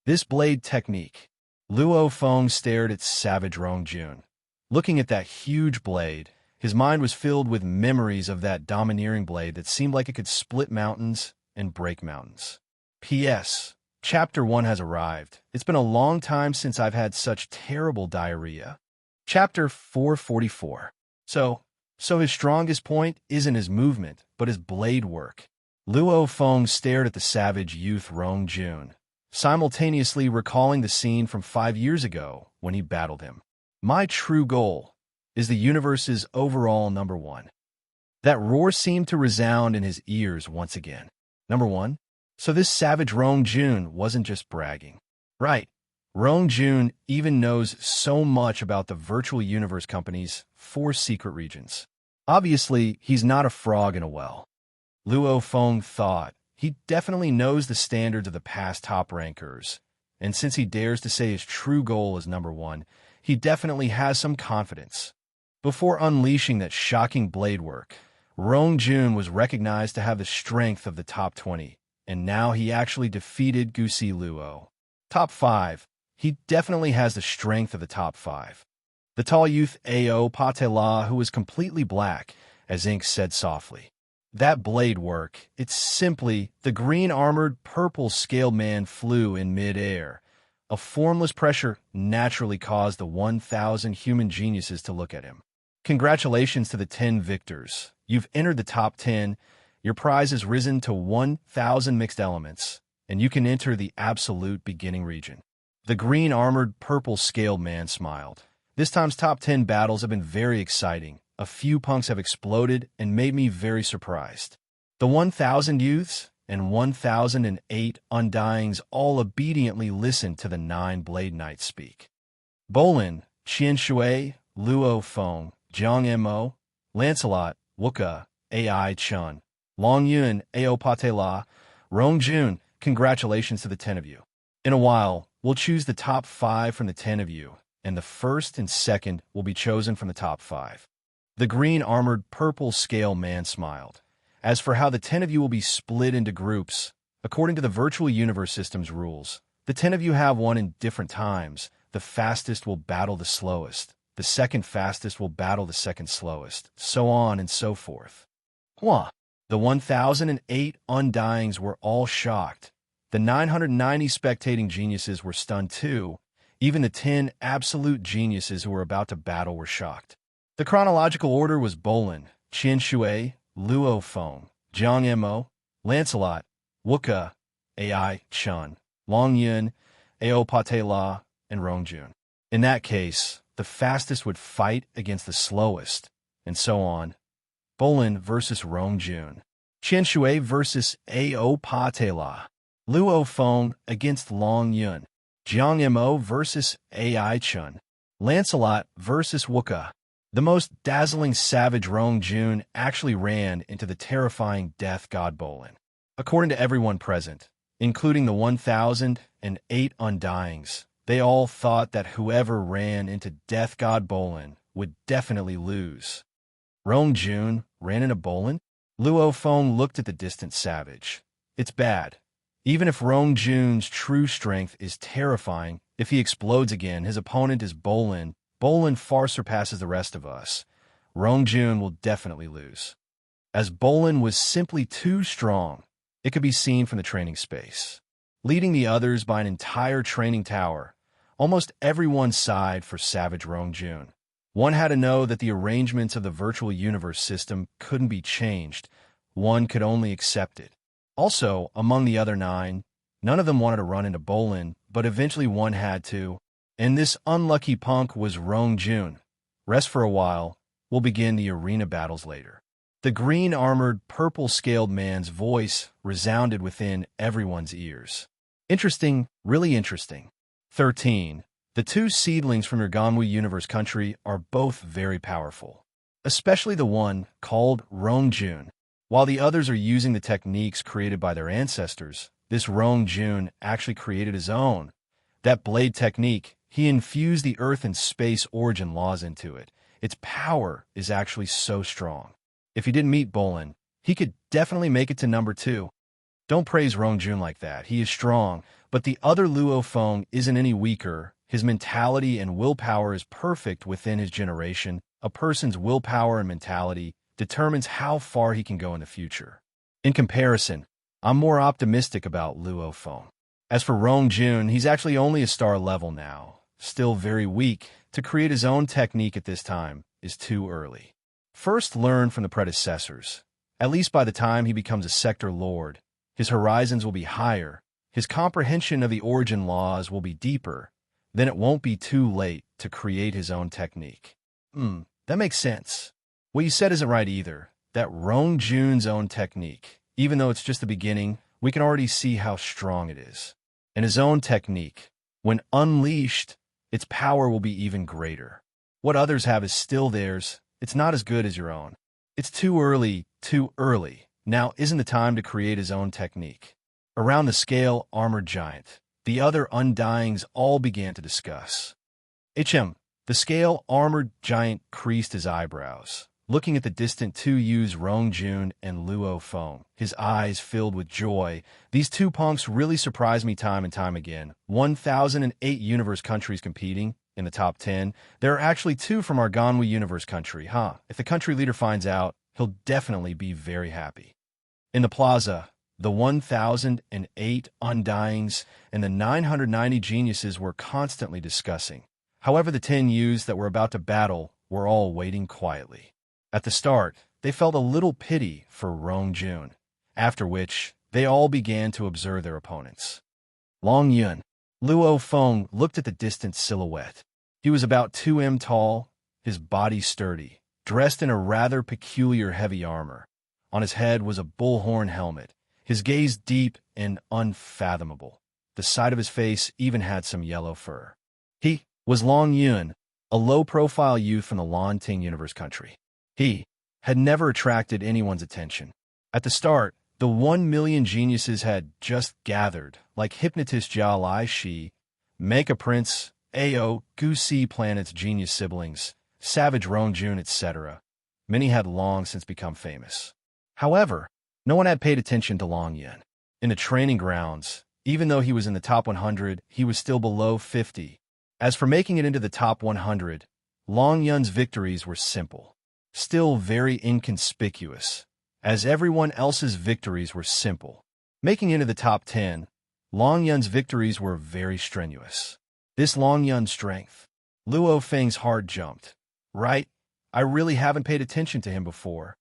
This blade technique. Luo Feng stared at Savage Rongjun. Looking at that huge blade, his mind was filled with memories of that domineering blade that seemed like it could split mountains and break mountains. P.S. Chapter 1 has arrived. It's been a long time since I've had such terrible diarrhea. Chapter 444. So his strongest point isn't his movement, but his blade work. Luo Feng stared at the savage youth Rongjun, simultaneously recalling the scene from 5 years ago when he battled him. My true goal is the universe's overall number one. That roar seemed to resound in his ears once again. Number one? So this savage Rong Jun wasn't just bragging. Right. Rong Jun even knows so much about the virtual universe company's 4 secret regions. Obviously, he's not a frog in a well. Luo Feng thought. He definitely knows the standards of the past top rankers, and since he dares to say his true goal is number one, he definitely has some confidence. Before unleashing that shocking blade work, Rong Jun was recognized to have the strength of the top 20, and now he actually defeated Gusi Luo. Top 5. He definitely has the strength of the top 5. The tall youth Ao Patela, who was completely black, as ink said softly. That blade work, it's simply the green-armored, purple-scaled man flew in mid-air. A formless pressure naturally caused the 1,000 human geniuses to look at him. Congratulations to the 10 victors. You've entered the top 10. Your prize has risen to 1,000 mixed elements, and you can enter the absolute beginning region. The green-armored, purple-scaled man smiled. This time's top 10 battles have been very exciting. A few punks have exploded and made me very surprised. The 1,000 youths and 1,008 undyings all obediently listened to the 9 Blade Knights speak. Bolin, Qian Shui, Luo Feng, Jiang Mo, Lancelot, Wuka, Ai Chun, Long Yun, Ao Patela, Rong Jun, congratulations to the 10 of you. In a while, we'll choose the top 5 from the 10 of you, and the first and second will be chosen from the top 5. The green-armored, purple-scale man smiled. As for how the 10 of you will be split into groups, according to the virtual universe system's rules, the 10 of you have one in different times. The fastest will battle the slowest. The second fastest will battle the second slowest, so on and so forth. The 1,008 undyings were all shocked. The 990 spectating geniuses were stunned too. Even the 10 absolute geniuses who were about to battle were shocked. The chronological order was Bolin, Qian Shui, Luo Feng, Jiang Mo, Lancelot, Wuka, Ai Chun, Long Yun, Ao Patela, and Rong Jun. In that case, the fastest would fight against the slowest, and so on. Bolin versus Rong Jun, Qian Shui versus Ao Patela, Luo Feng against Long Yun, Jiang Mo versus Ai Chun, Lancelot versus Wuka. The most dazzling savage Rong Jun actually ran into the terrifying death god Bolin. According to everyone present, including the 1,008 undyings, they all thought that whoever ran into death god Bolin would definitely lose. Rong Jun ran into Bolin? Luo Feng looked at the distant savage. It's bad. Even if Rong Jun's true strength is terrifying, if he explodes again, his opponent is Bolin. Bolin far surpasses the rest of us. Rong Jun will definitely lose. As Bolin was simply too strong, it could be seen from the training space. Leading the others by an entire training tower, almost everyone sighed for savage Rong Jun. One had to know that the arrangements of the virtual universe system couldn't be changed. One could only accept it. Also, among the other 9, none of them wanted to run into Bolin, but eventually one had to. And this unlucky punk was Rong Jun. Rest for a while. We'll begin the arena battles later. The green-armored, purple-scaled man's voice resounded within everyone's ears. Interesting, really interesting. 13. The 2 seedlings from your Ganwu Universe country are both very powerful. Especially the one called Rong Jun. While the others are using the techniques created by their ancestors, this Rong Jun actually created his own. That blade technique, he infused the earth and space origin laws into it. Its power is actually so strong. If he didn't meet Bolin, he could definitely make it to number 2. Don't praise Rong Jun like that. He is strong, but the other Luo Feng isn't any weaker. His mentality and willpower is perfect within his generation. A person's willpower and mentality determines how far he can go in the future. In comparison, I'm more optimistic about Luo Feng. As for Rong Jun, he's actually only a star level now. Still very weak. To create his own technique at this time is too early. First, learn from the predecessors. At least by the time he becomes a sector lord, his horizons will be higher, his comprehension of the origin laws will be deeper, then it won't be too late to create his own technique. That makes sense. What you said isn't right either. That Rong Jun's own technique, even though it's just the beginning, we can already see how strong it is. And his own technique, when unleashed, its power will be even greater. What others have is still theirs. It's not as good as your own. It's too early, too early. Now isn't the time to create his own technique. Around the scale armored giant, the other undyings all began to discuss. The scale armored giant creased his eyebrows, looking at the distant two youths Rong Jun and Luo Feng, his eyes filled with joy. These two punks really surprised me time and time again. 1,008 universe countries competing in the top 10. There are actually 2 from our Ganwu universe country, huh? If the country leader finds out, he'll definitely be very happy. In the plaza, the 1,008 undyings and the 990 geniuses were constantly discussing. However, the 10 youths that were about to battle were all waiting quietly. At the start, they felt a little pity for Rong Jun, after which they all began to observe their opponents. Long Yun. Luo Feng looked at the distant silhouette. He was about 2 m tall, his body sturdy, dressed in a rather peculiar heavy armor. On his head was a bullhorn helmet, his gaze deep and unfathomable. The side of his face even had some yellow fur. He was Long Yun, a low-profile youth from the Lanting universe country. He had never attracted anyone's attention. At the start, the 1,000,000 geniuses had just gathered, like hypnotist Jia Lai Shi, Mecha Prince, Ao, Gusi Planet's genius siblings, Savage Rong Jun, etc. Many had long since become famous. However, no one had paid attention to Long Yun. In the training grounds, even though he was in the top 100, he was still below 50. As for making it into the top 100, Long Yun's victories were simple, still very inconspicuous, as everyone else's victories were simple. Making it into the top 10, Long Yun's victories were very strenuous. This Long Yun's strength. Luo Feng's heart jumped. Right? I really haven't paid attention to him before.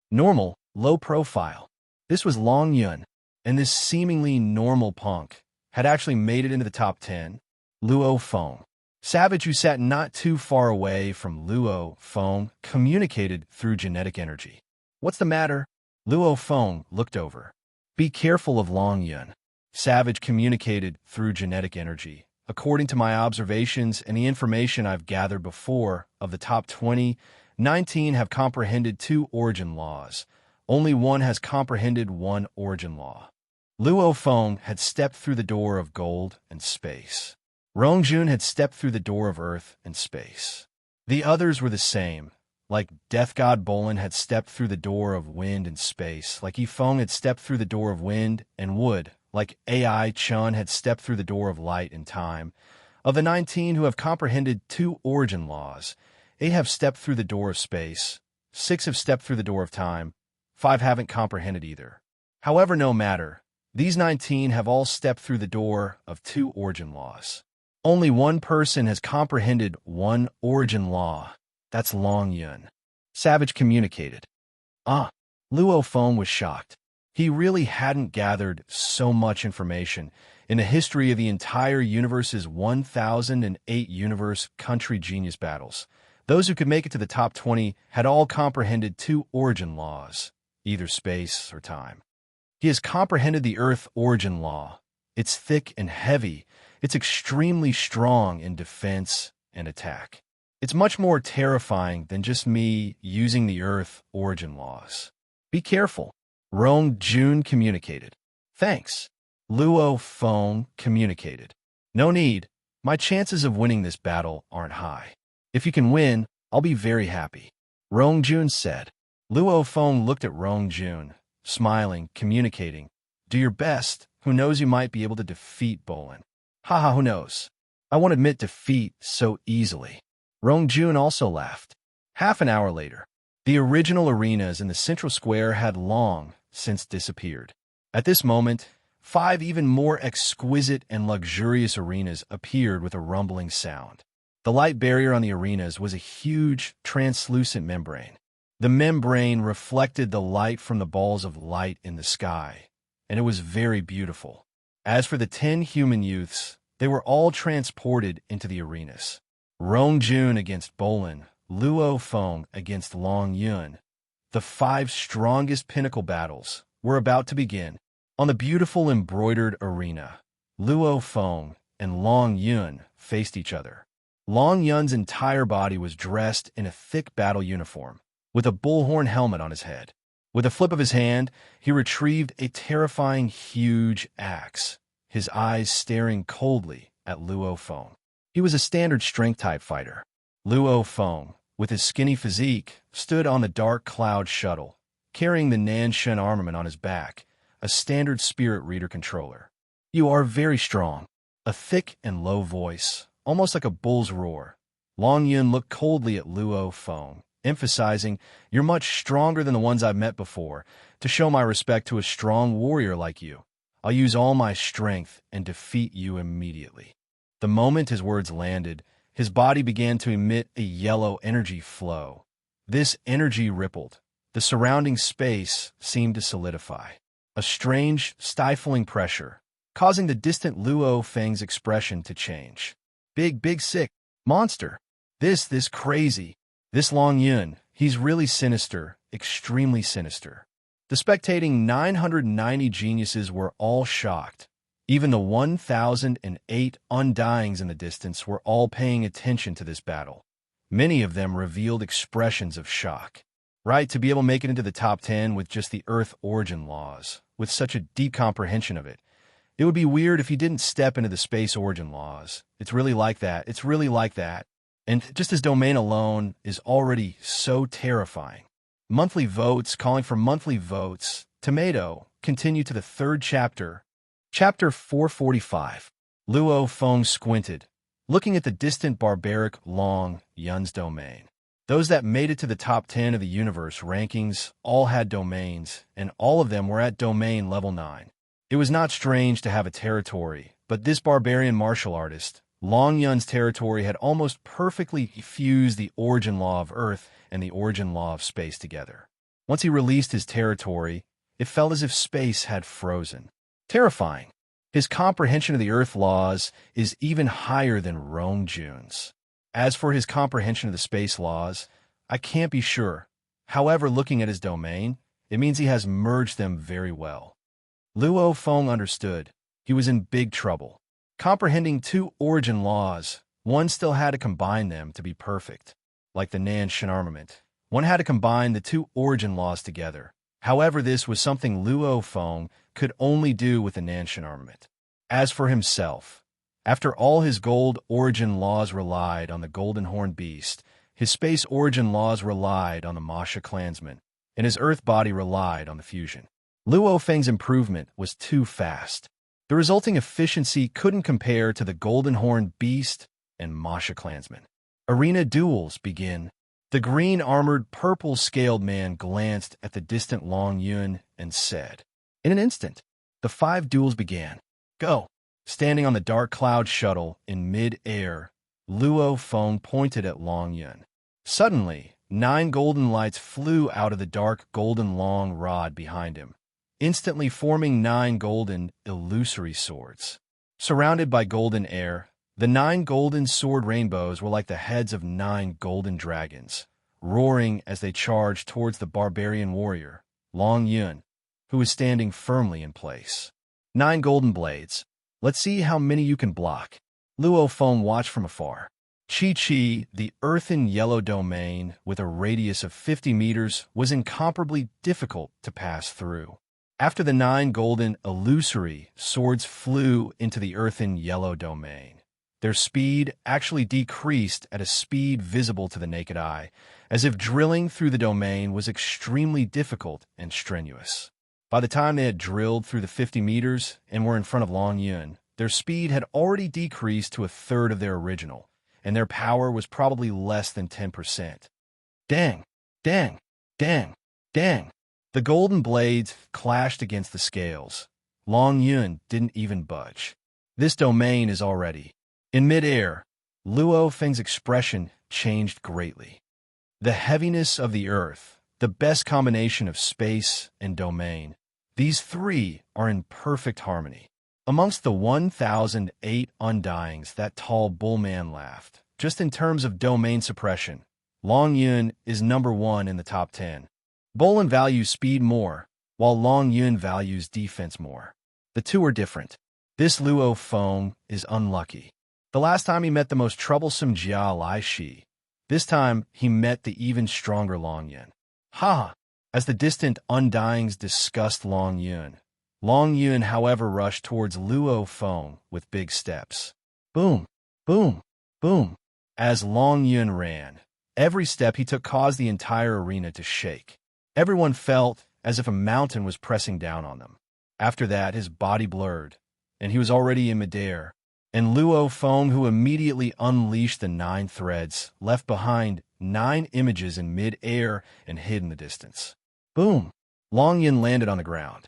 Normal, low profile. This was Long Yun, and this seemingly normal punk had actually made it into the top 10. Luo Feng. Savage, who sat not too far away from Luo Feng, communicated through genetic energy. What's the matter? Luo Feng looked over. Be careful of Long Yun. Savage communicated through genetic energy. According to my observations and the information I've gathered before, of the top 20, 19 have comprehended 2 origin laws. Only 1 has comprehended 1 origin law. Luo Feng had stepped through the door of gold and space. Rong Jun had stepped through the door of earth and space. The others were the same. Like Death God Bolin had stepped through the door of wind and space, like Yifeng had stepped through the door of wind and wood, like Ai Chun had stepped through the door of light and time. Of the 19 who have comprehended 2 origin laws, 8 have stepped through the door of space, 6 have stepped through the door of time, 5 haven't comprehended either. However, no matter, these 19 have all stepped through the door of 2 origin laws. Only 1 person has comprehended 1 origin law. That's Long Yun. Savage communicated. Luo Feng was shocked. He really hadn't gathered so much information in the history of the entire universe's 1,008 universe country genius battles. Those who could make it to the top 20 had all comprehended 2 origin laws, either space or time. He has comprehended the Earth origin law. It's thick and heavy. It's extremely strong in defense and attack. It's much more terrifying than just me using the Earth origin laws. Be careful. Rong Jun communicated. Thanks. Luo Feng communicated. No need. My chances of winning this battle aren't high. If you can win, I'll be very happy. Rong Jun said. Luo Feng looked at Rong Jun, smiling, communicating. Do your best. Who knows, you might be able to defeat Bolin. Haha, who knows? I won't admit defeat so easily. Rong Jun also laughed. Half an hour later, the original arenas in the central square had long since disappeared. At this moment, 5 even more exquisite and luxurious arenas appeared with a rumbling sound. The light barrier on the arenas was a huge, translucent membrane. The membrane reflected the light from the balls of light in the sky, and it was very beautiful. As for the 10 human youths, They were all transported into the arenas. Rong Jun against Bolin, Luo Feng against Long Yun. The 5 strongest pinnacle battles were about to begin. On the beautiful embroidered arena, Luo Feng and Long Yun faced each other. Long Yun's entire body was dressed in a thick battle uniform, with a bullhorn helmet on his head. With a flip of his hand, he retrieved a terrifying huge axe, his eyes staring coldly at Luo Feng. He was a standard strength-type fighter. Luo Feng, with his skinny physique, stood on the dark cloud shuttle, carrying the Nanshan armament on his back, a standard spirit reader controller. "You are very strong." A thick and low voice, almost like a bull's roar. Long Yun looked coldly at Luo Feng, emphasizing, "You're much stronger than the ones I've met before. To show my respect to a strong warrior like you, I'll use all my strength and defeat you immediately." The moment his words landed, his body began to emit a yellow energy flow. This energy rippled. The surrounding space seemed to solidify. A strange, stifling pressure, causing the distant Luo Feng's expression to change. Big sick monster. This crazy. This Long Yun, he's really sinister, extremely sinister. The spectating 990 geniuses were all shocked. Even the 1,008 undyings in the distance were all paying attention to this battle. Many of them revealed expressions of shock. Right, to be able to make it into the top 10 with just the Earth origin laws, with such a deep comprehension of it. It would be weird if he didn't step into the space origin laws. It's really like that. It's really like that. And just his domain alone is already so terrifying. Monthly votes, calling for monthly votes. Tomato, continue to the 3rd chapter. Chapter 445. Luo Feng squinted, looking at the distant barbaric Long Yun's domain. Those that made it to the top 10 of the universe rankings all had domains, and all of them were at domain level 9. It was not strange to have a territory, but this barbarian martial artist, Long Yun's territory had almost perfectly fused the origin law of Earth and the origin law of space together. Once he released his territory, it felt as if space had frozen. Terrifying. His comprehension of the Earth laws is even higher than Rong Jun's. As for his comprehension of the space laws, I can't be sure. However, looking at his domain, it means he has merged them very well. Luo Feng understood. He was in big trouble. Comprehending 2 origin laws, one still had to combine them to be perfect. Like the Nanshan armament, one had to combine the 2 origin laws together. However, this was something Luo Feng could only do with the Nanshan armament. As for himself, after all his gold origin laws relied on the golden horned beast, his space origin laws relied on the Masha clansman, and his earth body relied on the fusion. Luo Feng's improvement was too fast. The resulting efficiency couldn't compare to the golden horned beast and Masha clansman. Arena duels begin. The green-armored, purple-scaled man glanced at the distant Long Yun and said, in an instant, the 5 duels began. Go! Standing on the dark cloud shuttle in mid-air, Luo Feng pointed at Long Yun. Suddenly, 9 golden lights flew out of the dark golden long rod behind him, instantly forming 9 golden, illusory swords. Surrounded by golden air, the 9 golden sword rainbows were like the heads of 9 golden dragons, roaring as they charged towards the barbarian warrior, Long Yun, who was standing firmly in place. 9 golden blades. Let's see how many you can block. Luo Feng watched from afar. Chi, the earthen yellow domain with a radius of 50 meters, was incomparably difficult to pass through. After the 9 golden, illusory swords flew into the earthen yellow domain, their speed actually decreased at a speed visible to the naked eye, as if drilling through the domain was extremely difficult and strenuous. By the time they had drilled through the 50 meters and were in front of Long Yun, their speed had already decreased to 1/3 of their original, and their power was probably less than 10%. Dang! Dang! Dang! Dang! The golden blades clashed against the scales. Long Yun didn't even budge. This domain is already... In mid-air, Luo Feng's expression changed greatly. The heaviness of the earth, the best combination of space and domain, these 3 are in perfect harmony. Amongst the 1,008 undyings, that tall bullman laughed. Just in terms of domain suppression, Long Yun is number 1 in the top 10. Bolin values speed more, while Long Yun values defense more. The two are different. This Luo Feng is unlucky. The last time he met the most troublesome Jia Lai Shi. This time he met the even stronger Long Yun. Ha! As the distant undyings discussed Long Yun, however, rushed towards Luo Feng with big steps. Boom! Boom! Boom! As Long Yun ran, every step he took caused the entire arena to shake. Everyone felt as if a mountain was pressing down on them. After that, his body blurred, and he was already in midair. And Luo Feng, who immediately unleashed the 9 threads, left behind 9 images in mid-air and hid in the distance. Boom! Long Yun landed on the ground.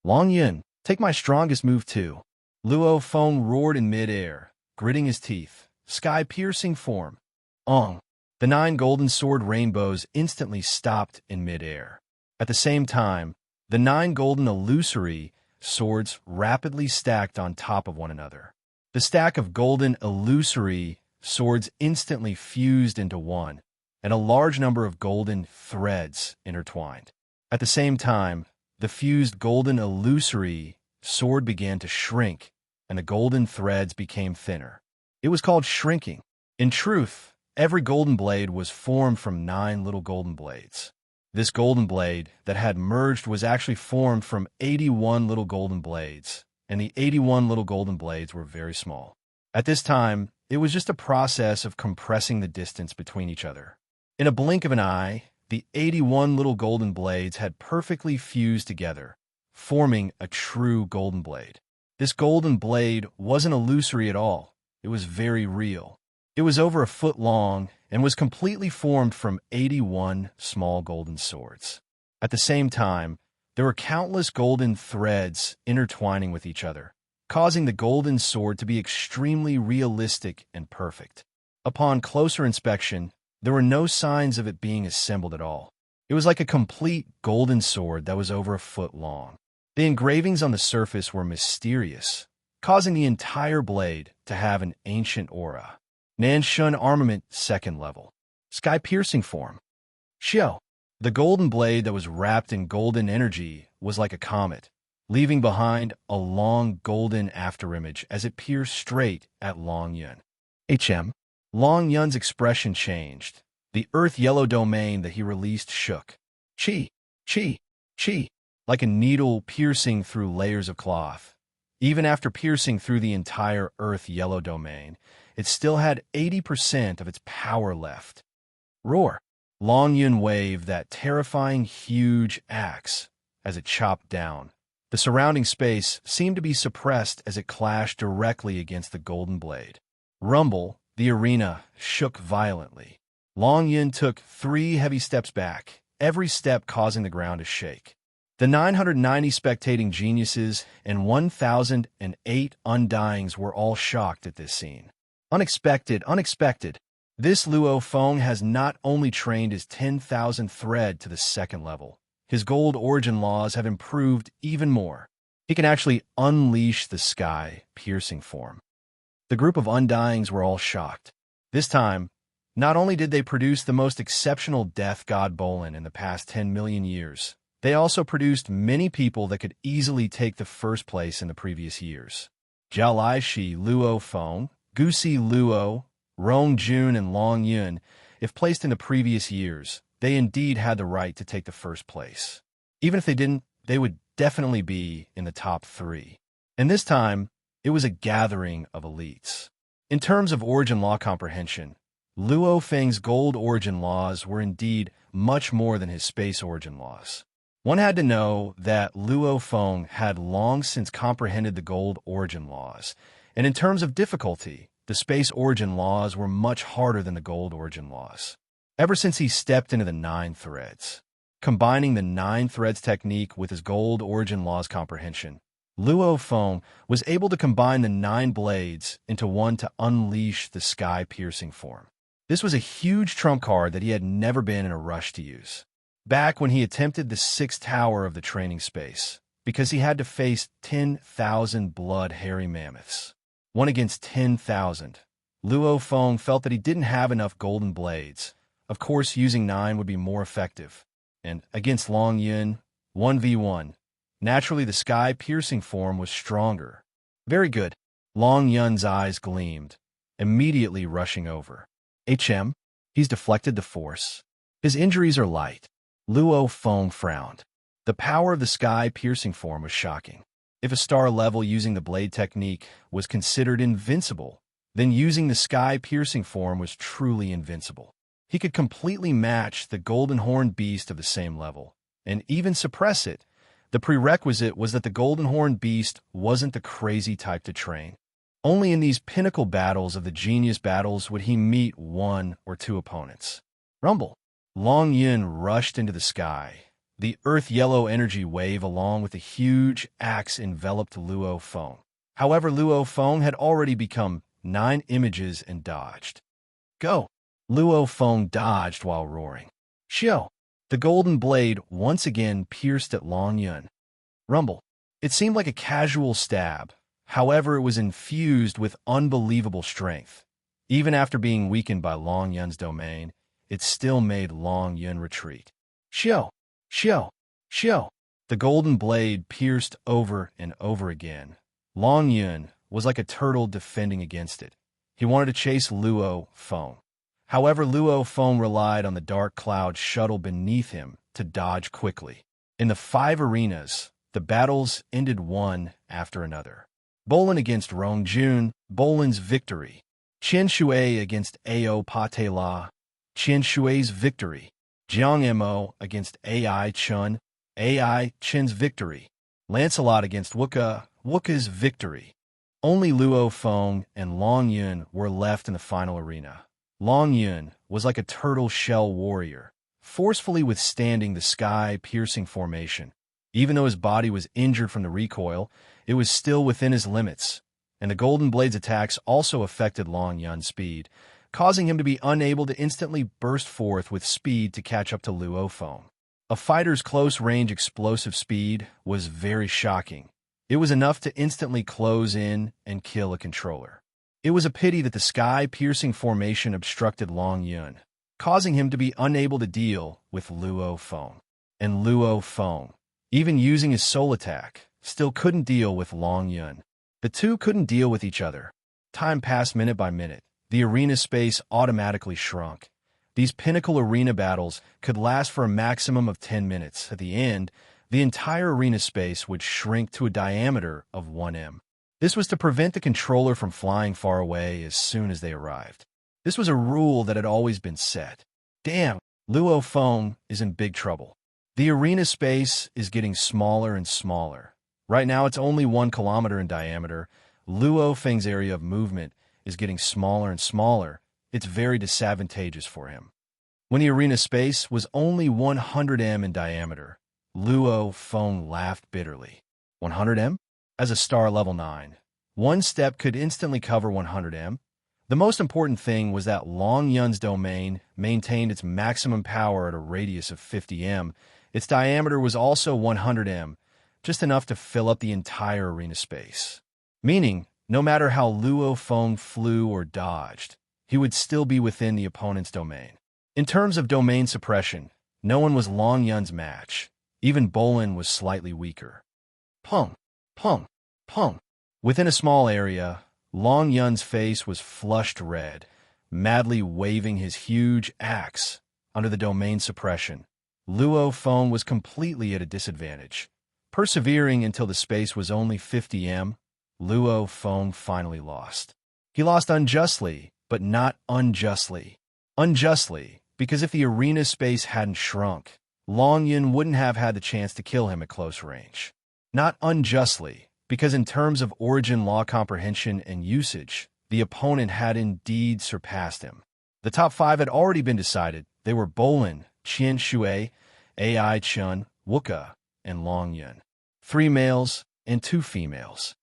Long Yun, take my strongest move too. Luo Feng roared in mid-air, gritting his teeth. Sky-piercing form. Ong! The 9 golden sword rainbows instantly stopped in mid-air. At the same time, the 9 golden illusory swords rapidly stacked on top of one another. The stack of golden illusory swords instantly fused into one, and a large number of golden threads intertwined. At the same time, the fused golden illusory sword began to shrink, and the golden threads became thinner. It was called shrinking. In truth, every golden blade was formed from 9 little golden blades. This golden blade that had merged was actually formed from 81 little golden blades, and the 81 little golden blades were very small. At this time, it was just a process of compressing the distance between each other. In a blink of an eye, the 81 little golden blades had perfectly fused together, forming a true golden blade. This golden blade wasn't illusory at all. It was very real. It was over a foot long and was completely formed from 81 small golden swords. At the same time, there were countless golden threads intertwining with each other, causing the golden sword to be extremely realistic and perfect. Upon closer inspection, there were no signs of it being assembled at all. It was like a complete golden sword that was over a foot long. The engravings on the surface were mysterious, causing the entire blade to have an ancient aura. Nanshun armament 2nd level. Sky-piercing form. Xiao. The golden blade that was wrapped in golden energy was like a comet, leaving behind a long golden afterimage as it pierced straight at Long Yun. Long Yun's expression changed. The earth yellow domain that he released shook. Chi, chi, chi, like a needle piercing through layers of cloth. Even after piercing through the entire earth yellow domain, it still had 80% of its power left. Roar! Long Yun waved that terrifying huge axe as it chopped down. The surrounding space seemed to be suppressed as it clashed directly against the golden blade. Rumble! The arena shook violently. Long Yun took 3 heavy steps back, every step causing the ground to shake. The 990 spectating geniuses and 1,008 undyings were all shocked at this scene. Unexpected, unexpected. This Luo Feng has not only trained his 10,000 thread to the 2nd level, his gold origin laws have improved even more. He can actually unleash the sky-piercing form. The group of undyings were all shocked. This time, not only did they produce the most exceptional death god Bolin in the past 10 million years, they also produced many people that could easily take the first place in the previous years. Jiao Lai Shi, Luo Feng, Gusi Luo, Rong Jun, and Long Yun, if placed in the previous years, they indeed had the right to take the first place. Even if they didn't, they would definitely be in the top 3. And this time, it was a gathering of elites. In terms of origin law comprehension, Luo Feng's gold origin laws were indeed much more than his space origin laws. One had to know that Luo Feng had long since comprehended the gold origin laws, and in terms of difficulty, the space origin laws were much harder than the gold origin laws. Ever since he stepped into the 9 threads, combining the 9 threads technique with his gold origin laws comprehension, Luo Feng was able to combine the 9 blades into one to unleash the sky-piercing form. This was a huge trump card that he had never been in a rush to use. Back when he attempted the 6th tower of the training space, because he had to face 10,000 blood-hairy mammoths. 1 against 10,000. Luo Feng felt that he didn't have enough golden blades. Of course, using 9 would be more effective. And against Long Yun, 1v1. Naturally, the sky-piercing form was stronger. Very good. Long Yun's eyes gleamed, immediately rushing over. He's deflected the force. His injuries are light. Luo Feng frowned. The power of the sky-piercing form was shocking. If a star level using the blade technique was considered invincible, then using the sky-piercing form was truly invincible. He could completely match the golden horned beast of the same level, and even suppress it. The prerequisite was that the golden horned beast wasn't the crazy type to train. Only in these pinnacle battles of the genius battles would he meet 1 or 2 opponents. Rumble. Long Yun rushed into the sky. The earth-yellow energy wave along with the huge axe enveloped Luo Feng. However, Luo Feng had already become 9 images and dodged. Go! Luo Feng dodged while roaring. Xiao! The golden blade once again pierced at Long Yun. Rumble. It seemed like a casual stab. However, it was infused with unbelievable strength. Even after being weakened by Long Yun's domain, it still made Long Yun retreat. Xiao! Xiao! Xiao! The golden blade pierced over and over again. Long Yun was like a turtle defending against it. He wanted to chase Luo Feng. However, Luo Feng relied on the dark cloud shuttle beneath him to dodge quickly. In the 5 arenas, the battles ended one after another. Bolin against Rongjun, Bolin's victory. Chen Shui against Ao Pate La, Chen Shui's victory. Jiang Mo against Ai Chun, Ai Chen's victory. Lancelot against Wuka, Wuka's victory. Only Luo Feng and Long Yun were left in the final arena. Long Yun was like a turtle shell warrior, forcefully withstanding the sky-piercing formation. Even though his body was injured from the recoil, it was still within his limits, and the Golden Blade's attacks also affected Long Yun's speed, causing him to be unable to instantly burst forth with speed to catch up to Luo Feng. A fighter's close-range explosive speed was very shocking. It was enough to instantly close in and kill a controller. It was a pity that the sky-piercing formation obstructed Long Yun, causing him to be unable to deal with Luo Feng. And Luo Feng, even using his soul attack, still couldn't deal with Long Yun. The two couldn't deal with each other. Time passed minute by minute. The arena space automatically shrunk. These pinnacle arena battles could last for a maximum of 10 minutes. At the end, the entire arena space would shrink to a diameter of 1 m. This was to prevent the controller from flying far away as soon as they arrived. This was a rule that had always been set. Damn, Luo Feng is in big trouble. The arena space is getting smaller and smaller. Right now it's only 1 kilometer in diameter. Luo Feng's area of movement is getting smaller and smaller. It's very disadvantageous for him. When the arena space was only 100 m in diameter, Luo Feng laughed bitterly. 100 m? As a star level 9, 1 step could instantly cover 100 m. The most important thing was that Long Yun's domain maintained its maximum power at a radius of 50 m. Its diameter was also 100 m, just enough to fill up the entire arena space. Meaning, no matter how Luo Feng flew or dodged, he would still be within the opponent's domain. In terms of domain suppression, no one was Long Yun's match. Even Bolin was slightly weaker. Pung, pung, pung. Within a small area, Long Yun's face was flushed red, madly waving his huge axe under the domain suppression. Luo Feng was completely at a disadvantage. Persevering until the space was only 50 m, Luo Feng finally lost. He lost unjustly, but not unjustly. Unjustly, because if the arena space hadn't shrunk, Long Yun wouldn't have had the chance to kill him at close range. Not unjustly, because in terms of origin law comprehension and usage, the opponent had indeed surpassed him. The top 5 had already been decided. They were Bolin, Chen Shui, Ai Chun, Wuka, and Long Yun. 3 males and 2 females.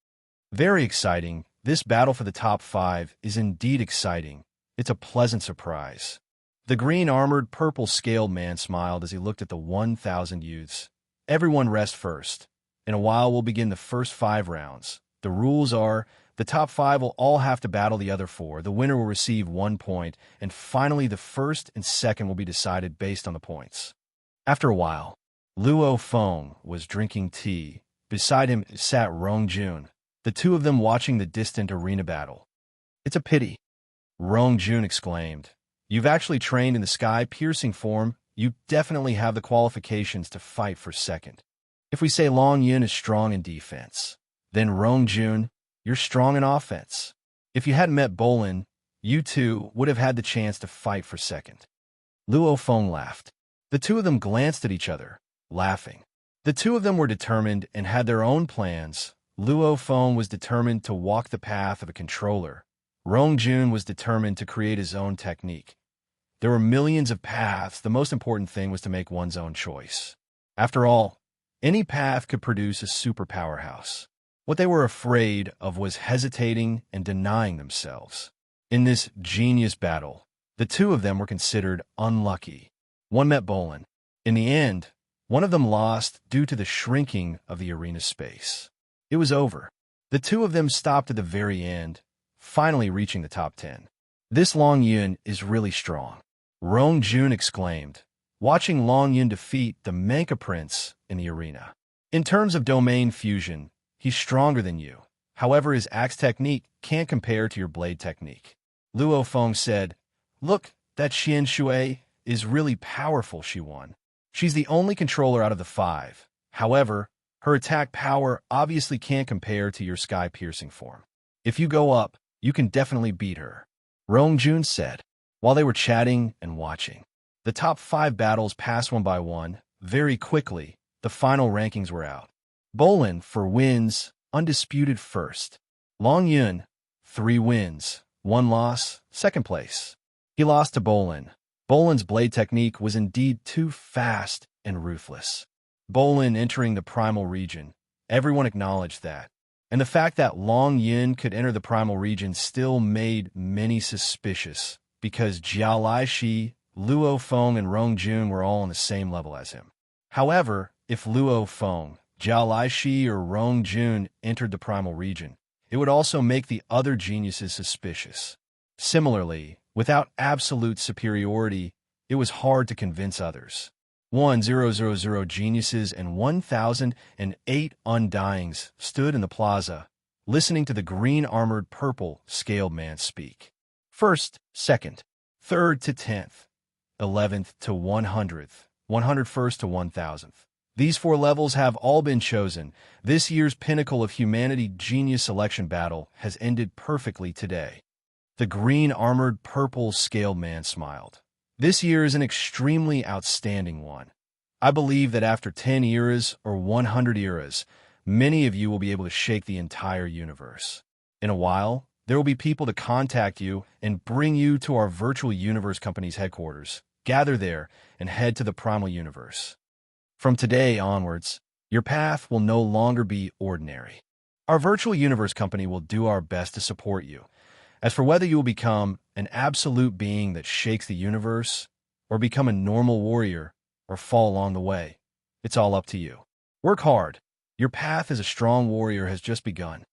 Very exciting. This battle for the top 5 is indeed exciting. It's a pleasant surprise. The green-armored, purple-scaled man smiled as he looked at the 1,000 youths. Everyone rest first. In a while, we'll begin the first 5 rounds. The rules are the top 5 will all have to battle the other 4. The winner will receive 1 point, and finally, the first and second will be decided based on the points. After a while, Luo Feng was drinking tea. Beside him sat Rong Jun, the two of them watching the distant arena battle. "It's a pity," Rong Jun exclaimed. "You've actually trained in the sky-piercing form. You definitely have the qualifications to fight for second. If we say Long Yun is strong in defense, then Rong Jun, you're strong in offense. If you hadn't met Bolin, you two would have had the chance to fight for second." Luo Feng laughed. The two of them glanced at each other, laughing. The two of them were determined and had their own plans. Luo Feng was determined to walk the path of a controller. Rong Jun was determined to create his own technique. There were millions of paths. The most important thing was to make one's own choice. After all, any path could produce a super powerhouse. What they were afraid of was hesitating and denying themselves. In this genius battle, the two of them were considered unlucky. One met Bolin. In the end, one of them lost due to the shrinking of the arena space. It was over. The two of them stopped at the very end, finally reaching the top 10. "This Long Yun is really strong," Rong Jun exclaimed, watching Long Yun defeat the Menka Prince in the arena. "In terms of domain fusion, he's stronger than you. However, his axe technique can't compare to your blade technique." Luo Feng said, "Look, that Xian Shui is really powerful," she won. "She's the only controller out of the 5. However, her attack power obviously can't compare to your sky-piercing form. If you go up, you can definitely beat her," Rong Jun said. While they were chatting and watching, the top 5 battles passed one by one. Very quickly, the final rankings were out. Bolin, for wins, undisputed first. Long Yun, 3 wins, 1 loss, second place. He lost to Bolin. Bolin's blade technique was indeed too fast and ruthless. Bolin entering the primal region, everyone acknowledged that. And the fact that Long Yun could enter the primal region still made many suspicious, because Jiao Laishi, Luo Feng, and Rong Jun were all on the same level as him. However, if Luo Feng, Jiao Laishi, or Rong Jun entered the primal region, it would also make the other geniuses suspicious. Similarly, without absolute superiority, it was hard to convince others. 1000 geniuses and 1008 undyings stood in the plaza, listening to the green-armored purple scaled man speak. First, second, third to 10th, 11th to 100th, 101st to 1000th. These 4 levels have all been chosen. This year's Pinnacle of Humanity Genius Selection Battle has ended perfectly today. The green-armored purple scaled man smiled. "This year is an extremely outstanding one. I believe that after 10 eras or 100 eras, many of you will be able to shake the entire universe. In a while, there will be people to contact you and bring you to our virtual universe company's headquarters. Gather there and head to the primal universe. From today onwards, your path will no longer be ordinary. Our virtual universe company will do our best to support you. As for whether you will become an absolute being that shakes the universe, or become a normal warrior, or fall along the way, it's all up to you. Work hard. Your path as a strong warrior has just begun."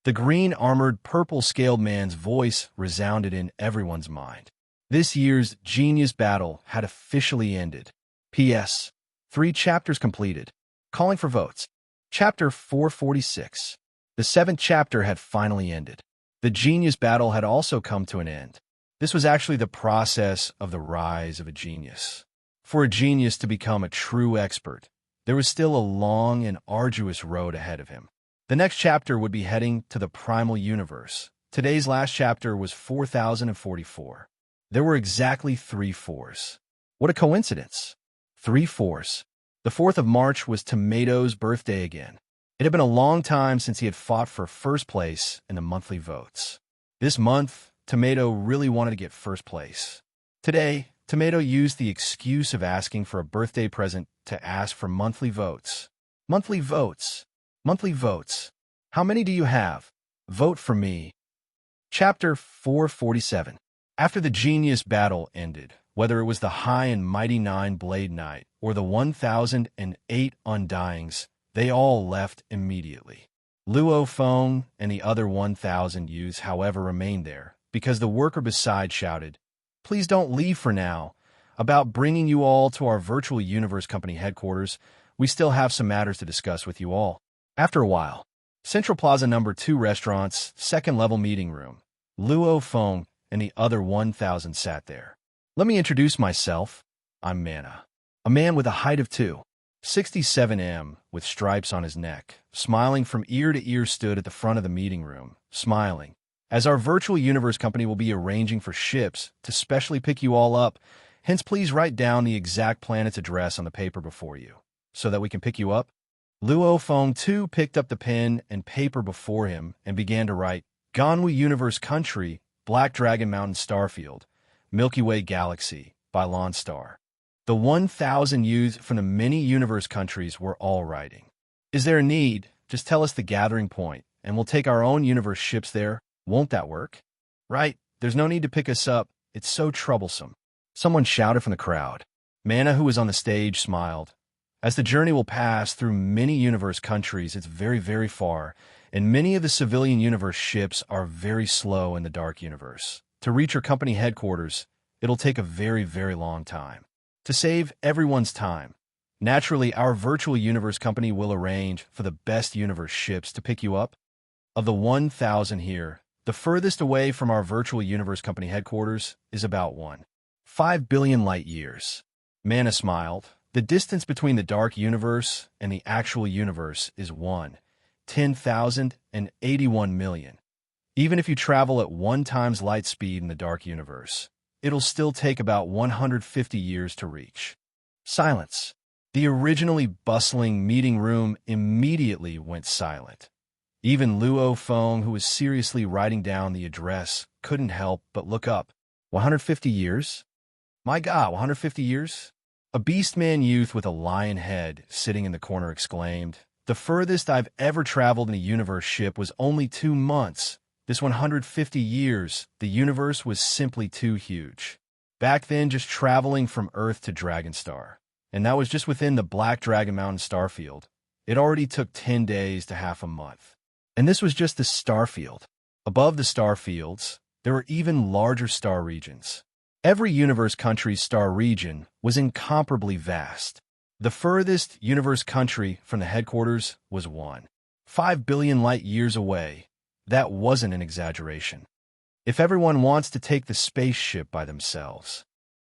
The green-armored purple-scaled man's voice resounded in everyone's mind. This year's Genius Battle had officially ended. P.S. 3 chapters completed. Calling for votes. Chapter 446. The 7th chapter had finally ended. The Genius Battle had also come to an end. This was actually the process of the rise of a genius. For a genius to become a true expert, there was still a long and arduous road ahead of him. The next chapter would be heading to the primal universe. Today's last chapter was 4044. There were exactly 3 4s. What a coincidence. 3 4s. The 4th of March was Tomato's birthday again. It had been a long time since he had fought for first place in the monthly votes. This month, Tomato really wanted to get first place. Today, Tomato used the excuse of asking for a birthday present to ask for monthly votes. Monthly votes. Monthly votes. How many do you have? Vote for me. Chapter 447. After the Genius Battle ended, whether it was the High and Mighty 9 Blade Knight or the 1008 Undyings, They all left immediately. Luo Feng and the other 1,000 youths, however, remained there, because the worker beside shouted, "Please don't leave for now. About bringing you all to our virtual universe company headquarters, we still have some matters to discuss with you all." After a while, Central Plaza number 2 restaurant's second-level meeting room. Luo Feng and the other 1,000 sat there. "Let me introduce myself. I'm Mana, a man with a height of 2.67 m, with stripes on his neck, smiling from ear to ear, stood at the front of the meeting room, smiling. As our virtual universe company will be arranging for ships to specially pick you all up, hence please write down the exact planet's address on the paper before you, so that we can pick you up." Luo Feng too picked up the pen and paper before him and began to write, "Ganwu Universe Country, Black Dragon Mountain Starfield, Milky Way Galaxy, by Lon Star." The 1,000 youths from the many universe countries were all writing. "Is there a need? Just tell us the gathering point, and we'll take our own universe ships there. Won't that work?" "Right, there's no need to pick us up. It's so troublesome," someone shouted from the crowd. Mana, who was on the stage, smiled. "As the journey will pass through many universe countries, it's very, very far, and many of the civilian universe ships are very slow in the dark universe. To reach your company headquarters, it'll take a very, very long time. To save everyone's time, naturally, our virtual universe company will arrange for the best universe ships to pick you up. Of the 1,000 here, the furthest away from our virtual universe company headquarters is about 1.5 billion light years." Mana smiled. "The distance between the dark universe and the actual universe is 1/10,081 million. Even if you travel at 1 times light speed in the dark universe, it'll still take about 150 years to reach." Silence. The originally bustling meeting room immediately went silent. Even Luo Feng, who was seriously writing down the address, couldn't help but look up. 150 years? My God, 150 years? A beastman youth with a lion head sitting in the corner exclaimed, "The furthest I've ever traveled in a universe ship was only 2 months. This 150 years, the universe was simply too huge. Back then, just traveling from Earth to Dragonstar, and that was just within the Black Dragon Mountain starfield. It already took 10 days to half a month. And this was just the starfield. Above the starfields, there were even larger star regions. Every universe country's star region was incomparably vast. The furthest universe country from the headquarters was 1.5 billion light years away. That wasn't an exaggeration. If everyone wants to take the spaceship by themselves.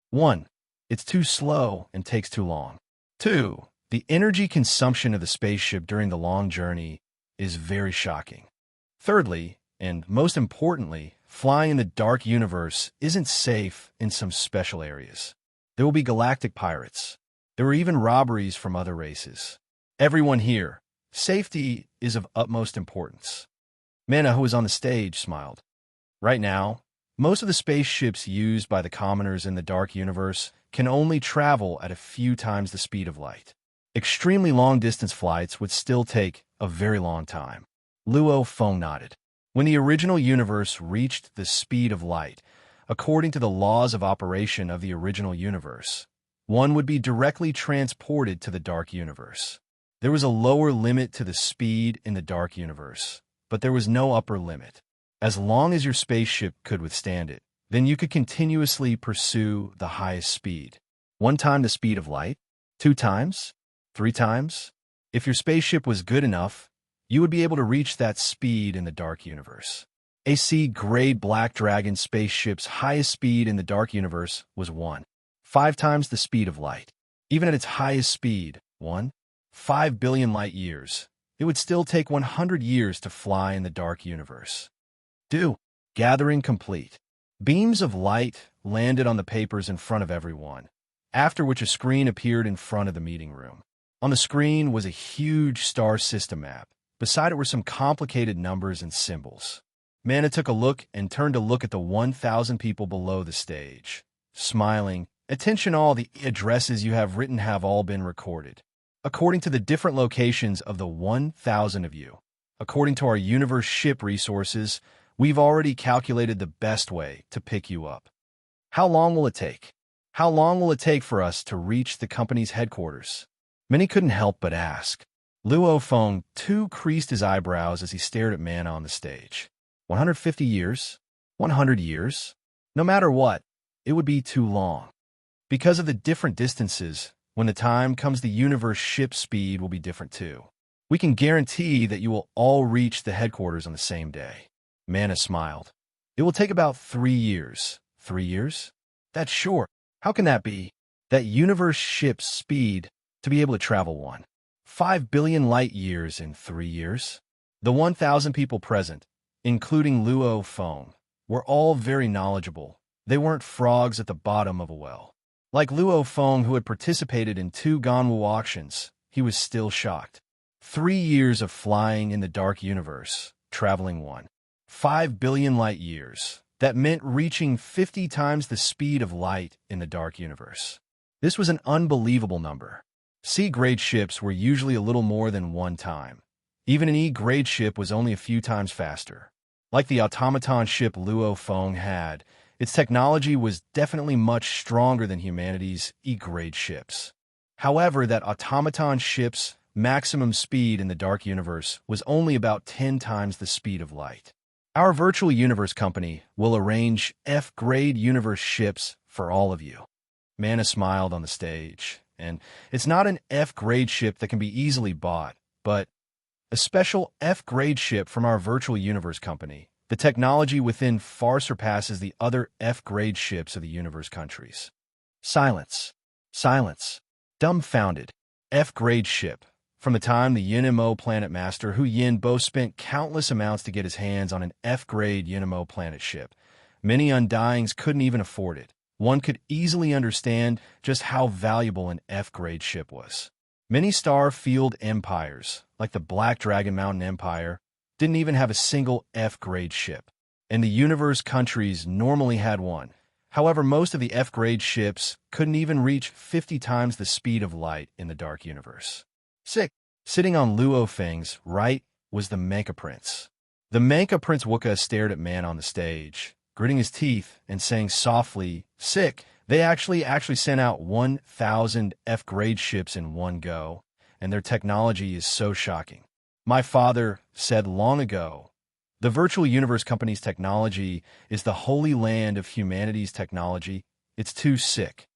1. It's too slow and takes too long. 2. The energy consumption of the spaceship during the long journey is very shocking. Thirdly, and most importantly, flying in the dark universe isn't safe in some special areas. There will be galactic pirates. There were even robberies from other races. Everyone here, safety is of utmost importance." Mana, who was on the stage, smiled. "Right now, most of the spaceships used by the commoners in the dark universe can only travel at a few times the speed of light. Extremely long-distance flights would still take a very long time." Luo Feng nodded. "When the original universe reached the speed of light, according to the laws of operation of the original universe, one would be directly transported to the dark universe. There was a lower limit to the speed in the dark universe, but there was no upper limit. As long as your spaceship could withstand it, then you could continuously pursue the highest speed. 1 time the speed of light? 2 times? 3 times? If your spaceship was good enough, you would be able to reach that speed in the dark universe. AC-grade Black Dragon spaceship's highest speed in the dark universe was 1.5 times the speed of light. Even at its highest speed, 1.5 billion light years, it would still take 100 years to fly in the dark universe." Gathering complete. Beams of light landed on the papers in front of everyone, after which a screen appeared in front of the meeting room. On the screen was a huge star system map. Beside it were some complicated numbers and symbols. Mana took a look and turned to look at the 1,000 people below the stage, smiling. "Attention, all the addresses you have written have all been recorded, according to the different locations of the 1,000 of you. According to our universe ship resources, we've already calculated the best way to pick you up. How long will it take? How long will it take for us to reach the company's headquarters?" Many couldn't help but ask. Luo Feng too creased his eyebrows as he stared at Mana on the stage. 150 years? 100 years? No matter what, it would be too long. Because of the different distances, when the time comes, the universe ship speed will be different too. We can guarantee that you will all reach the headquarters on the same day. Mana smiled. It will take about 3 years. 3 years? That's short. How can that be? That universe ship's speed to be able to travel 5 billion light years in 3 years? The 1,000 people present, including Luo Feng, were all very knowledgeable. They weren't frogs at the bottom of a well. Like Luo Feng, who had participated in 2 Ganwu auctions, he was still shocked. 3 years of flying in the dark universe, traveling 5 billion light years. That meant reaching 50 times the speed of light in the dark universe. This was an unbelievable number. C-grade ships were usually a little more than 1 time. Even an E-grade ship was only a few times faster. Like the automaton ship Luo Feng had, its technology was definitely much stronger than humanity's E-grade ships. However, that automaton ship's maximum speed in the dark universe was only about 10 times the speed of light. Our virtual universe company will arrange F-grade universe ships for all of you. Mana smiled on the stage, and it's not an F-grade ship that can be easily bought, but a special F-grade ship from our virtual universe company. The technology within far surpasses the other F-grade ships of the universe countries. Silence. Silence. Dumbfounded. F-grade ship. From the time the Yinmo planet master Hu Yinbo spent countless amounts to get his hands on an F-grade Yinmo planet ship, many Undyings couldn't even afford it. One could easily understand just how valuable an F-grade ship was. Many star-field empires, like the Black Dragon Mountain Empire, didn't even have a single F-grade ship, and the universe countries normally had one. However, most of the F-grade ships couldn't even reach 50 times the speed of light in the dark universe. Sitting on Luo Feng's right was the Menka Prince. The Menka Prince Wukka stared at Man on the stage, gritting his teeth and saying softly, They actually sent out 1,000 F-grade ships in one go, and their technology is so shocking. My father said long ago, the virtual universe company's technology is the holy land of humanity's technology. It's too sick.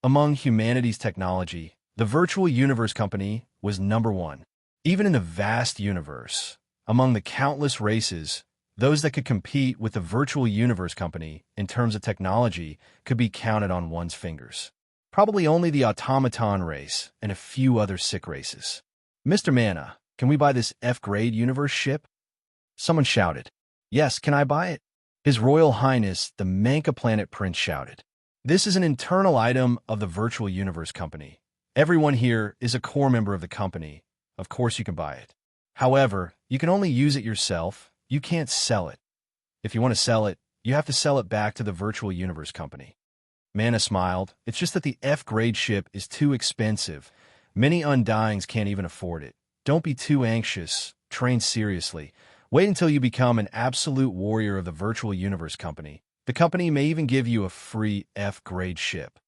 Among humanity's technology, the virtual universe company was number 1. Even in the vast universe, among the countless races, those that could compete with the virtual universe company in terms of technology could be counted on one's fingers. Probably only the automaton race and a few other sick races. Mr. Mana, can we buy this F-grade universe ship? Someone shouted. Yes, can I buy it? His Royal Highness, the Menka Planet Prince shouted. This is an internal item of the virtual universe company. Everyone here is a core member of the company. Of course you can buy it. However, you can only use it yourself. You can't sell it. If you want to sell it, you have to sell it back to the virtual universe company. Mana smiled. It's just that the F-grade ship is too expensive. Many Undyings can't even afford it. Don't be too anxious. Train seriously. Wait until you become an absolute warrior of the virtual universe company. The company may even give you a free F-grade ship.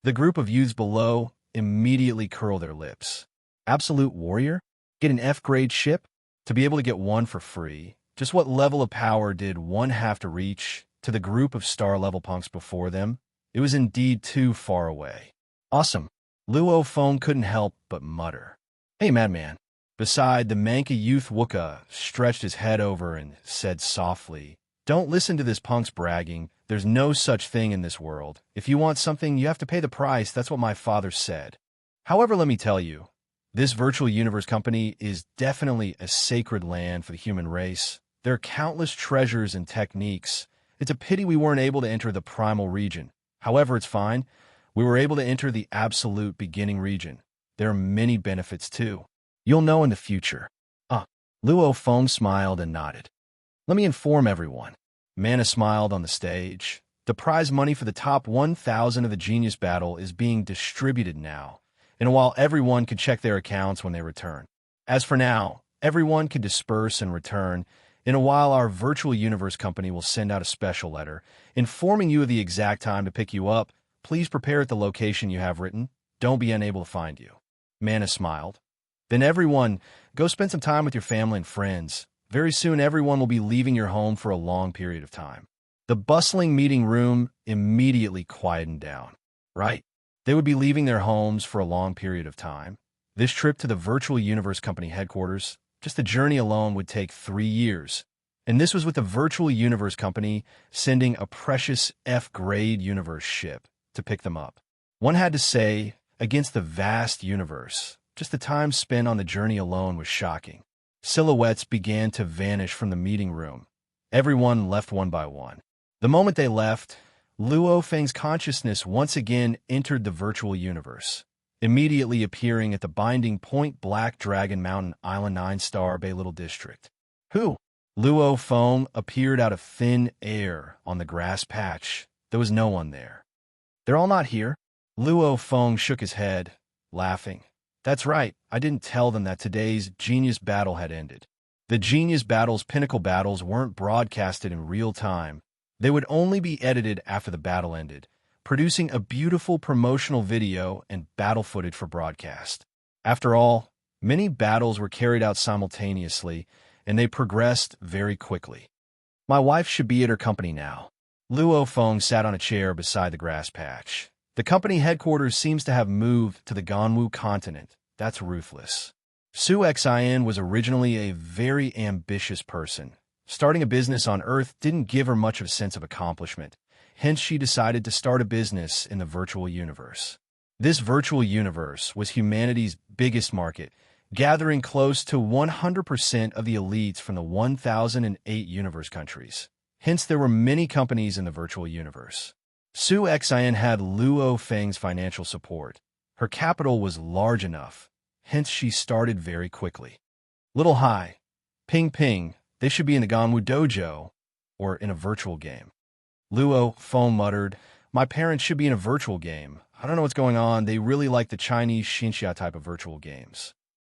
The group of youths below immediately curl their lips. Absolute warrior? Get an F-grade ship? To be able to get one for free? Just what level of power did one have to reach to the group of star-level punks before them? It was indeed too far away. Awesome. Luo Feng couldn't help but mutter. Hey, madman. Beside, the Manka youth Wukka stretched his head over and said softly, Don't listen to this punk's bragging. There's no such thing in this world. If you want something, you have to pay the price. That's what my father said. However, let me tell you, this virtual universe company is definitely a sacred land for the human race. There are countless treasures and techniques. It's a pity we weren't able to enter the primal region. However, it's fine. We were able to enter the absolute beginning region. There are many benefits too. You'll know in the future. Luo Feng smiled and nodded. Let me inform everyone. Mana smiled on the stage. The prize money for the top 1,000 of the Genius Battle is being distributed now, and while everyone can check their accounts when they return. As for now, everyone can disperse and return. In a while, our virtual universe company will send out a special letter informing you of the exact time to pick you up. Please prepare at the location you have written. Don't be unable to find you. Mana smiled. Then everyone, go spend some time with your family and friends. Very soon everyone will be leaving your home for a long period of time. The bustling meeting room immediately quietened down. Right. They would be leaving their homes for a long period of time. This trip to the Virtual Universe Company headquarters, just the journey alone would take 3 years. And this was with the Virtual Universe Company sending a precious F-grade universe ship to pick them up. One had to say, against the vast universe, just the time spent on the journey alone was shocking. Silhouettes began to vanish from the meeting room. Everyone left one by one. The moment they left, Luo Feng's consciousness once again entered the virtual universe, immediately appearing at the binding Point Black Dragon Mountain Island 9-star Bay Little District. Who? Luo Feng appeared out of thin air on the grass patch. There was no one there. They're all not here? Luo Feng shook his head, laughing. That's right, I didn't tell them that today's genius battle had ended. The genius battle's pinnacle battles weren't broadcasted in real time. They would only be edited after the battle ended, producing a beautiful promotional video and battle footage for broadcast. After all, many battles were carried out simultaneously, and they progressed very quickly. My wife should be at her company now. Luo Feng sat on a chair beside the grass patch. The company headquarters seems to have moved to the Ganwu continent. That's ruthless. Su Xin was originally a very ambitious person. Starting a business on Earth didn't give her much of a sense of accomplishment. Hence, she decided to start a business in the virtual universe. This virtual universe was humanity's biggest market, gathering close to 100% of the elites from the 1008 universe countries. Hence, there were many companies in the virtual universe. Su Xin had Luo Feng's financial support. Her capital was large enough. Hence, she started very quickly. Little Hai, Ping Ping, they should be in the Ganwu dojo or in a virtual game. Luo Feng muttered, my parents should be in a virtual game. I don't know what's going on. They really like the Chinese Xinxia type of virtual games.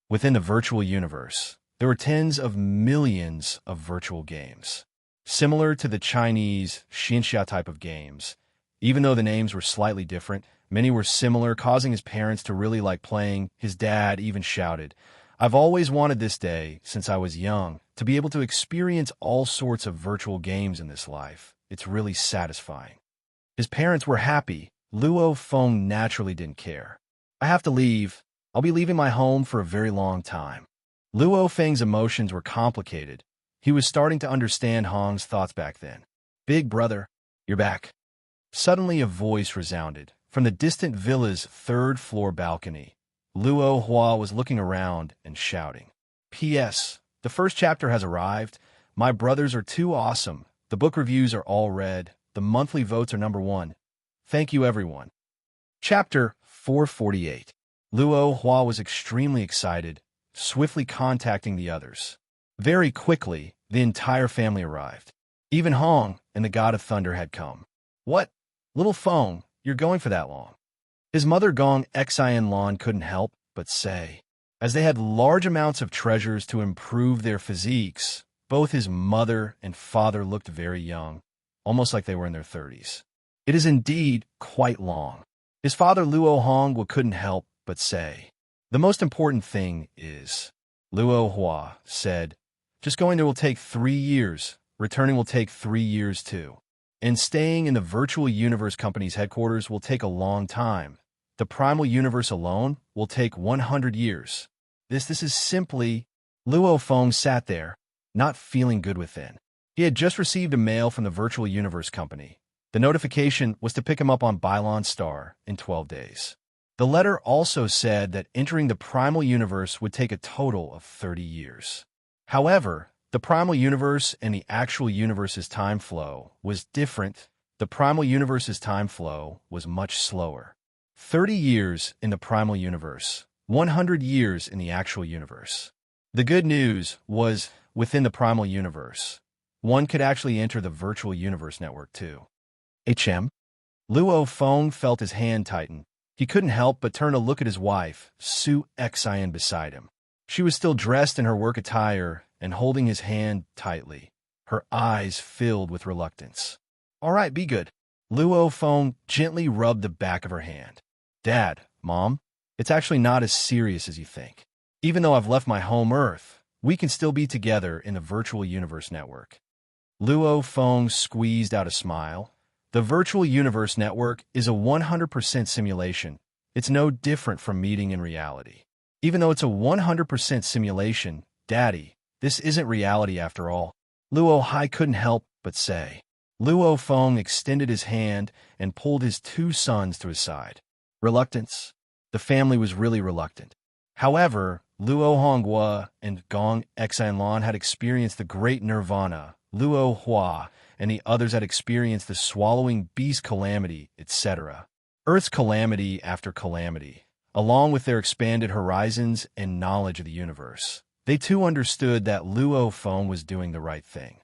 Within the virtual universe, there were tens of millions of virtual games. Similar to the Chinese Xinxia type of games, even though the names were slightly different, many were similar, causing his parents to really like playing. His dad even shouted, I've always wanted this day, since I was young, to be able to experience all sorts of virtual games in this life. It's really satisfying. His parents were happy. Luo Feng naturally didn't care. I have to leave. I'll be leaving my home for a very long time. Luo Feng's emotions were complicated. He was starting to understand Hong's thoughts back then. Big brother, you're back. Suddenly a voice resounded from the distant villa's third-floor balcony. Luo Hua was looking around and shouting, P.S. The first chapter has arrived. My brothers are too awesome. The book reviews are all read. The monthly votes are #1. Thank you, everyone. Chapter 448. Luo Hua was extremely excited, swiftly contacting the others. Very quickly, the entire family arrived. Even Hong and the God of Thunder had come. What? Little Feng, you're going for that long? His mother Gong Xian Lan couldn't help but say. As they had large amounts of treasures to improve their physiques, both his mother and father looked very young, almost like they were in their 30s. It is indeed quite long. His father Luo Hong couldn't help but say. The most important thing is, Luo Hua said, just going there will take 3 years, returning will take 3 years too. And staying in the Virtual Universe Company's headquarters will take a long time. The Primal Universe alone will take 100 years. This is simply... Luo Feng sat there, not feeling good within. He had just received a mail from the Virtual Universe Company. The notification was to pick him up on Bylon Star in 12 days. The letter also said that entering the Primal Universe would take a total of 30 years. However, the Primal Universe and the actual universe's time flow was different. The Primal Universe's time flow was much slower. 30 years in the Primal Universe, 100 years in the actual universe. The good news was, within the Primal Universe, one could actually enter the Virtual Universe Network too. HM? Luo Feng felt his hand tighten. He couldn't help but turn to look at his wife, Su Xian, beside him. She was still dressed in her work attire and holding his hand tightly, her eyes filled with reluctance. All right, be good. Luo Feng gently rubbed the back of her hand. Dad, Mom, it's actually not as serious as you think. Even though I've left my home Earth, we can still be together in the virtual universe network. Luo Feng squeezed out a smile. The virtual universe network is a 100% simulation. It's no different from meeting in reality. Even though it's a 100% simulation, Daddy, this isn't reality after all. Luo Hai couldn't help but say. Luo Feng extended his hand and pulled his two sons to his side. Reluctance. The family was really reluctant. However, Luo Honghua and Gong Xanlon had experienced the great nirvana. Luo Hua and the others had experienced the swallowing beast calamity, etc. Earth's calamity after calamity, along with their expanded horizons and knowledge of the universe. They too understood that Luo Feng was doing the right thing.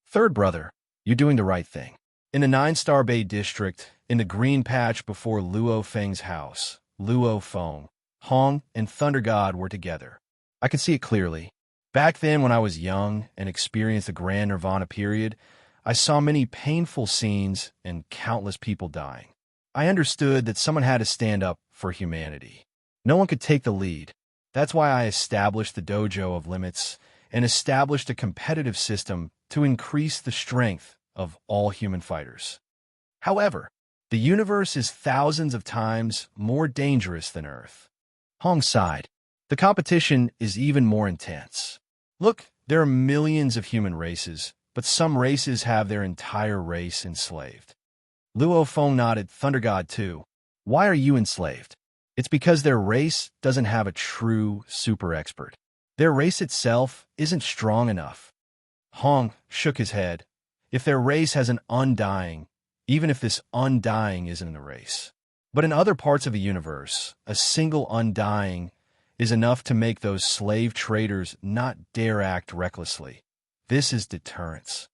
Third brother, you're doing the right thing. In the 9-Star Bay district, in the green patch before Luo Feng's house, Luo Feng, Hong, and Thunder God were together. I could see it clearly. Back then, when I was young and experienced the Grand Nirvana period, I saw many painful scenes and countless people dying. I understood that someone had to stand up for humanity. No one could take the lead. That's why I established the Dojo of Limits and established a competitive system to increase the strength of all human fighters. However, the universe is thousands of times more dangerous than Earth. Hong sighed. The competition is even more intense. Look, there are millions of human races, but some races have their entire race enslaved. Luo Feng nodded. Thunder God too. Why are you enslaved? It's because their race doesn't have a true super expert. Their race itself isn't strong enough. Hong shook his head. If their race has an undying, even if this undying isn't in the race. But in other parts of the universe, a single undying is enough to make those slave traders not dare act recklessly. This is deterrence.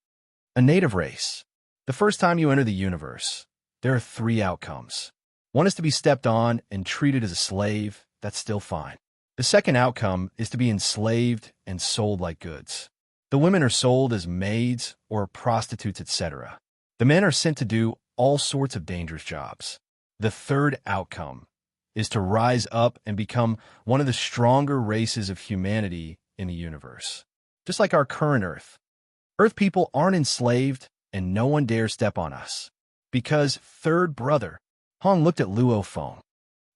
A native race. The first time you enter the universe, there are 3 outcomes. One is to be stepped on and treated as a slave. That's still fine. The second outcome is to be enslaved and sold like goods. The women are sold as maids or prostitutes, etc. The men are sent to do all sorts of dangerous jobs. The third outcome is to rise up and become one of the stronger races of humanity in the universe. Just like our current Earth. Earth people aren't enslaved, and no one dares step on us. Because, third brother, Hong looked at Luo Feng.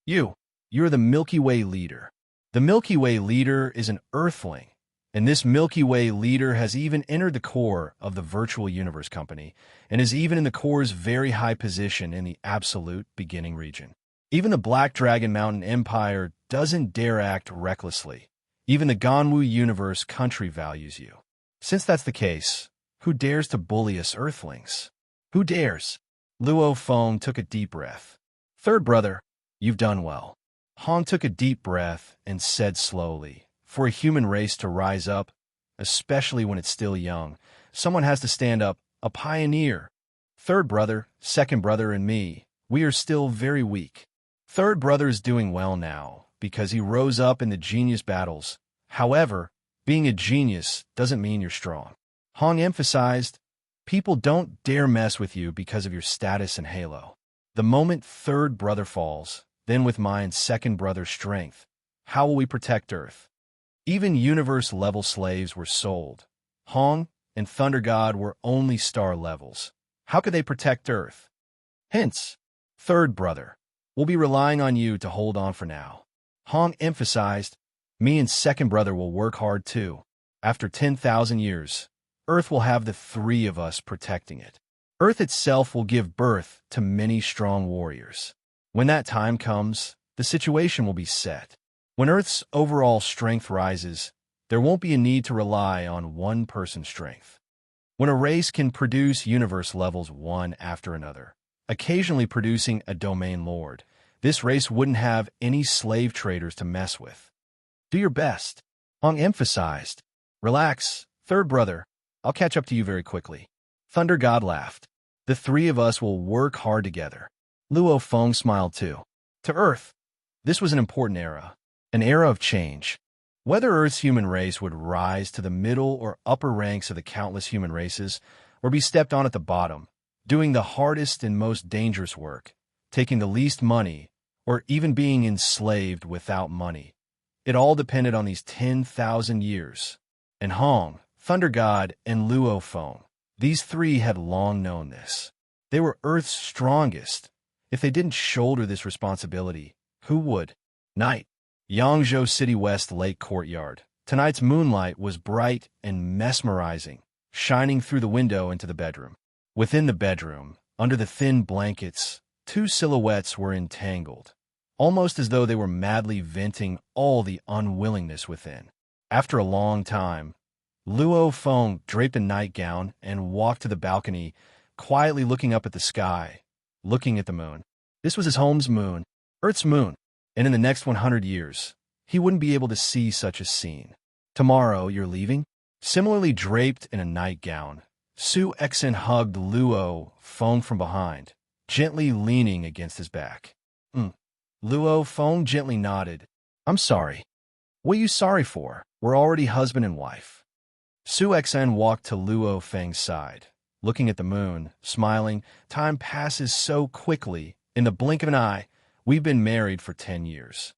You're the Milky Way leader. The Milky Way leader is an Earthling, and this Milky Way leader has even entered the core of the Virtual Universe Company, and is even in the core's very high position in the absolute beginning region. Even the Black Dragon Mountain Empire doesn't dare act recklessly. Even the Ganwu Universe country values you. Since that's the case, who dares to bully us Earthlings? Who dares? Luo Feng took a deep breath. Third brother, you've done well. Hong took a deep breath and said slowly, for a human race to rise up, especially when it's still young, someone has to stand up, a pioneer. Third brother, second brother, and me, we are still very weak. Third brother is doing well now, because he rose up in the genius battles. However, being a genius doesn't mean you're strong. Hong emphasized, people don't dare mess with you because of your status in Halo. The moment third brother falls, then with mine second brother's strength, how will we protect Earth? Even universe-level slaves were sold. Hong and Thunder God were only star levels. How could they protect Earth? Hence, third brother, we'll be relying on you to hold on for now. Hong emphasized, me and second brother will work hard too. After 10,000 years, Earth will have the 3 of us protecting it. Earth itself will give birth to many strong warriors. When that time comes, the situation will be set. When Earth's overall strength rises, there won't be a need to rely on one person's strength. When a race can produce universe levels one after another, occasionally producing a domain lord, this race wouldn't have any slave traders to mess with. Do your best. Hong emphasized. Relax, third brother. I'll catch up to you very quickly. Thunder God laughed. The 3 of us will work hard together. Luo Feng smiled too. To Earth, this was an important era. An era of change. Whether Earth's human race would rise to the middle or upper ranks of the countless human races, or be stepped on at the bottom, doing the hardest and most dangerous work, taking the least money, or even being enslaved without money, It all depended on these 10,000 years. And Hong, Thunder God, and Luo Feng, these three had long known this. They were Earth's strongest. If they didn't shoulder this responsibility, who would? Night. Yangzhou City West Lake Courtyard. Tonight's moonlight was bright and mesmerizing, shining through the window into the bedroom. Within the bedroom, under the thin blankets, two silhouettes were entangled, almost as though they were madly venting all the unwillingness within. After a long time, Luo Feng draped a nightgown and walked to the balcony, quietly looking up at the sky, looking at the moon. This was his home's moon, Earth's moon, and in the next 100 years, he wouldn't be able to see such a scene. Tomorrow, you're leaving? Similarly draped in a nightgown, Su Exen hugged Luo Feng from behind, gently leaning against his back. Luo Feng gently nodded. I'm sorry. What are you sorry for? We're already husband and wife. Su Exen walked to Luo Feng's side, looking at the moon, smiling. Time passes so quickly. In the blink of an eye, we've been married for 10 years.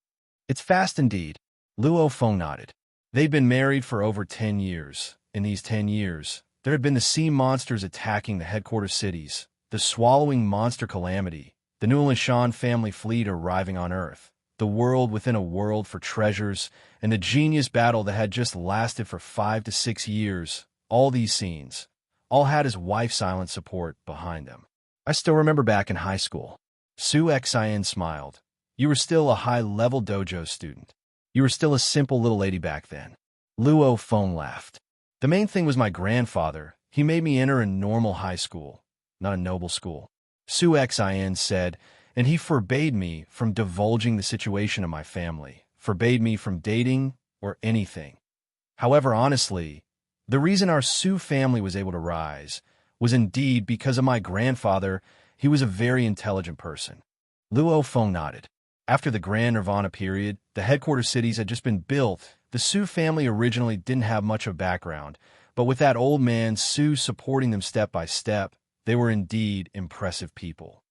It's fast indeed. Luo Feng nodded. They'd been married for over 10 years. In these 10 years, there had been the sea monsters attacking the headquarters cities, the swallowing monster calamity, the Nulinshan family fleet arriving on Earth, the world within a world for treasures, and the genius battle that had just lasted for 5 to 6 years. All these scenes, all had his wife's silent support behind them. I still remember back in high school. Su Xian smiled. You were still a high-level dojo student. You were still a simple little lady back then. Luo Feng laughed. The main thing was my grandfather. He made me enter a normal high school, not a noble school. Su Xian said, and he forbade me from divulging the situation of my family, forbade me from dating or anything. However, honestly, the reason our Su family was able to rise was indeed because of my grandfather. He was a very intelligent person. Luo Feng nodded. After the Grand Nirvana period, the headquarters cities had just been built. The Su family originally didn't have much of background, but with that old man Su supporting them step by step, they were indeed impressive people.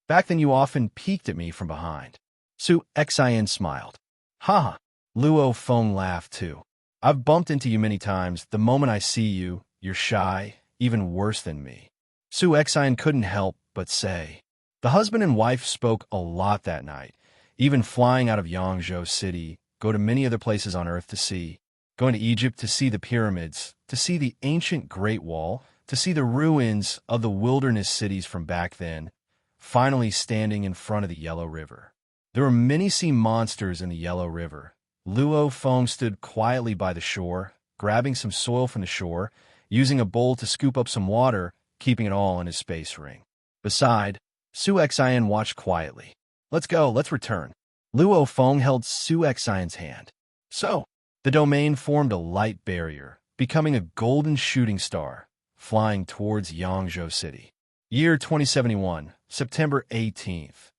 Back then you often peeked at me from behind. Su Xian smiled. Ha! Luo Feng laughed too. I've bumped into you many times. The moment I see you, you're shy, even worse than me. Su Xian couldn't help but say. The husband and wife spoke a lot that night, even flying out of Yangzhou City, go to many other places on Earth to see, going to Egypt to see the pyramids, to see the ancient Great Wall, to see the ruins of the wilderness cities from back then, finally standing in front of the Yellow River. There were many sea monsters in the Yellow River. Luo Feng stood quietly by the shore, grabbing some soil from the shore, using a bowl to scoop up some water, keeping it all in his space ring. Beside, Su Xian watched quietly. Let's go, let's return. Luo Feng held Su Xian's hand. So, the domain formed a light barrier, becoming a golden shooting star, flying towards Yangzhou City. Year 2071, September 18th.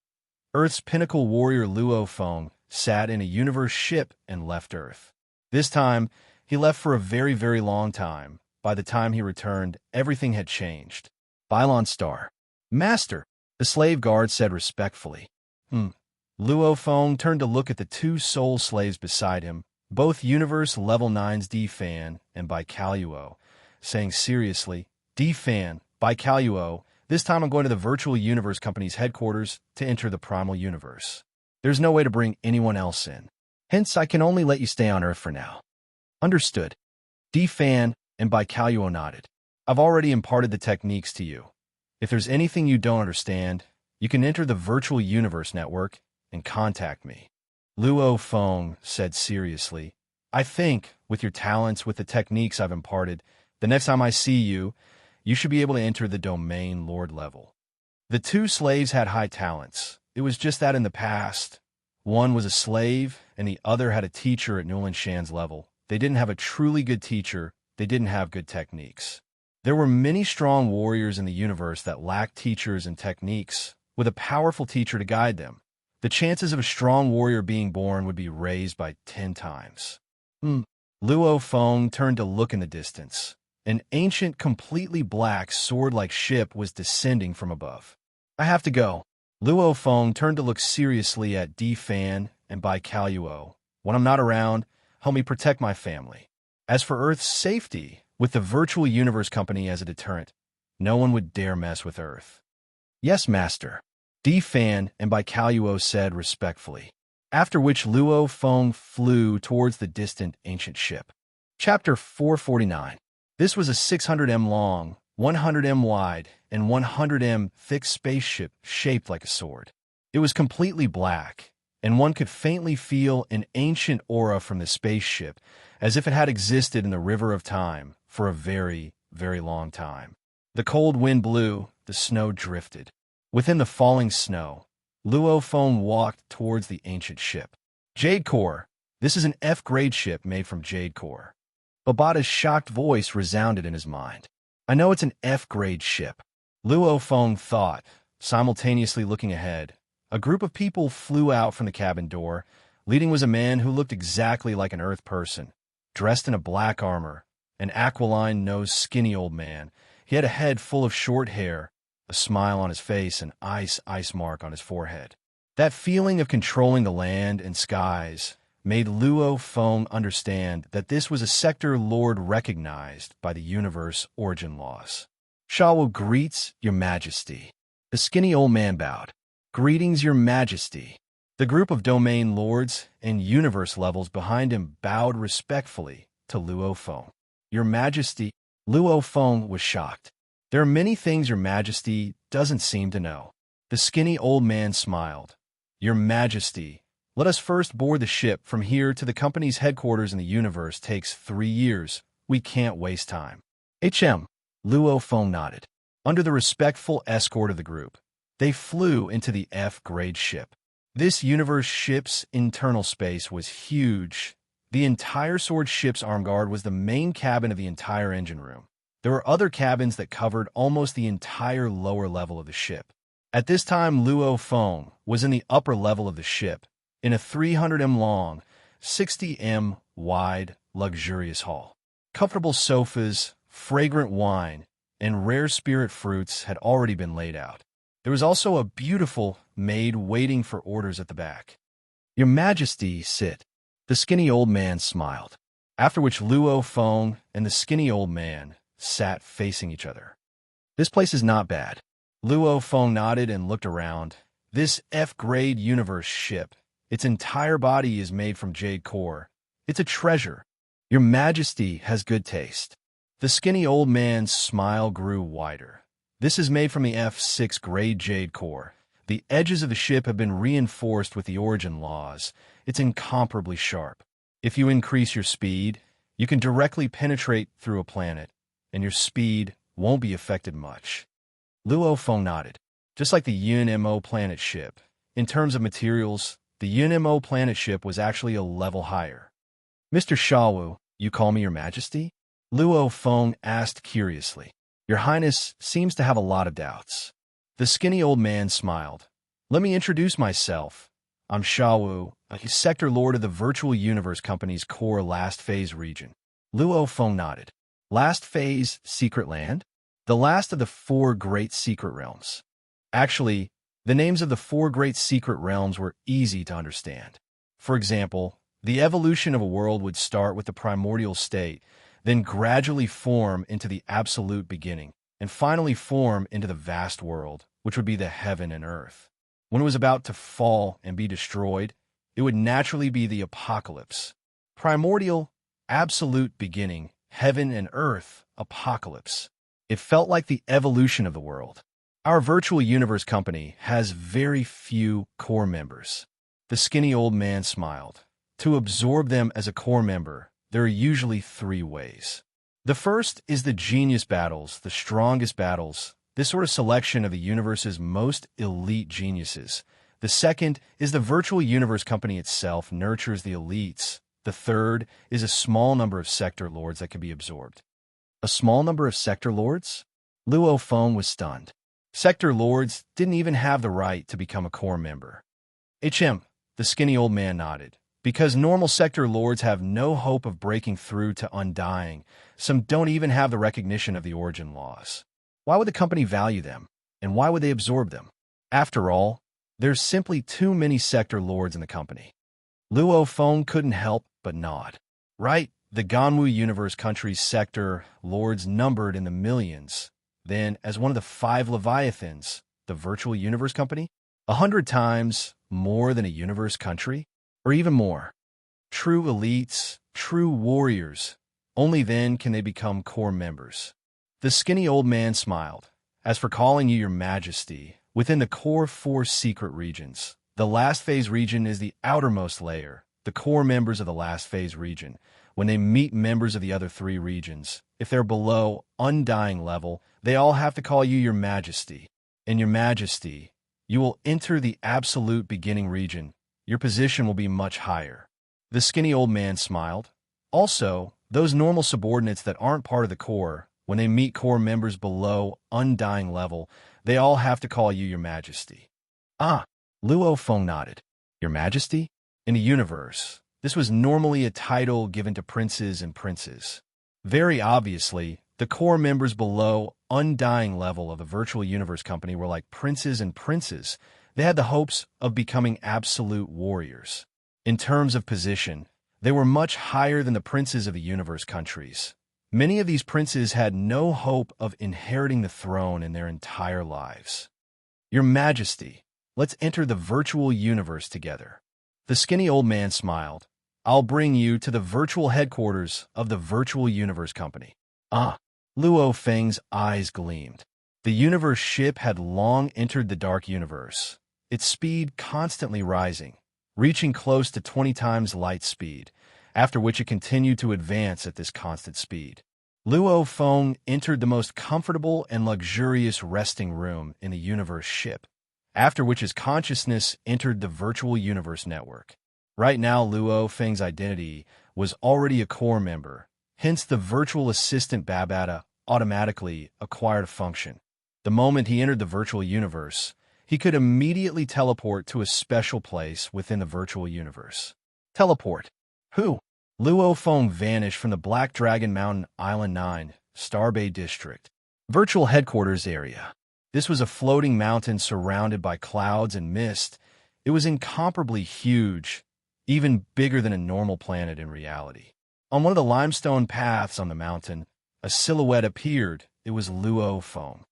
Earth's pinnacle warrior Luo Feng sat in a universe ship and left Earth. This time, he left for a very, very long time. By the time he returned, everything had changed. Bylon Star. Master, the slave guard said respectfully. Luo Feng turned to look at the two soul slaves beside him, both Universe Level 9's D-Fan and Baicaluo, saying seriously, D-Fan, Baicaluo, this time I'm going to the Virtual Universe Company's headquarters to enter the Primal Universe. There's no way to bring anyone else in. Hence, I can only let you stay on Earth for now. Understood. D-Fan and Baicaluo nodded. I've already imparted the techniques to you. If there's anything you don't understand, you can enter the Virtual Universe Network and contact me. Luo Feng said seriously, I think, with your talents, with the techniques I've imparted, the next time I see you, you should be able to enter the Domain Lord level. The two slaves had high talents. It was just that in the past, one was a slave and the other had a teacher at Nulinshan's level. They didn't have a truly good teacher. They didn't have good techniques. There were many strong warriors in the universe that lacked teachers and techniques, with a powerful teacher to guide them. The chances of a strong warrior being born would be raised by 10 times. Luo Feng turned to look in the distance. An ancient, completely black, sword-like ship was descending from above. I have to go. Luo Feng turned to look seriously at D-Fan and Baicaluo, When I'm not around, help me protect my family. As for Earth's safety, with the Virtual Universe Company as a deterrent, no one would dare mess with Earth. Yes, Master. Fan and Baikaluo said respectfully, after which Luo Feng flew towards the distant ancient ship. Chapter 449. This was a 600 m long, 100 m wide, and 100 m thick spaceship shaped like a sword. It was completely black, and one could faintly feel an ancient aura from the spaceship, as if it had existed in the river of time for a very, very long time. The cold wind blew, the snow drifted. Within the falling snow, Luo Feng walked towards the ancient ship. Jade Core. This is an F-grade ship made from jade core. Babata's shocked voice resounded in his mind. I know it's an F-grade ship. Luo Feng thought, simultaneously looking ahead. A group of people flew out from the cabin door. Leading was a man who looked exactly like an Earth person, dressed in a black armor, an aquiline-nosed skinny old man. He had a head full of short hair, a smile on his face, an ice mark on his forehead. That feeling of controlling the land and skies made Luo Feng understand that this was a sector lord recognized by the universe origin laws. Shawu greets your majesty. The skinny old man bowed. Greetings, your majesty. The group of domain lords and universe levels behind him bowed respectfully to Luo Feng. Your majesty. Luo Feng was shocked. There are many things your majesty doesn't seem to know. The skinny old man smiled. Your majesty, let us first board the ship. From here to the company's headquarters in the universe takes 3 years. We can't waste time. Luo Feng nodded. Under the respectful escort of the group, they flew into the F-grade ship. This universe ship's internal space was huge. The entire sword ship's arm guard was the main cabin of the entire engine room. There were other cabins that covered almost the entire lower level of the ship. At this time, Luo Feng was in the upper level of the ship, in a 300 m long, 60 m wide, luxurious hall. Comfortable sofas, fragrant wine, and rare spirit fruits had already been laid out. There was also a beautiful maid waiting for orders at the back. Your Majesty, sit. The skinny old man smiled, after which Luo Feng and the skinny old man sat facing each other. This place is not bad. Luo Feng nodded and looked around. This F-grade universe ship, its entire body is made from jade core. It's a treasure. Your Majesty has good taste. The skinny old man's smile grew wider. This is made from the F6 grade jade core. The edges of the ship have been reinforced with the origin laws. It's incomparably sharp. If you increase your speed, you can directly penetrate through a planet, and your speed won't be affected much. Luo Feng nodded. Just like the UNMO planet ship. In terms of materials, the UNMO planet ship was actually a level higher. Mr. Shawu, you call me your majesty? Luo Feng asked curiously. Your Highness seems to have a lot of doubts. The skinny old man smiled. Let me introduce myself. I'm Shawu, a sector lord of the Virtual Universe Company's core last phase region. Luo Feng nodded. Last phase secret land? The last of the 4 great secret realms. Actually, the names of the 4 great secret realms were easy to understand. For example, the evolution of a world would start with the primordial state, then gradually form into the absolute beginning, and finally form into the vast world, which would be the heaven and earth. When it was about to fall and be destroyed, it would naturally be the apocalypse. Primordial, absolute beginning, heaven and earth, apocalypse. It felt like the evolution of the world. Our Virtual Universe Company has very few core members. The skinny old man smiled. To absorb them as a core member, there are usually 3 ways. The first is the genius battles, the strongest battles, this sort of selection of the universe's most elite geniuses. The second is the Virtual Universe Company itself nurtures the elites. The third is a small number of sector lords that can be absorbed. A small number of sector lords? Luo Feng was stunned. Sector lords didn't even have the right to become a core member. The skinny old man nodded. Because normal sector lords have no hope of breaking through to undying, some don't even have the recognition of the origin laws. Why would the company value them? And why would they absorb them? After all, there's simply too many sector lords in the company. Luo Feng couldn't help but nod. Right, the Ganwu Universe country's sector lords numbered in the millions. Then, as one of the 5 Leviathans, the Virtual Universe Company, 100 times more than a universe country, or even more. True elites, true warriors. Only then can they become core members. The skinny old man smiled. As for calling you your majesty, within the core 4 secret regions, the last phase region is the outermost layer. The core members of the last phase region, when they meet members of the other 3 regions, if they're below undying level, they all have to call you your majesty. In your majesty, you will enter the absolute beginning region. Your position will be much higher. The skinny old man smiled. Also, those normal subordinates that aren't part of the core, when they meet core members below undying level, they all have to call you your majesty. Ah, Luo Feng nodded. Your majesty? In the universe, this was normally a title given to princes and princes. Very obviously, the core members below undying level of the Virtual Universe Company were like princes and princes. They had the hopes of becoming absolute warriors. In terms of position, they were much higher than the princes of the universe countries. Many of these princes had no hope of inheriting the throne in their entire lives. Your Majesty, let's enter the virtual universe together. The skinny old man smiled. I'll bring you to the virtual headquarters of the Virtual Universe Company. Ah, Luo Feng's eyes gleamed. The universe ship had long entered the dark universe, its speed constantly rising, reaching close to 20 times light speed, after which it continued to advance at this constant speed. Luo Feng entered the most comfortable and luxurious resting room in the universe ship, after which his consciousness entered the virtual universe network. Right now, Luo Feng's identity was already a core member, hence the virtual assistant Babata automatically acquired a function. The moment he entered the virtual universe, he could immediately teleport to a special place within the virtual universe. Teleport. Who? Luo Feng vanished from the Black Dragon Mountain Island 9, Starbay District. Virtual headquarters area. This was a floating mountain surrounded by clouds and mist. It was incomparably huge, even bigger than a normal planet in reality. On one of the limestone paths on the mountain, a silhouette appeared. It was Luo Feng.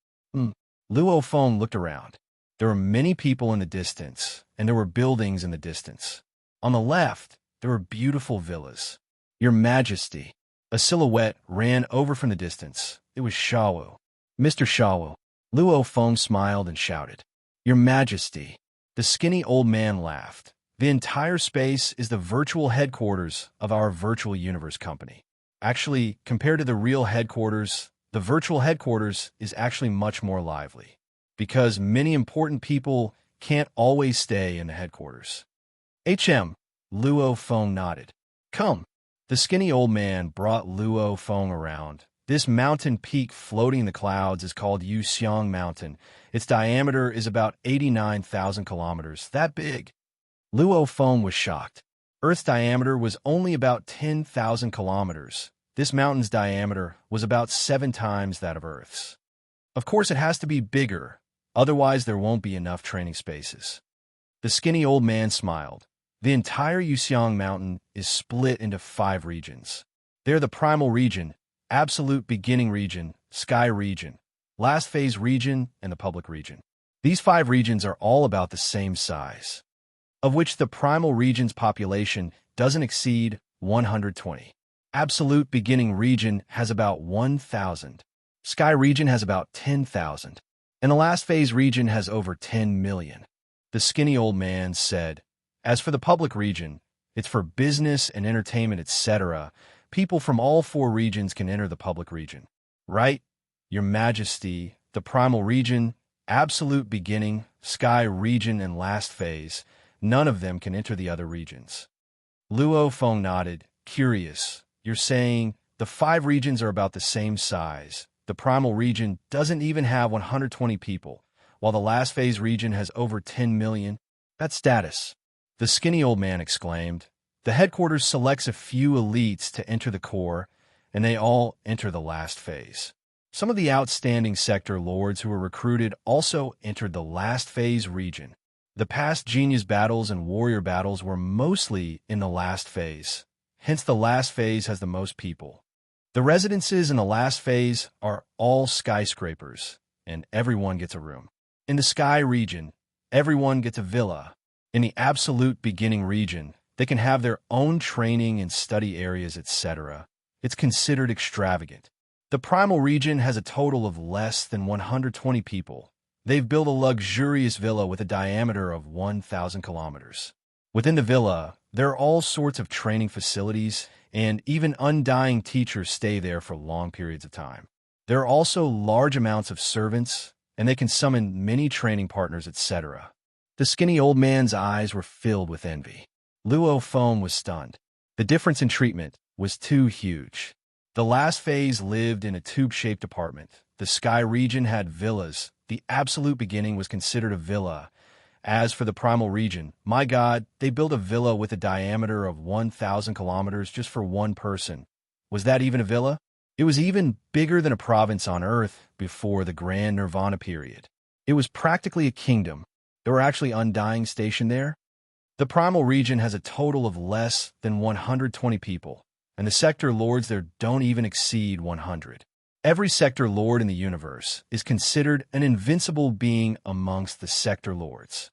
Luo Feng looked around. There were many people in the distance, and there were buildings in the distance. On the left, there were beautiful villas. Your Majesty. A silhouette ran over from the distance. It was Shawu. Mr. Shawu. Luo Feng smiled and shouted. Your Majesty. The skinny old man laughed. The entire space is the virtual headquarters of our Virtual Universe Company. Actually, compared to the real headquarters, the virtual headquarters is actually much more lively, because many important people can't always stay in the headquarters. Luo Feng nodded. Come. The skinny old man brought Luo Feng around. This mountain peak floating in the clouds is called Yuxiang Mountain. Its diameter is about 89,000 kilometers. That big. Luo Feng was shocked. Earth's diameter was only about 10,000 kilometers. This mountain's diameter was about 7 times that of Earth's. Of course, it has to be bigger, otherwise there won't be enough training spaces. The skinny old man smiled. The entire Yuxiang Mountain is split into 5 regions. They're the primal region, absolute beginning region, sky region, last phase region, and the public region. These 5 regions are all about the same size, of which the primal region's population doesn't exceed 120. Absolute beginning region has about 1,000. Sky region has about 10,000. And the last phase region has over 10 million. The skinny old man said, as for the public region, it's for business and entertainment, etc. People from all 4 regions can enter the public region. Right? Your Majesty, the primal region, absolute beginning, sky region, and last phase, none of them can enter the other regions. Luo Feng nodded, curious. You're saying the 5 regions are about the same size. The primal region doesn't even have 120 people, while the last phase region has over 10 million. That's status. The skinny old man exclaimed. The headquarters selects a few elites to enter the core, and they all enter the last phase. Some of the outstanding sector lords who were recruited also entered the last phase region. The past genius battles and warrior battles were mostly in the last phase. Hence, the last phase has the most people. The residences in the last phase are all skyscrapers, and everyone gets a room. In the sky region, everyone gets a villa. In the absolute beginning region, they can have their own training and study areas, etc. It's considered extravagant. The primal region has a total of less than 120 people. They've built a luxurious villa with a diameter of 1,000 kilometers. Within the villa, there are all sorts of training facilities, and even undying teachers stay there for long periods of time. There are also large amounts of servants, and they can summon many training partners, etc. The skinny old man's eyes were filled with envy. Luo Feng was stunned. The difference in treatment was too huge. The last phase lived in a tube-shaped apartment. The sky region had villas. The absolute beginning was considered a villa. As for the primal region, my God, they built a villa with a diameter of 1,000 kilometers just for one person. Was that even a villa? It was even bigger than a province on Earth before the Grand Nirvana period. It was practically a kingdom. There were actually undying stationed there. The primal region has a total of less than 120 people, and the sector lords there don't even exceed 100. Every sector lord in the universe is considered an invincible being amongst the sector lords.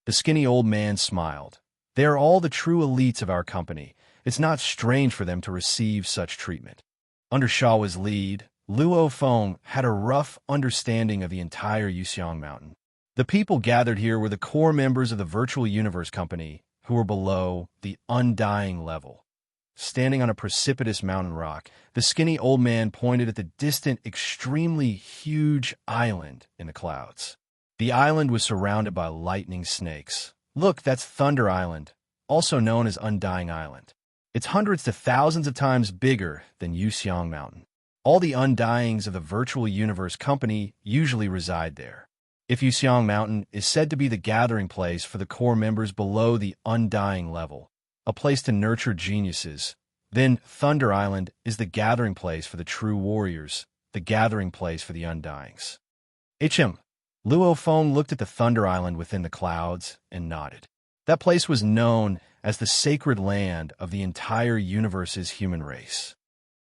The skinny old man smiled. They are all the true elites of our company. It's not strange for them to receive such treatment. Under Shawa's lead, Luo Feng had a rough understanding of the entire Yuxiang Mountain. The people gathered here were the core members of the Virtual Universe Company, who were below the undying level. Standing on a precipitous mountain rock, the skinny old man pointed at the distant, extremely huge island in the clouds. The island was surrounded by lightning snakes. Look, that's Thunder Island, also known as Undying Island. It's hundreds to thousands of times bigger than Yuxiang Mountain. All the undyings of the Virtual Universe Company usually reside there. If Yuxiang Mountain is said to be the gathering place for the core members below the undying level, a place to nurture geniuses, then Thunder Island is the gathering place for the true warriors, the gathering place for the undyings. Luo Feng looked at the Thunder Island within the clouds and nodded. That place was known as the sacred land of the entire universe's human race.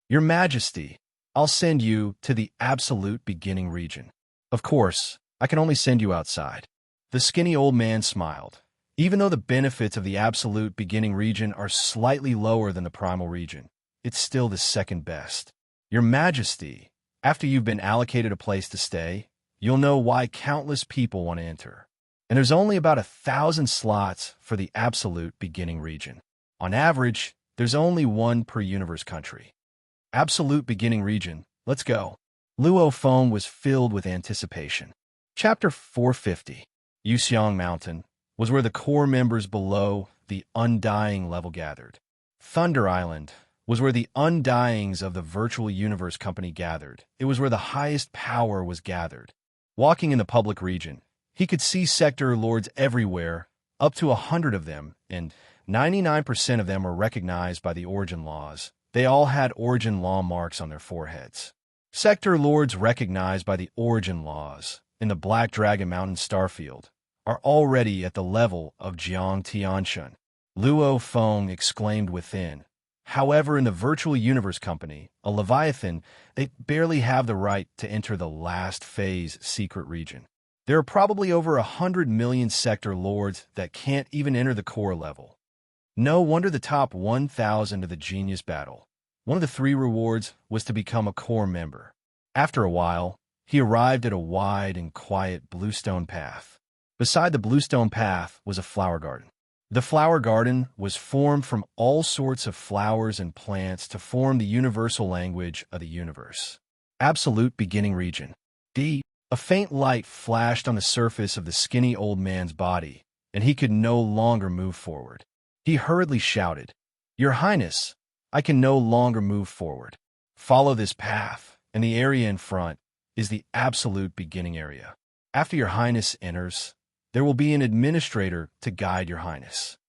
Your Majesty, I'll send you to the absolute beginning region. Of course, I can only send you outside. The skinny old man smiled. Even though the benefits of the absolute beginning region are slightly lower than the primal region, it's still the second best. Your Majesty, after you've been allocated a place to stay, you'll know why countless people want to enter. And there's only about 1,000 slots for the absolute beginning region. On average, there's only one per universe country. Absolute beginning region, let's go. Luo Feng was filled with anticipation. Chapter 450, Yuxiang Mountain, was where the core members below the undying level gathered. Thunder Island was where the undyings of the Virtual Universe Company gathered. It was where the highest power was gathered. Walking in the public region, he could see sector lords everywhere, up to 100 of them, and 99% of them were recognized by the origin laws. They all had origin law marks on their foreheads. Sector lords recognized by the origin laws in the Black Dragon Mountain Starfield are already at the level of Jiang Tianshan. Luo Feng exclaimed within. However, in the Virtual Universe Company, a Leviathan, they barely have the right to enter the last phase secret region. There are probably over 100 million sector lords that can't even enter the core level. No wonder the top 1,000 of the Genius Battle. One of the 3 rewards was to become a core member. After a while, he arrived at a wide and quiet bluestone path. Beside the bluestone path was a flower garden. The flower garden was formed from all sorts of flowers and plants to form the universal language of the universe. Absolute beginning region. D. A faint light flashed on the surface of the skinny old man's body, and he could no longer move forward. He hurriedly shouted, "Your Highness, I can no longer move forward. Follow this path, and the area in front is the absolute beginning area. After your Highness enters, there will be an administrator to guide your Highness."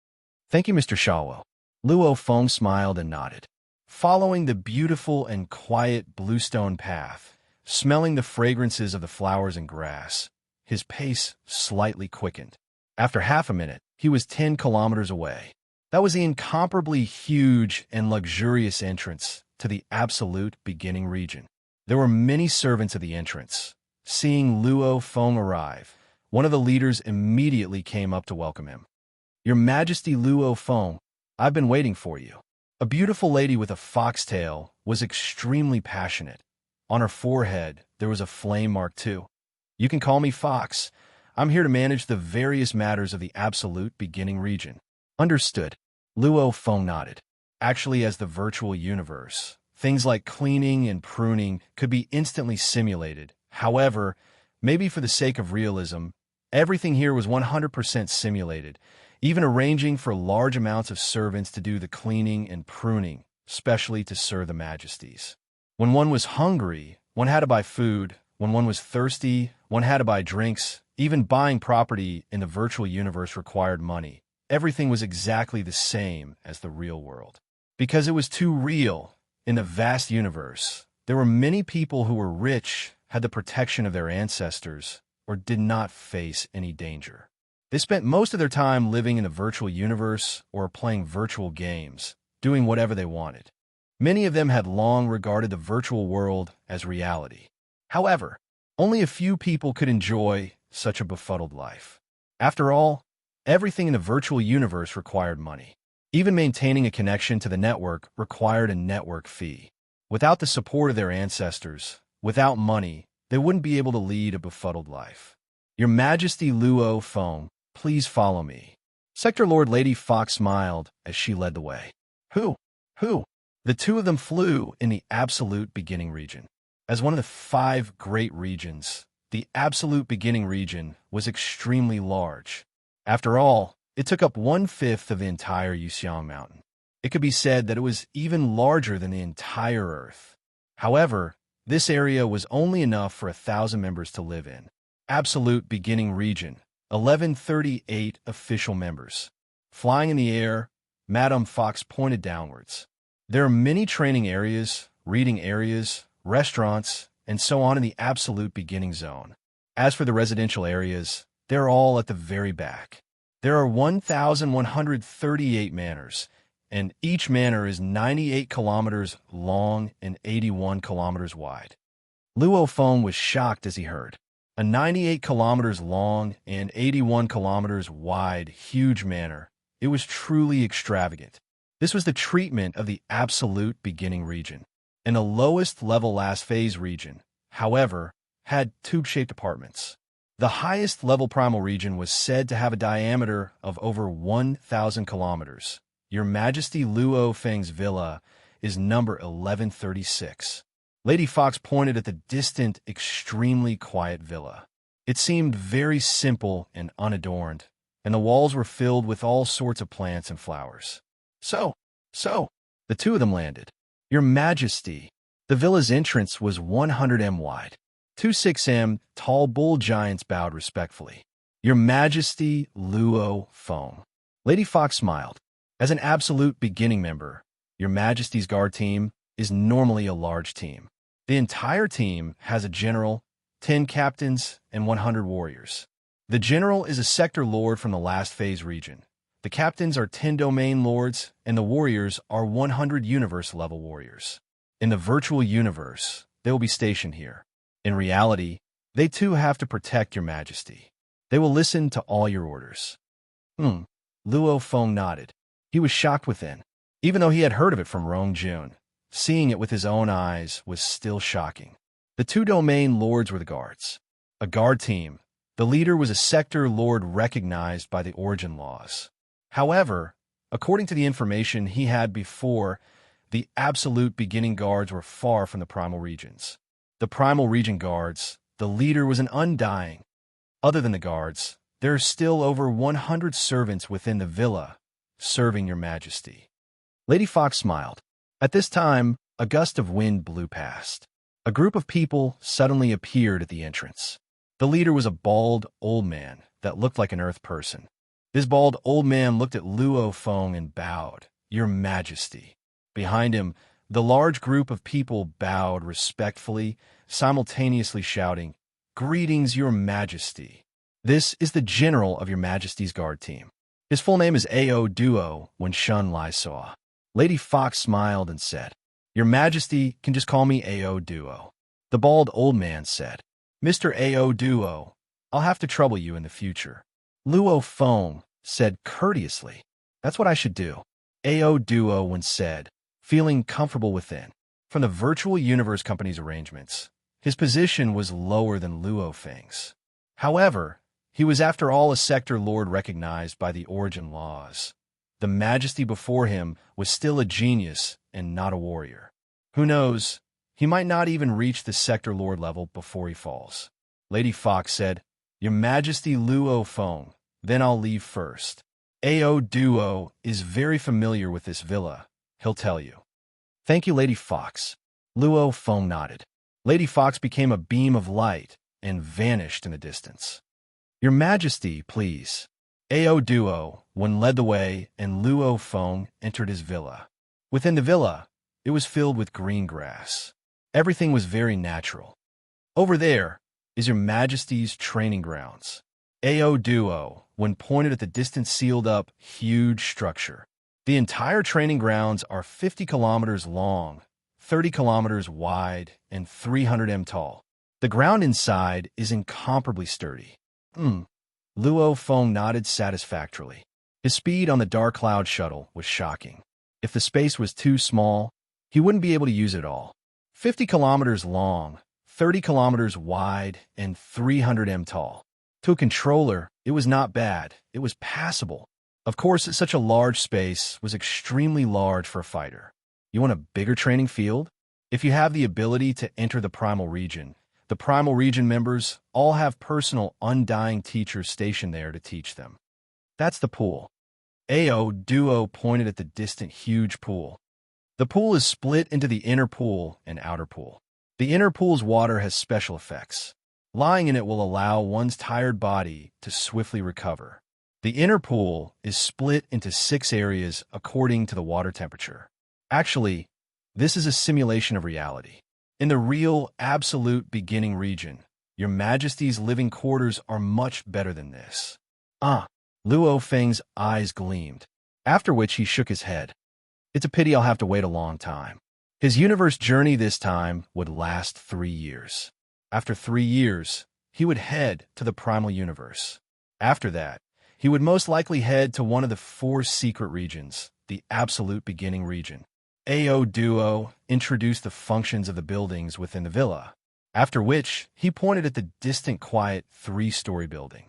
"Thank you, Mr. Shawo." Luo Feng smiled and nodded. Following the beautiful and quiet bluestone path, smelling the fragrances of the flowers and grass, his pace slightly quickened. After half a minute, he was 10 kilometers away. That was the incomparably huge and luxurious entrance to the absolute beginning region. There were many servants at the entrance. Seeing Luo Feng arrive, one of the leaders immediately came up to welcome him. "Your Majesty Luo Feng, I've been waiting for you." A beautiful lady with a foxtail was extremely passionate. On her forehead, there was a flame mark too. "You can call me Fox. I'm here to manage the various matters of the absolute beginning region." "Understood." Luo Feng nodded. Actually, as the virtual universe, things like cleaning and pruning could be instantly simulated. However, maybe for the sake of realism, everything here was 100% simulated, even arranging for large amounts of servants to do the cleaning and pruning, especially to serve the majesties. When one was hungry, one had to buy food. When one was thirsty, one had to buy drinks. Even buying property in the virtual universe required money. Everything was exactly the same as the real world. Because it was too real, in the vast universe, there were many people who were rich, had the protection of their ancestors, or did not face any danger. They spent most of their time living in the virtual universe or playing virtual games, doing whatever they wanted. Many of them had long regarded the virtual world as reality. However, only a few people could enjoy such a befuddled life. After all, everything in the virtual universe required money. Even maintaining a connection to the network required a network fee. Without the support of their ancestors, without money, they wouldn't be able to lead a befuddled life. "Your Majesty Luo Feng, please follow me." Sector Lord Lady Fox smiled as she led the way. Who? The two of them flew in the absolute beginning region. As one of the 5 great regions, the absolute beginning region was extremely large. After all, it took up 1/5 of the entire Yuxiang Mountain. It could be said that it was even larger than the entire Earth. However, this area was only enough for 1,000 members to live in. Absolute beginning region, 1138 official members. Flying in the air, Madame Fox pointed downwards. There are many training areas, reading areas, restaurants, and so on in the absolute beginning zone. As for the residential areas, they're all at the very back. There are 1,138 manors, and each manor is 98 kilometers long and 81 kilometers wide. Luo Feng was shocked as he heard. A 98 kilometers long and 81 kilometers wide huge manor. It was truly extravagant. This was the treatment of the absolute beginning region. And the lowest level last phase region, however, had tube-shaped apartments. The highest level primal region was said to have a diameter of over 1,000 kilometers. Your Majesty Luo Feng's villa is number 1136. Lady Fox pointed at the distant, extremely quiet villa. It seemed very simple and unadorned, and the walls were filled with all sorts of plants and flowers. So, the two of them landed. Your Majesty, the villa's entrance was 100 m wide. 26 m tall bull giants bowed respectfully. Your Majesty Luo Feng. Lady Fox smiled. As an absolute beginning member, Your Majesty's guard team is normally a large team. The entire team has a general, 10 captains, and 100 warriors. The general is a sector lord from the last phase region. The captains are 10 domain lords, and the warriors are 100 universe-level warriors. In the virtual universe, they will be stationed here. In reality, they too have to protect Your Majesty. They will listen to all your orders. Luo Feng nodded. He was shocked within. Even though he had heard of it from Rong Jun, seeing it with his own eyes was still shocking. The 2 domain lords were the guards. A guard team. The leader was a sector lord recognized by the origin laws. However, according to the information he had before, the absolute beginning guards were far from the primal regions. The primal region guards, the leader was an undying. Other than the guards, there are still over 100 servants within the villa, serving Your Majesty. Lady Fox smiled. At this time, a gust of wind blew past. A group of people suddenly appeared at the entrance. The leader was a bald, old man that looked like an earth person. This bald old man looked at Luo Feng and bowed, Your Majesty. Behind him, the large group of people bowed respectfully, simultaneously shouting, Greetings, Your Majesty. This is the general of your Majesty's guard team. His full name is A.O. Duo when Shun Lai saw. Lady Fox smiled and said, Your Majesty can just call me A.O. Duo. The bald old man said, Mr. A.O. Duo, I'll have to trouble you in the future. Luo Feng said courteously, That's what I should do. A.O. Duo when said, feeling comfortable within. From the Virtual Universe Company's arrangements, his position was lower than Luo Feng's. However, he was after all a sector lord recognized by the origin laws. The Majesty before him was still a genius and not a warrior. Who knows, he might not even reach the sector lord level before he falls. Lady Fox said, Your Majesty Luo Feng, then I'll leave first. A.O. Duo is very familiar with this villa, he'll tell you. Thank you, Lady Fox. Luo Feng nodded. Lady Fox became a beam of light and vanished in the distance. Your Majesty, please. A.O. Duo, when led the way, and Luo Feng entered his villa. Within the villa, it was filled with green grass. Everything was very natural. Over there is Your Majesty's training grounds. A.O. Duo, when pointed at the distant sealed-up, huge structure. The entire training grounds are 50 kilometers long, 30 kilometers wide, and 300 m tall. The ground inside is incomparably sturdy. Luo Feng nodded satisfactorily. His speed on the Dark Cloud shuttle was shocking. If the space was too small, he wouldn't be able to use it all. 50 kilometers long, 30 kilometers wide, and 300 m tall. To a controller, it was not bad. It was passable. Of course, such a large space was extremely large for a fighter. You want a bigger training field? If you have the ability to enter the Primal Region, the Primal Region members all have personal, undying teachers stationed there to teach them. That's the pool. A.O. Duo pointed at the distant, huge pool. The pool is split into the inner pool and outer pool. The inner pool's water has special effects. Lying in it will allow one's tired body to swiftly recover. The inner pool is split into 6 areas according to the water temperature. Actually, this is a simulation of reality. In the real, absolute beginning region, Your Majesty's living quarters are much better than this. Luo Feng's eyes gleamed, after which he shook his head. It's a pity I'll have to wait a long time. His universe journey this time would last 3 years. After 3 years, he would head to the Primal Universe. After that, he would most likely head to one of the 4 secret regions, the Absolute Beginning region. A.O. Duo introduced the functions of the buildings within the villa, after which he pointed at the distant, quiet 3-story building.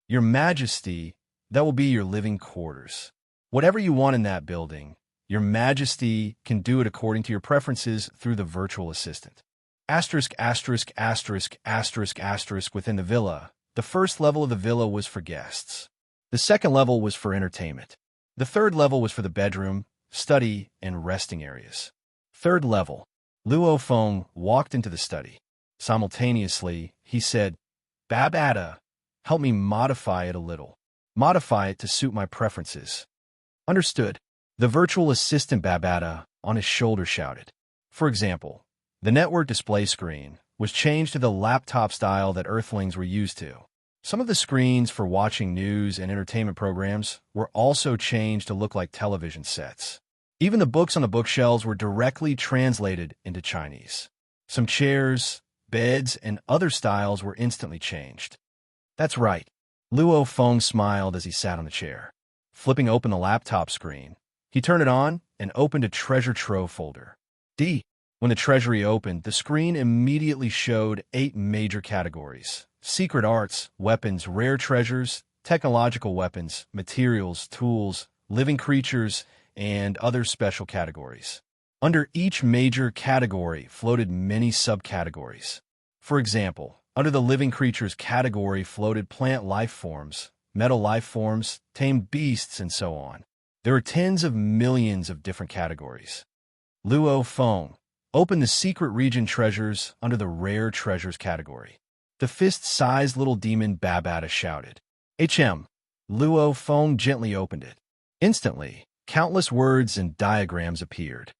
Your Majesty, that will be your living quarters. Whatever you want in that building, Your Majesty can do it according to your preferences through the virtual assistant. Asterisk, asterisk, asterisk, asterisk, asterisk within the villa. The first level of the villa was for guests. The second level was for entertainment. The third level was for the bedroom, study, and resting areas. Third level. Luo Feng walked into the study. Simultaneously, he said, Babada, help me modify it a little. Modify it to suit my preferences. Understood. The virtual assistant Babada on his shoulder shouted. For example, the network display screen was changed to the laptop style that Earthlings were used to. Some of the screens for watching news and entertainment programs were also changed to look like television sets. Even the books on the bookshelves were directly translated into Chinese. Some chairs, beds, and other styles were instantly changed. That's right. Luo Feng smiled as he sat on the chair. Flipping open the laptop screen, he turned it on and opened a treasure trove folder. When the treasury opened, the screen immediately showed 8 major categories: secret arts, weapons, rare treasures, technological weapons, materials, tools, living creatures, and other special categories. Under each major category floated many subcategories. For example, under the living creatures category floated plant life forms, metal life forms, tamed beasts, and so on. There are tens of millions of different categories. Luo Feng opened the secret region treasures under the rare treasures category. The fist-sized little demon Babada shouted. Luo Feng gently opened it. Instantly, countless words and diagrams appeared.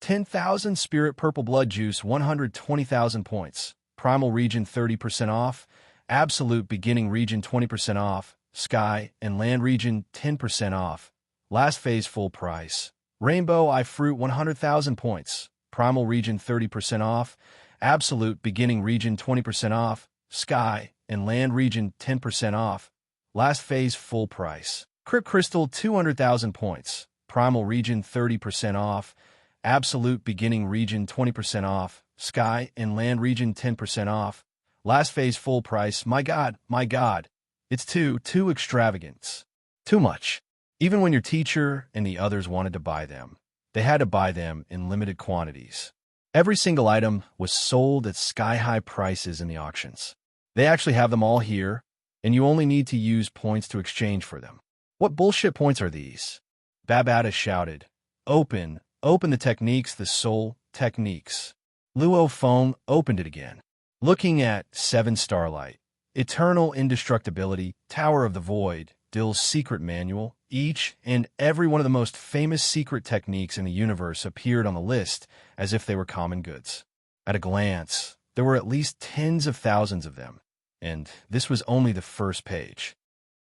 10,000 spirit purple blood juice, 120,000 points. Primal region 30% off. Absolute beginning region 20% off. Sky and land region 10% off. Last phase full price. Rainbow Eye Fruit 100,000 points. Primal region 30% off. Absolute beginning region 20% off. Sky and land region 10% off. Last phase full price. Crypt Crystal 200,000 points. Primal region 30% off. Absolute beginning region 20% off. Sky and land region 10% off. Last phase full price. My God, my God. It's too extravagant. Too much. Even when your teacher and the others wanted to buy them, they had to buy them in limited quantities. Every single item was sold at sky-high prices in the auctions. They actually have them all here, and you only need to use points to exchange for them. What bullshit points are these? Babata shouted. Open the techniques, the soul techniques. Luo Feng opened it again. Looking at 7 Starlight, Eternal Indestructibility, Tower of the Void, Dill's Secret Manual, each and every one of the most famous secret techniques in the universe appeared on the list as if they were common goods. At a glance, there were at least tens of thousands of them, and this was only the first page.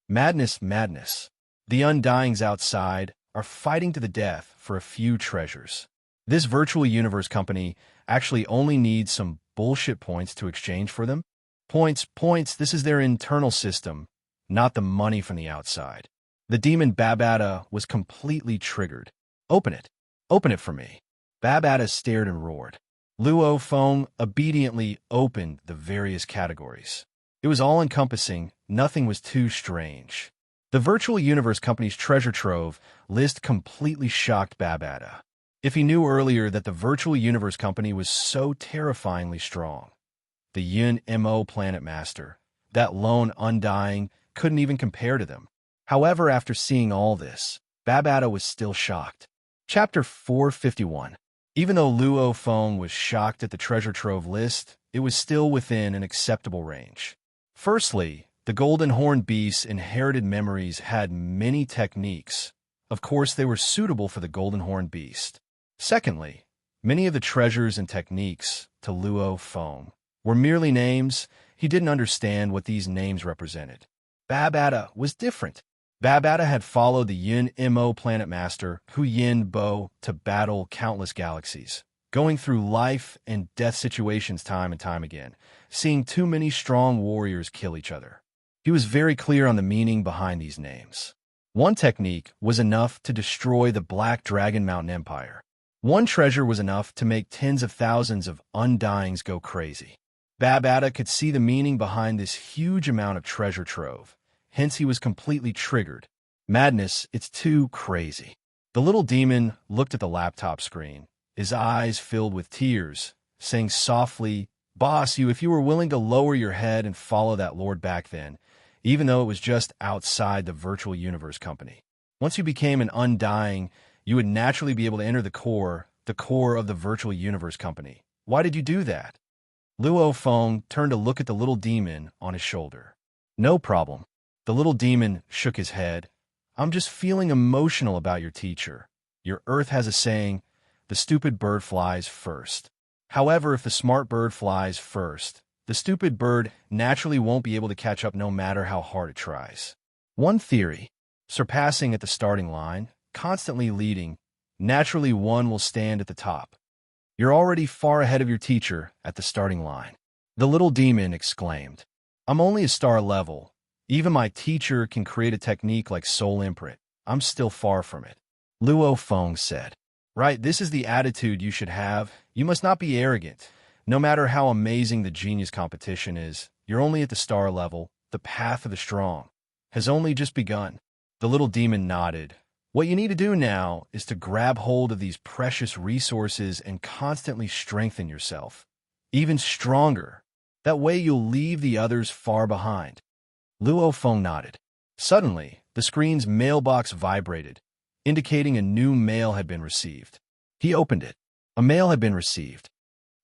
Madness, madness. The Undyings outside are fighting to the death for a few treasures. This virtual universe company actually only needs some bullshit points to exchange for them. Points, this is their internal system, not the money from the outside. The demon Babata was completely triggered. Open it for me. Babata stared and roared. Luo Feng obediently opened the various categories. It was all-encompassing, nothing was too strange. The virtual universe company's treasure trove list completely shocked Babata. If he knew earlier that the virtual universe company was so terrifyingly strong. The Yin Mo Planet Master, that lone Undying, couldn't even compare to them. However, after seeing all this, Babata was still shocked. Chapter 451. Even though Luo Feng was shocked at the treasure trove list, it was still within an acceptable range. Firstly, the Golden Horned Beast's inherited memories had many techniques. Of course, they were suitable for the Golden Horned Beast. Secondly, many of the treasures and techniques to Luo Feng were merely names. He didn't understand what these names represented. Babata was different. Babata had followed the Yin Mo Planet Master, Hu Yin Bo, to battle countless galaxies, going through life and death situations time and time again, seeing too many strong warriors kill each other. He was very clear on the meaning behind these names. One technique was enough to destroy the Black Dragon Mountain Empire. One treasure was enough to make tens of thousands of Undyings go crazy. Babata could see the meaning behind this huge amount of treasure trove. Hence, he was completely triggered. Madness, it's too crazy. The little demon looked at the laptop screen, his eyes filled with tears, saying softly, Boss, if you were willing to lower your head and follow that lord back then, even though it was just outside the virtual universe company. Once you became an Undying, you would naturally be able to enter the core of the virtual universe company. Why did you do that? Luo Feng turned to look at the little demon on his shoulder. No problem. The little demon shook his head. I'm just feeling emotional about your teacher. Your Earth has a saying, the stupid bird flies first. However, if the smart bird flies first, the stupid bird naturally won't be able to catch up no matter how hard it tries. One theory, surpassing at the starting line, constantly leading, naturally one will stand at the top. You're already far ahead of your teacher at the starting line. The little demon exclaimed, I'm only a star level. Even my teacher can create a technique like Soul Imprint. I'm still far from it. Luo Feng said, Right, this is the attitude you should have. You must not be arrogant. No matter how amazing the genius competition is, you're only at the star level. The path of the strong has only just begun. The little demon nodded. What you need to do now is to grab hold of these precious resources and constantly strengthen yourself. Even stronger. That way you'll leave the others far behind. Luo Feng nodded. Suddenly, the screen's mailbox vibrated, indicating a new mail had been received. He opened it. A mail had been received.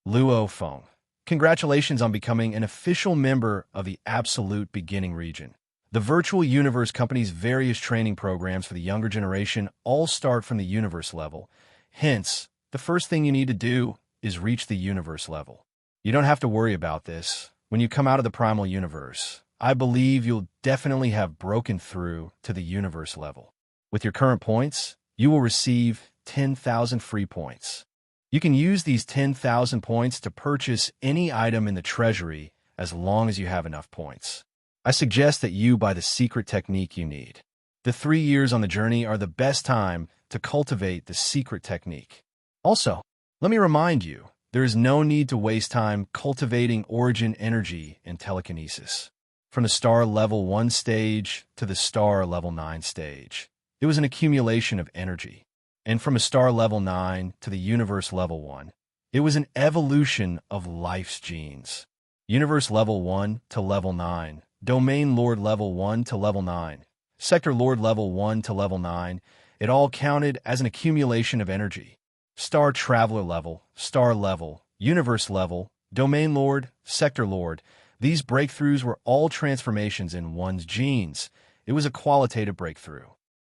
Luo Feng, congratulations on becoming an official member of the Absolute Beginning region. The Virtual Universe Company's various training programs for the younger generation all start from the universe level. Hence, the first thing you need to do is reach the universe level. You don't have to worry about this. when you come out of the primal universe, I believe you'll definitely have broken through to the universe level. With your current points, you will receive 10,000 free points. You can use these 10,000 points to purchase any item in the treasury as long as you have enough points. I suggest that you buy the secret technique you need. The 3 years on the journey are the best time to cultivate the secret technique. Also, let me remind you, there is no need to waste time cultivating origin energy and telekinesis. From the star level 1 stage to the star level 9 stage, it was an accumulation of energy. And from a star level 9 to the universe level 1, it was an evolution of life's genes. Universe level 1 to level 9, domain lord level 1 to level 9, sector lord level 1 to level 9, it all counted as an accumulation of energy. Star traveler level, universe level, domain lord, sector lord, these breakthroughs were all transformations in one's genes. It was a qualitative breakthrough.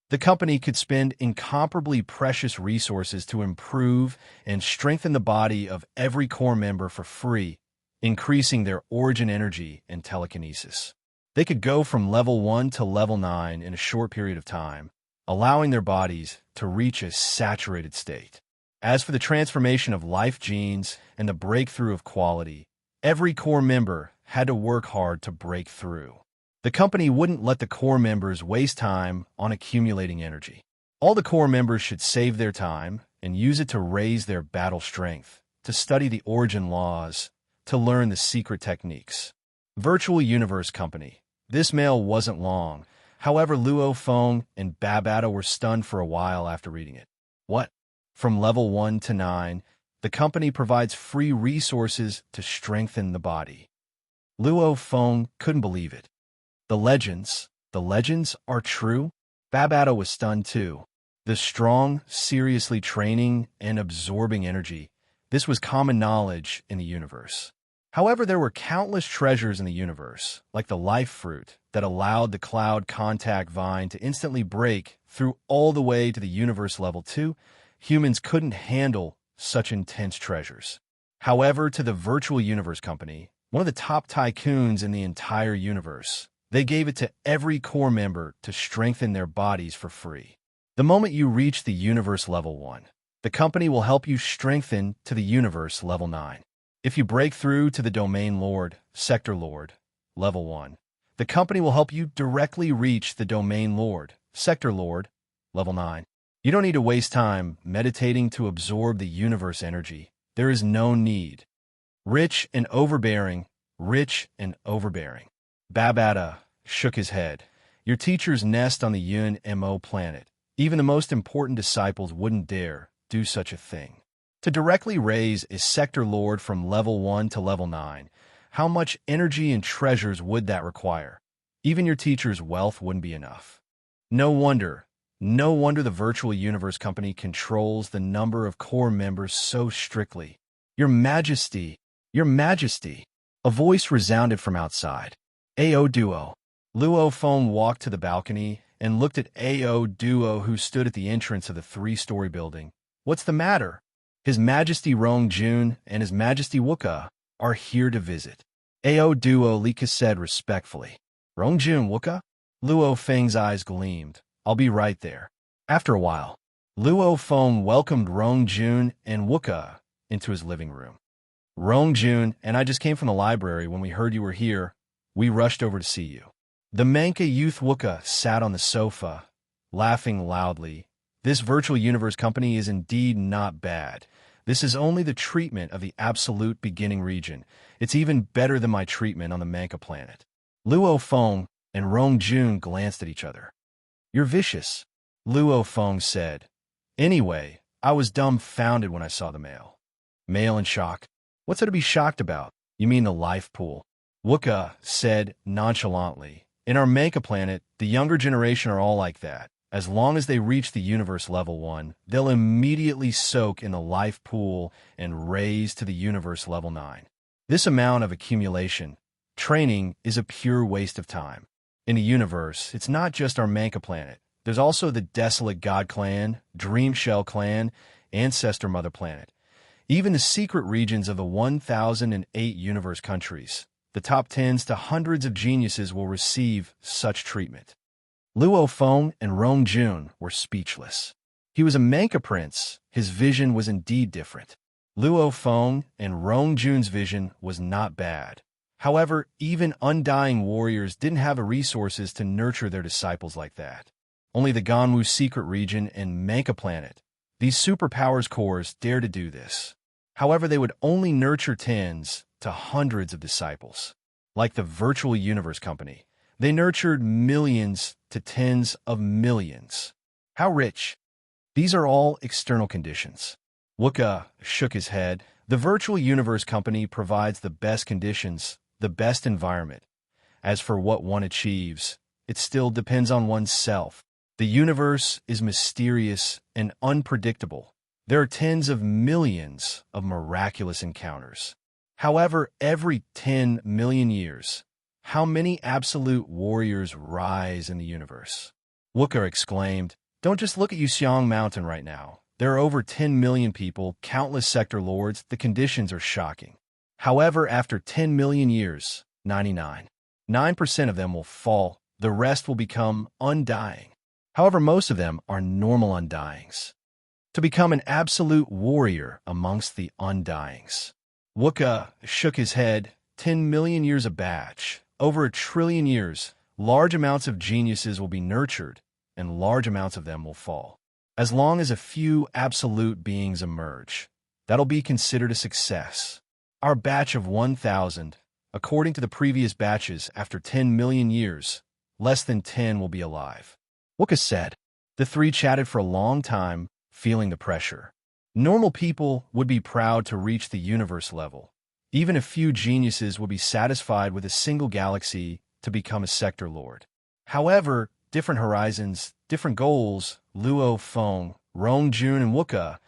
The company could spend incomparably precious resources to improve and strengthen the body of every core member for free, increasing their origin energy and telekinesis. They could go from level 1 to level 9 in a short period of time, allowing their bodies to reach a saturated state. As for the transformation of life genes and the breakthrough of quality, every core member had to work hard to break through. The company wouldn't let the core members waste time on accumulating energy. All the core members should save their time and use it to raise their battle strength, to study the origin laws, to learn the secret techniques. Virtual Universe Company. This mail wasn't long. However, Luo Feng and Babata were stunned for a while after reading it. What? From level 1 to 9, the company provides free resources to strengthen the body. Luo Feng couldn't believe it. The legends are true? Babata was stunned too. The strong, seriously training and absorbing energy, this was common knowledge in the universe. However, there were countless treasures in the universe, like the life fruit that allowed the cloud contact vine to instantly break through all the way to the universe level 2. Humans couldn't handle such intense treasures. However, to the Virtual Universe Company, one of the top tycoons in the entire universe, they gave it to every core member to strengthen their bodies for free. The moment you reach the universe level 1, the company will help you strengthen to the universe level 9. If you break through to the domain lord, sector lord, level 1, the company will help you directly reach the domain lord, sector lord, level 9. You don't need to waste time meditating to absorb the universe energy. There is no need. Rich and overbearing. Babata shook his head. Your teachers nest on the Yun Mo planet. Even the most important disciples wouldn't dare do such a thing. To directly raise a sector lord from level 1 to level 9, how much energy and treasures would that require? Even your teacher's wealth wouldn't be enough. No wonder the Virtual Universe Company controls the number of core members so strictly. Your Majesty! A voice resounded from outside. Ao Duo. Luo Feng walked to the balcony and looked at Ao Duo, who stood at the entrance of the 3-story building. What's the matter? His Majesty Rongjun and His Majesty Wuka are here to visit. Ao Duo Lika said respectfully. Rongjun Wuka? Luo Feng's eyes gleamed. I'll be right there. After a while, Luo Feng welcomed Rongjun and Wuka into his living room. Rongjun and I just came from the library when we heard you were here. We rushed over to see you. The Manka youth Wuka sat on the sofa, laughing loudly. This Virtual Universe Company is indeed not bad. This is only the treatment of the absolute beginning region. It's even better than my treatment on the Manka planet. Luo Feng and Rongjun glanced at each other. You're vicious, Luo Feng said. Anyway, I was dumbfounded when I saw the mail. Mail in shock? What's there to be shocked about? You mean the life pool? Wuka said nonchalantly. In our Manka planet, the younger generation are all like that. As long as they reach the universe level 1, they'll immediately soak in the life pool and raise to the universe level 9. This amount of accumulation, training, is a pure waste of time. In the universe, it's not just our Manka planet. There's also the Desolate God Clan, Dream Shell Clan, Ancestor Mother Planet. Even the secret regions of the 1008 universe countries. the top tens to hundreds of geniuses will receive such treatment. Luo Feng and Rong Jun were speechless. He was a Manca prince. His vision was indeed different. Luo Feng and Rong Jun's vision was not bad. However, even undying warriors didn't have the resources to nurture their disciples like that. Only the Ganwu secret region and Manca planet, these superpowers cores, dare to do this. However, they would only nurture tens to hundreds of disciples. Like the Virtual Universe Company, they nurtured millions to tens of millions. How rich? These are all external conditions. Wuka shook his head. The Virtual Universe Company provides the best conditions, the best environment. As for what one achieves, it still depends on oneself. The universe is mysterious and unpredictable. There are tens of millions of miraculous encounters. However, every 10 million years, how many absolute warriors rise in the universe? Wuka exclaimed, "Don't just look at Yuxiang Mountain right now. There are over 10 million people, countless sector lords. The conditions are shocking. However, after 10 million years, 99.9% of them will fall. The rest will become undying. However, most of them are normal undyings. To become an absolute warrior amongst the undyings." Wuka shook his head. 10 million years a batch. Over 1,000,000,000,000 years, large amounts of geniuses will be nurtured, and large amounts of them will fall. As long as a few absolute beings emerge, that'll be considered a success. Our batch of 1,000, according to the previous batches, after 10 million years, less than 10 will be alive. Wuka said. The three chatted for a long time, feeling the pressure. Normal people would be proud to reach the universe level. Even a few geniuses would be satisfied with a single galaxy to become a sector lord. However, different horizons, different goals, Luo Feng, Rong Jun, and Wuka,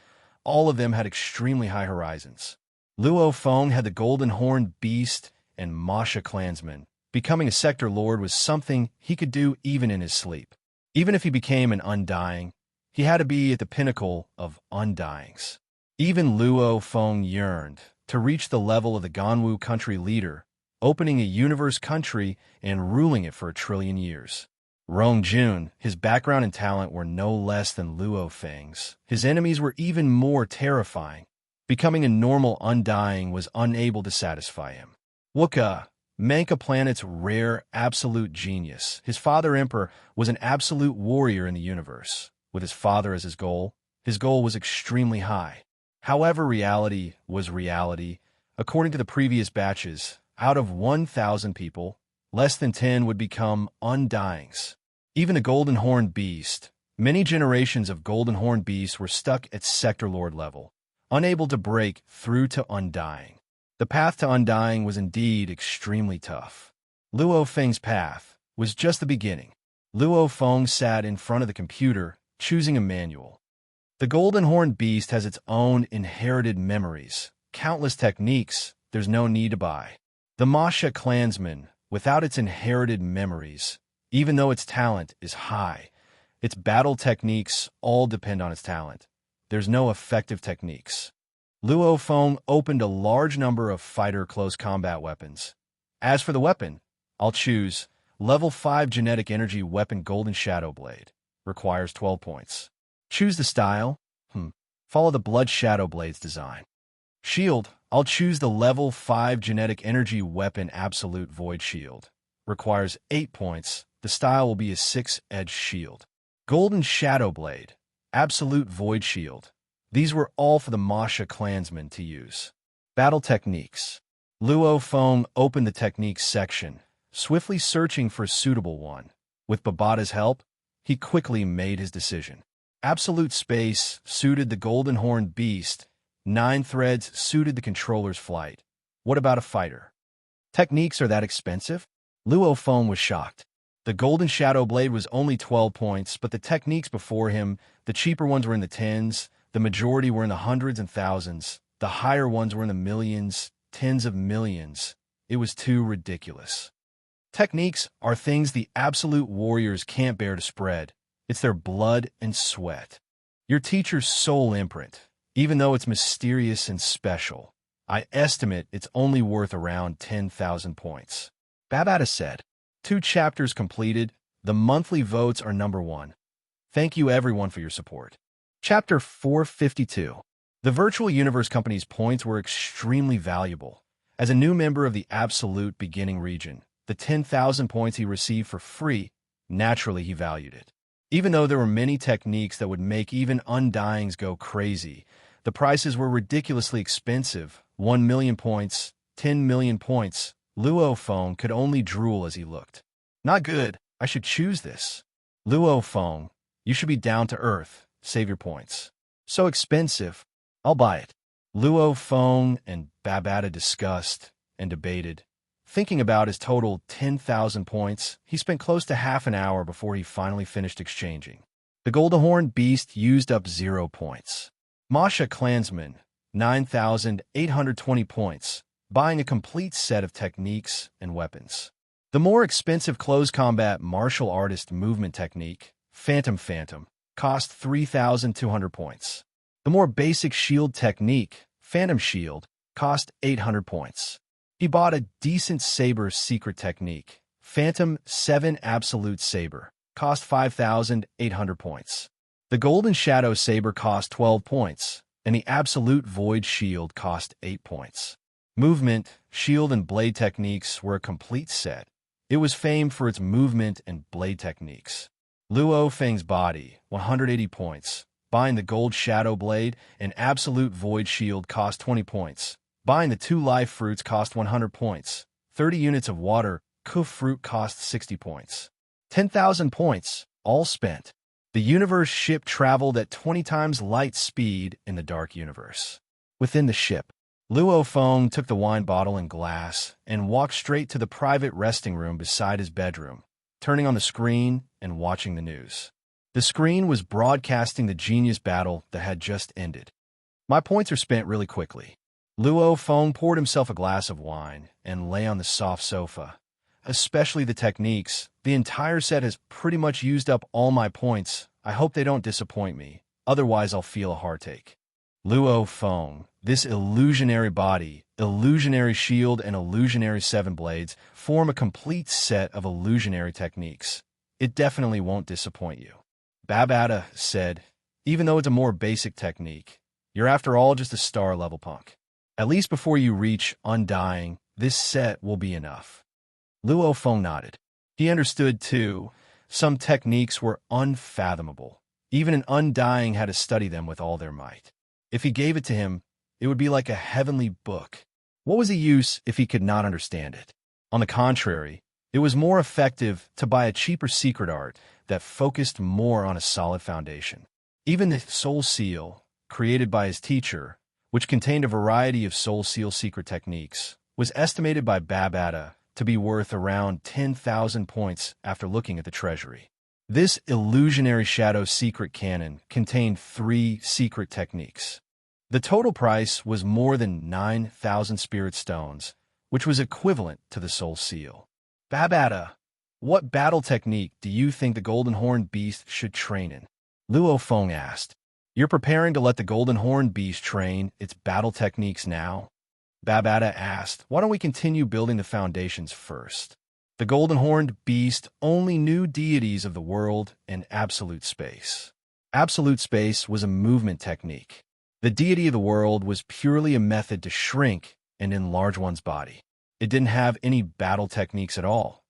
all of them had extremely high horizons. Luo Feng had the golden horned beast and Masha clansman. Becoming a sector lord was something he could do even in his sleep. Even if he became an undying, he had to be at the pinnacle of undyings. Even Luo Feng yearned to reach the level of the Ganwu country leader, opening a universe country and ruling it for 1,000,000,000,000 years. Rong Jun, his background and talent were no less than Luo Feng's. His enemies were even more terrifying. Becoming a normal undying was unable to satisfy him. Wuka, Manca planet's rare absolute genius. His father Emperor was an absolute warrior in the universe. With his father as his goal was extremely high. However, reality was reality. According to the previous batches, out of 1,000 people, less than 10 would become undyings. Even the Golden Horned Beast, many generations of Golden Horned Beasts were stuck at Sector Lord level, unable to break through to undying. The path to undying was indeed extremely tough. Luo Feng's path was just the beginning. Luo Feng sat in front of the computer, choosing a manual. The Golden Horned Beast has its own inherited memories, countless techniques there's no need to buy. The Masha clansman, without its inherited memories, even though its talent is high, its battle techniques all depend on its talent. There's no effective techniques. Luo Feng opened a large number of fighter close combat weapons. As for the weapon, I'll choose Level 5 Genetic Energy Weapon Golden Shadow Blade. Requires 12 points. Choose the style. Follow the Blood Shadow Blade's design. Shield. I'll choose the Level 5 Genetic Energy Weapon Absolute Void Shield. Requires 8 points. The style will be a 6-edged shield. Golden Shadow Blade. Absolute Void Shield. These were all for the Masha clansmen to use. Battle Techniques. Luo Feng opened the Techniques section, swiftly searching for a suitable one. With Babata's help, he quickly made his decision. Absolute Space suited the Golden Horned Beast. 9 threads suited the controller's flight. What about a fighter? Techniques are that expensive? Luo Feng was shocked. The Golden Shadow Blade was only 12 points, but the techniques before him, the cheaper ones were in the tens, the majority were in the hundreds and thousands, the higher ones were in the millions, tens of millions. It was too ridiculous. Techniques are things the absolute warriors can't bear to spread. It's their blood and sweat. Your teacher's soul imprint, even though it's mysterious and special. I estimate it's only worth around 10,000 points. Babata said. 2 chapters completed. The monthly votes are number 1. Thank you everyone for your support. Chapter 452. The Virtual Universe Company's points were extremely valuable. As a new member of the Absolute Beginning region, the 10,000 points he received for free, naturally he valued it. Even though there were many techniques that would make even undyings go crazy, the prices were ridiculously expensive. 1 million points, 10 million points. Luo Feng could only drool as he looked. Not good. I should choose this. Luo Feng, you should be down to earth. Save your points. So expensive. I'll buy it. Luo Feng and Babata discussed and debated. Thinking about his total 10,000 points, he spent close to half an hour before he finally finished exchanging. The Golden Horn Beast used up 0 points. Masha Clansman, 9,820 points, buying a complete set of techniques and weapons. The more expensive close combat martial artist movement technique, Phantom, cost 3,200 points. The more basic shield technique, Phantom Shield, cost 800 points. He bought a decent saber secret technique, Phantom 7 Absolute Saber, cost 5,800 points. The Golden Shadow Saber cost 12 points, and the Absolute Void Shield cost 8 points. Movement, shield, and blade techniques were a complete set. It was famed for its movement and blade techniques. Luo Feng's body, 180 points. Buying the Gold Shadow Blade and Absolute Void Shield cost 20 points. Buying the 2 Life Fruits cost 100 points. 30 units of water, Kuf Fruit cost 60 points. 10,000 points, all spent. The universe ship traveled at 20 times light speed in the dark universe. Within the ship, Luo Feng took the wine bottle and glass and walked straight to the private resting room beside his bedroom, turning on the screen and watching the news. The screen was broadcasting the genius battle that had just ended. My points are spent really quickly. Luo Feng poured himself a glass of wine and lay on the soft sofa. Especially the techniques. The entire set has pretty much used up all my points. I hope they don't disappoint me. Otherwise, I'll feel a heartache. Luo Feng, this illusionary body, illusionary shield, and illusionary 7 blades form a complete set of illusionary techniques. It definitely won't disappoint you. Babata said, even though it's a more basic technique, you're after all just a star-level punk. At least before you reach Undying, this set will be enough. Luo Feng nodded. He understood, too. Some techniques were unfathomable. Even an Undying had to study them with all their might. If he gave it to him, it would be like a heavenly book. What was the use if he could not understand it? On the contrary, it was more effective to buy a cheaper secret art that focused more on a solid foundation. Even the Soul Seal, created by his teacher, which contained a variety of Soul Seal secret techniques, was estimated by Babata to be worth around 10,000 points after looking at the treasury. This illusionary shadow secret cannon contained 3 secret techniques. The total price was more than 9,000 spirit stones, which was equivalent to the Soul Seal. Babata, what battle technique do you think the Golden Horn Beast should train in? Luo Feng asked. You're preparing to let the Golden Horn Beast train its battle techniques now? Babata asked, why don't we continue building the foundations first? The Golden Horned Beast only knew deities of the world and absolute space. Absolute space was a movement technique. The deity of the world was purely a method to shrink and enlarge one's body. It didn't have any battle techniques at all.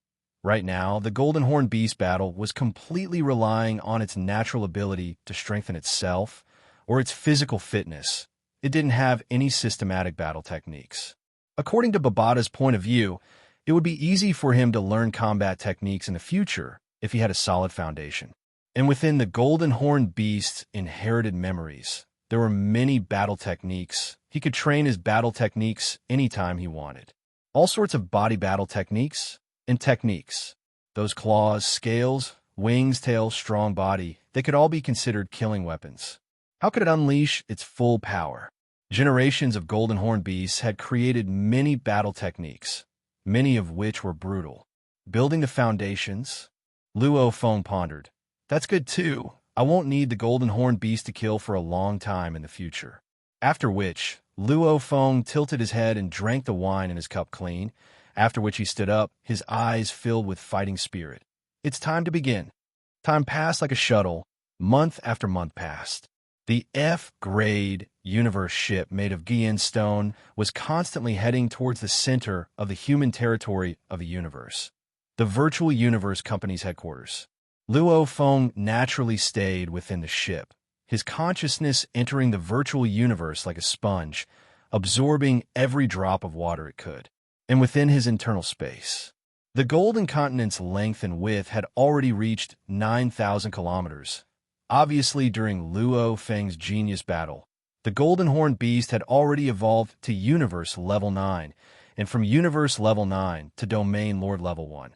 Right now, the Golden Horn Beast battle was completely relying on its natural ability to strengthen itself or its physical fitness. It didn't have any systematic battle techniques. According to Babata's point of view, it would be easy for him to learn combat techniques in the future if he had a solid foundation. And within the Golden Horn Beast's inherited memories, there were many battle techniques. He could train his battle techniques anytime he wanted. All sorts of body battle techniques and techniques. Those claws, scales, wings, tail, strong body, they could all be considered killing weapons. How could it unleash its full power? Generations of Golden Horn Beasts had created many battle techniques, many of which were brutal. Building the foundations? Luo Feng pondered. That's good too. I won't need the Golden Horn Beast to kill for a long time in the future. After which, Luo Feng tilted his head and drank the wine in his cup clean, after which he stood up, his eyes filled with fighting spirit. It's time to begin. Time passed like a shuttle. Month after month passed. The F-grade universe ship made of Giyan stone was constantly heading towards the center of the human territory of the universe, the Virtual Universe Company's headquarters. Luo Feng naturally stayed within the ship, his consciousness entering the virtual universe like a sponge, absorbing every drop of water it could. And within his internal space, the Golden Continent's length and width had already reached 9,000 kilometers. Obviously, during Luo Feng's genius battle, the Golden Horned Beast had already evolved to Universe Level 9, and from Universe Level 9 to Domain Lord Level 1.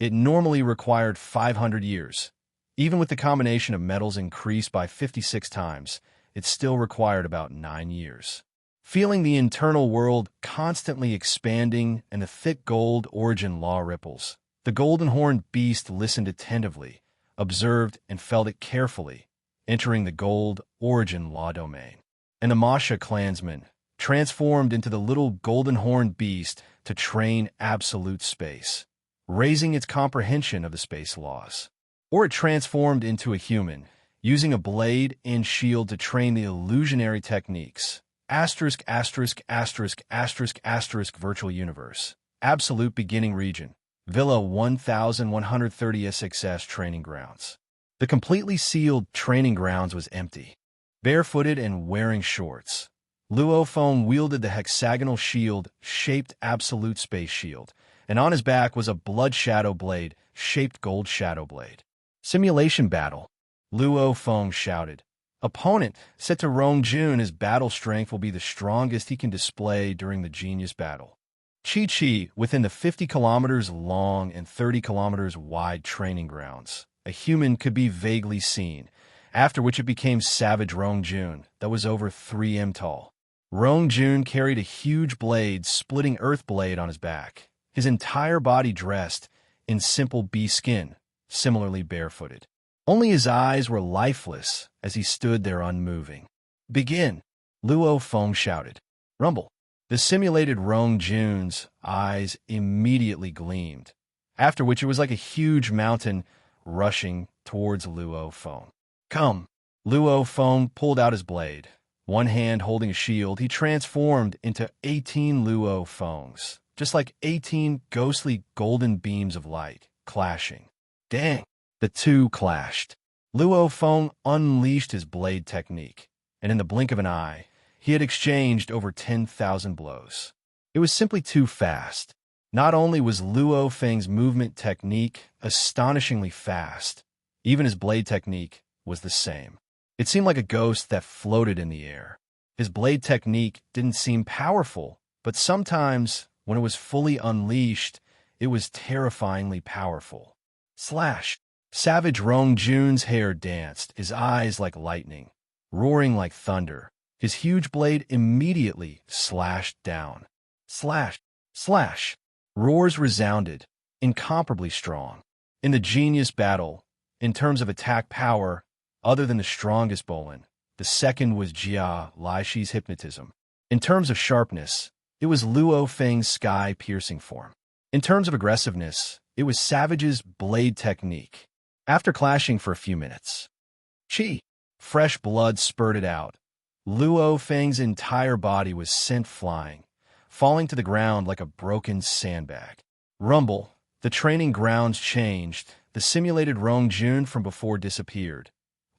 It normally required 500 years. Even with the combination of metals increased by 56 times, it still required about 9 years. Feeling the internal world constantly expanding and the thick gold origin law ripples, the Golden Horned Beast listened attentively, observed and felt it carefully, entering the gold origin law domain. And the Masha clansman transformed into the little Golden Horned Beast to train absolute space, raising its comprehension of the space laws. Or it transformed into a human, using a blade and shield to train the illusionary techniques. Asterisk, asterisk, asterisk, asterisk, asterisk, virtual universe. Absolute beginning region. Villa 1130 SXS training grounds. The completely sealed training grounds was empty. Barefooted and wearing shorts, Luo Feng wielded the hexagonal shield-shaped absolute space shield, and on his back was a blood shadow blade, shaped gold shadow blade. Simulation battle, Luo Feng shouted. Opponent, set to Rong Jun, his battle strength will be the strongest he can display during the genius battle. Chi-Chi, within the 50 kilometers long and 30 kilometers wide training grounds, a human could be vaguely seen, after which it became Savage Rong Jun, that was over 3 m tall. Rong Jun carried a huge blade, splitting earth blade on his back, his entire body dressed in simple bee skin, similarly barefooted. Only his eyes were lifeless as he stood there unmoving. Begin, Luo Feng shouted. Rumble. The simulated Rong Jun's eyes immediately gleamed, after which it was like a huge mountain rushing towards Luo Feng. Come. Luo Feng pulled out his blade. One hand holding a shield, he transformed into 18 Luo Fengs, just like 18 ghostly golden beams of light, clashing. Dang! The two clashed. Luo Feng unleashed his blade technique, and in the blink of an eye, he had exchanged over 10,000 blows. It was simply too fast. Not only was Luo Feng's movement technique astonishingly fast, even his blade technique was the same. It seemed like a ghost that floated in the air. His blade technique didn't seem powerful, but sometimes, when it was fully unleashed, it was terrifyingly powerful. Slash! Savage Rong Jun's hair danced, his eyes like lightning, roaring like thunder. His huge blade immediately slashed down. Slash! Slash! Roars resounded, incomparably strong. In the genius battle, in terms of attack power, other than the strongest Bolin, the second was Jia Laishi's hypnotism. In terms of sharpness, it was Luo Feng's sky-piercing form. In terms of aggressiveness, it was Savage's blade technique. After clashing for a few minutes, fresh blood spurted out. Luo Feng's entire body was sent flying, falling to the ground like a broken sandbag. Rumble. The training grounds changed. The simulated Rong Jun from before disappeared.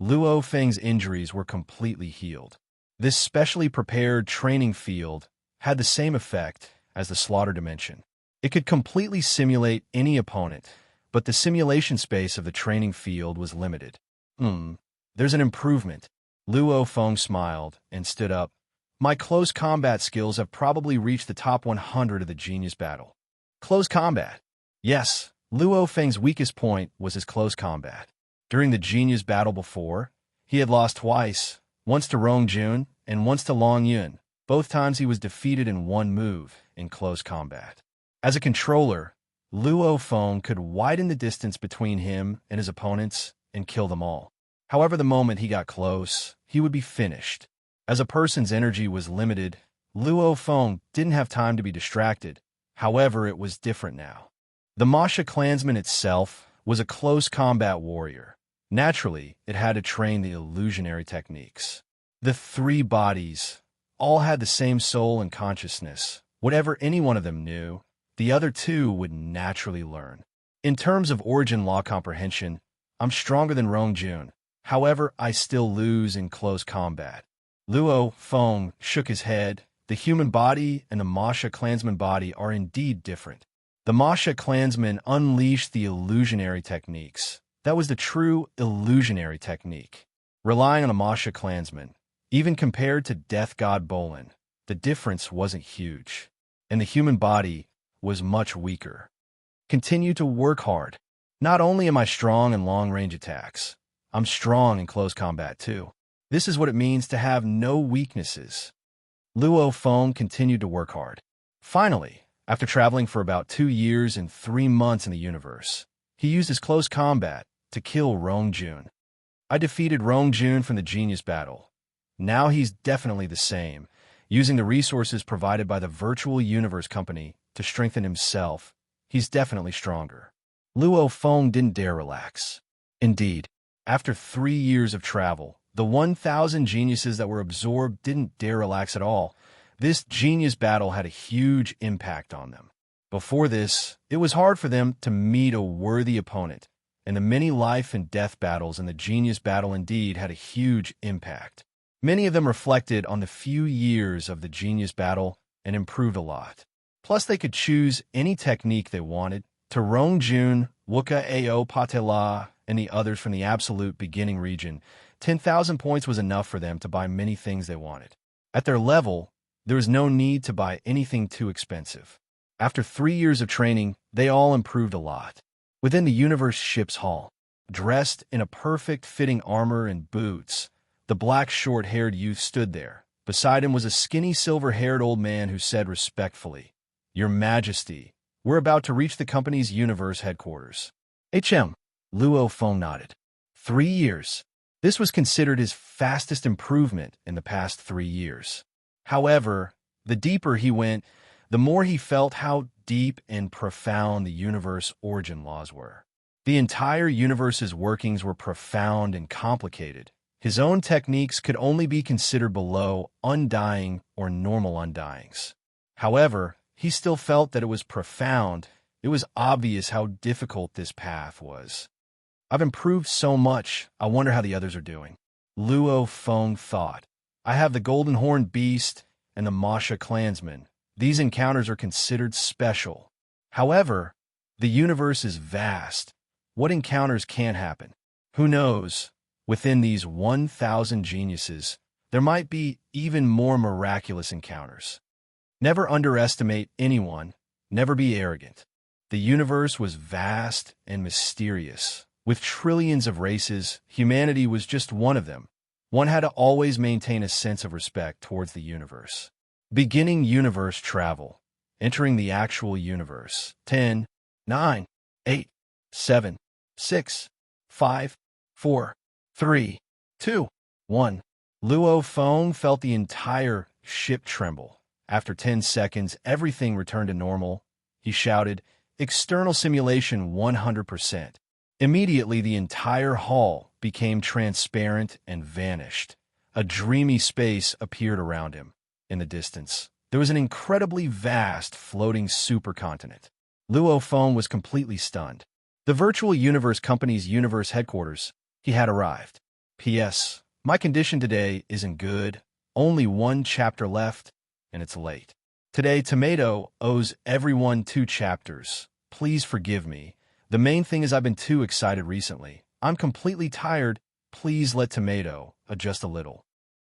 Luo Feng's injuries were completely healed. This specially prepared training field had the same effect as the slaughter dimension. It could completely simulate any opponent, but the simulation space of the training field was limited. There's an improvement. Luo Feng smiled and stood up. My close combat skills have probably reached the top 100 of the genius battle. Close combat. Yes, Luo Feng's weakest point was his close combat. During the genius battle before, he had lost twice, once to Rong Jun and once to Long Yun. Both times he was defeated in one move in close combat. As a controller, Luo Feng could widen the distance between him and his opponents and kill them all. However, the moment he got close, he would be finished. As a person's energy was limited, Luo Feng didn't have time to be distracted. However, it was different now. The Masha clansman itself was a close combat warrior. Naturally, it had to train the illusionary techniques. The three bodies all had the same soul and consciousness. Whatever any one of them knew, the other two would naturally learn. In terms of origin law comprehension, I'm stronger than Rongjun. However, I still lose in close combat. Luo Feng shook his head. The human body and the Masha clansman body are indeed different. The Masha clansman unleashed the illusionary techniques. That was the true illusionary technique. Relying on a Masha clansman, even compared to Death God Bolin, the difference wasn't huge. And the human body was much weaker. Continue to work hard. Not only am I strong in long-range attacks, I'm strong in close combat too. This is what it means to have no weaknesses. Luo Feng continued to work hard. Finally, after traveling for about 2 years and 3 months in the universe, he used his close combat to kill Rongjun. I defeated Rongjun from the Genius Battle. Now he's definitely the same, using the resources provided by the Virtual Universe Company to strengthen himself. He's definitely stronger. Luo Feng didn't dare relax. Indeed, after 3 years of travel, the 1,000 geniuses that were absorbed didn't dare relax at all. This genius battle had a huge impact on them. Before this, it was hard for them to meet a worthy opponent, and the many life and death battles in the genius battle indeed had a huge impact. Many of them reflected on the few years of the genius battle and improved a lot. Plus, they could choose any technique they wanted. To Rongjun, Wuka Ao Patela, and the others from the absolute beginning region, 10,000 points was enough for them to buy many things they wanted. At their level, there was no need to buy anything too expensive. After 3 years of training, they all improved a lot. Within the universe ship's hall, dressed in a perfect fitting armor and boots, the black short-haired youth stood there. Beside him was a skinny silver-haired old man who said respectfully, "Your Majesty, we're about to reach the company's universe headquarters." Luo Feng nodded. 3 years. This was considered his fastest improvement in the past 3 years. However, the deeper he went, the more he felt how deep and profound the universe origin laws were. The entire universe's workings were profound and complicated. His own techniques could only be considered below undying or normal undyings. However, he still felt that it was profound. It was obvious how difficult this path was. I've improved so much, I wonder how the others are doing. Luo Feng thought. I have the Golden Horned Beast and the Masha clansman. These encounters are considered special. However, the universe is vast. What encounters can happen? Who knows? Within these 1,000 geniuses, there might be even more miraculous encounters. Never underestimate anyone. Never be arrogant. The universe was vast and mysterious. With trillions of races, humanity was just one of them. One had to always maintain a sense of respect towards the universe. Beginning universe travel. Entering the actual universe. 10, 9, 8, 7, 6, 5, 4, 3, 2, 1. Luo Feng felt the entire ship tremble. After 10 seconds, everything returned to normal. He shouted, "External simulation 100%. Immediately, the entire hall became transparent and vanished. A dreamy space appeared around him. In the distance, there was an incredibly vast floating supercontinent. Luo Feng was completely stunned. The Virtual Universe Company's universe headquarters. He had arrived. P.S. My condition today isn't good. Only 1 chapter left, and it's late. Today, Tomato owes everyone 2 chapters. Please forgive me. The main thing is I've been too excited recently. I'm completely tired. Please let Tomato adjust a little."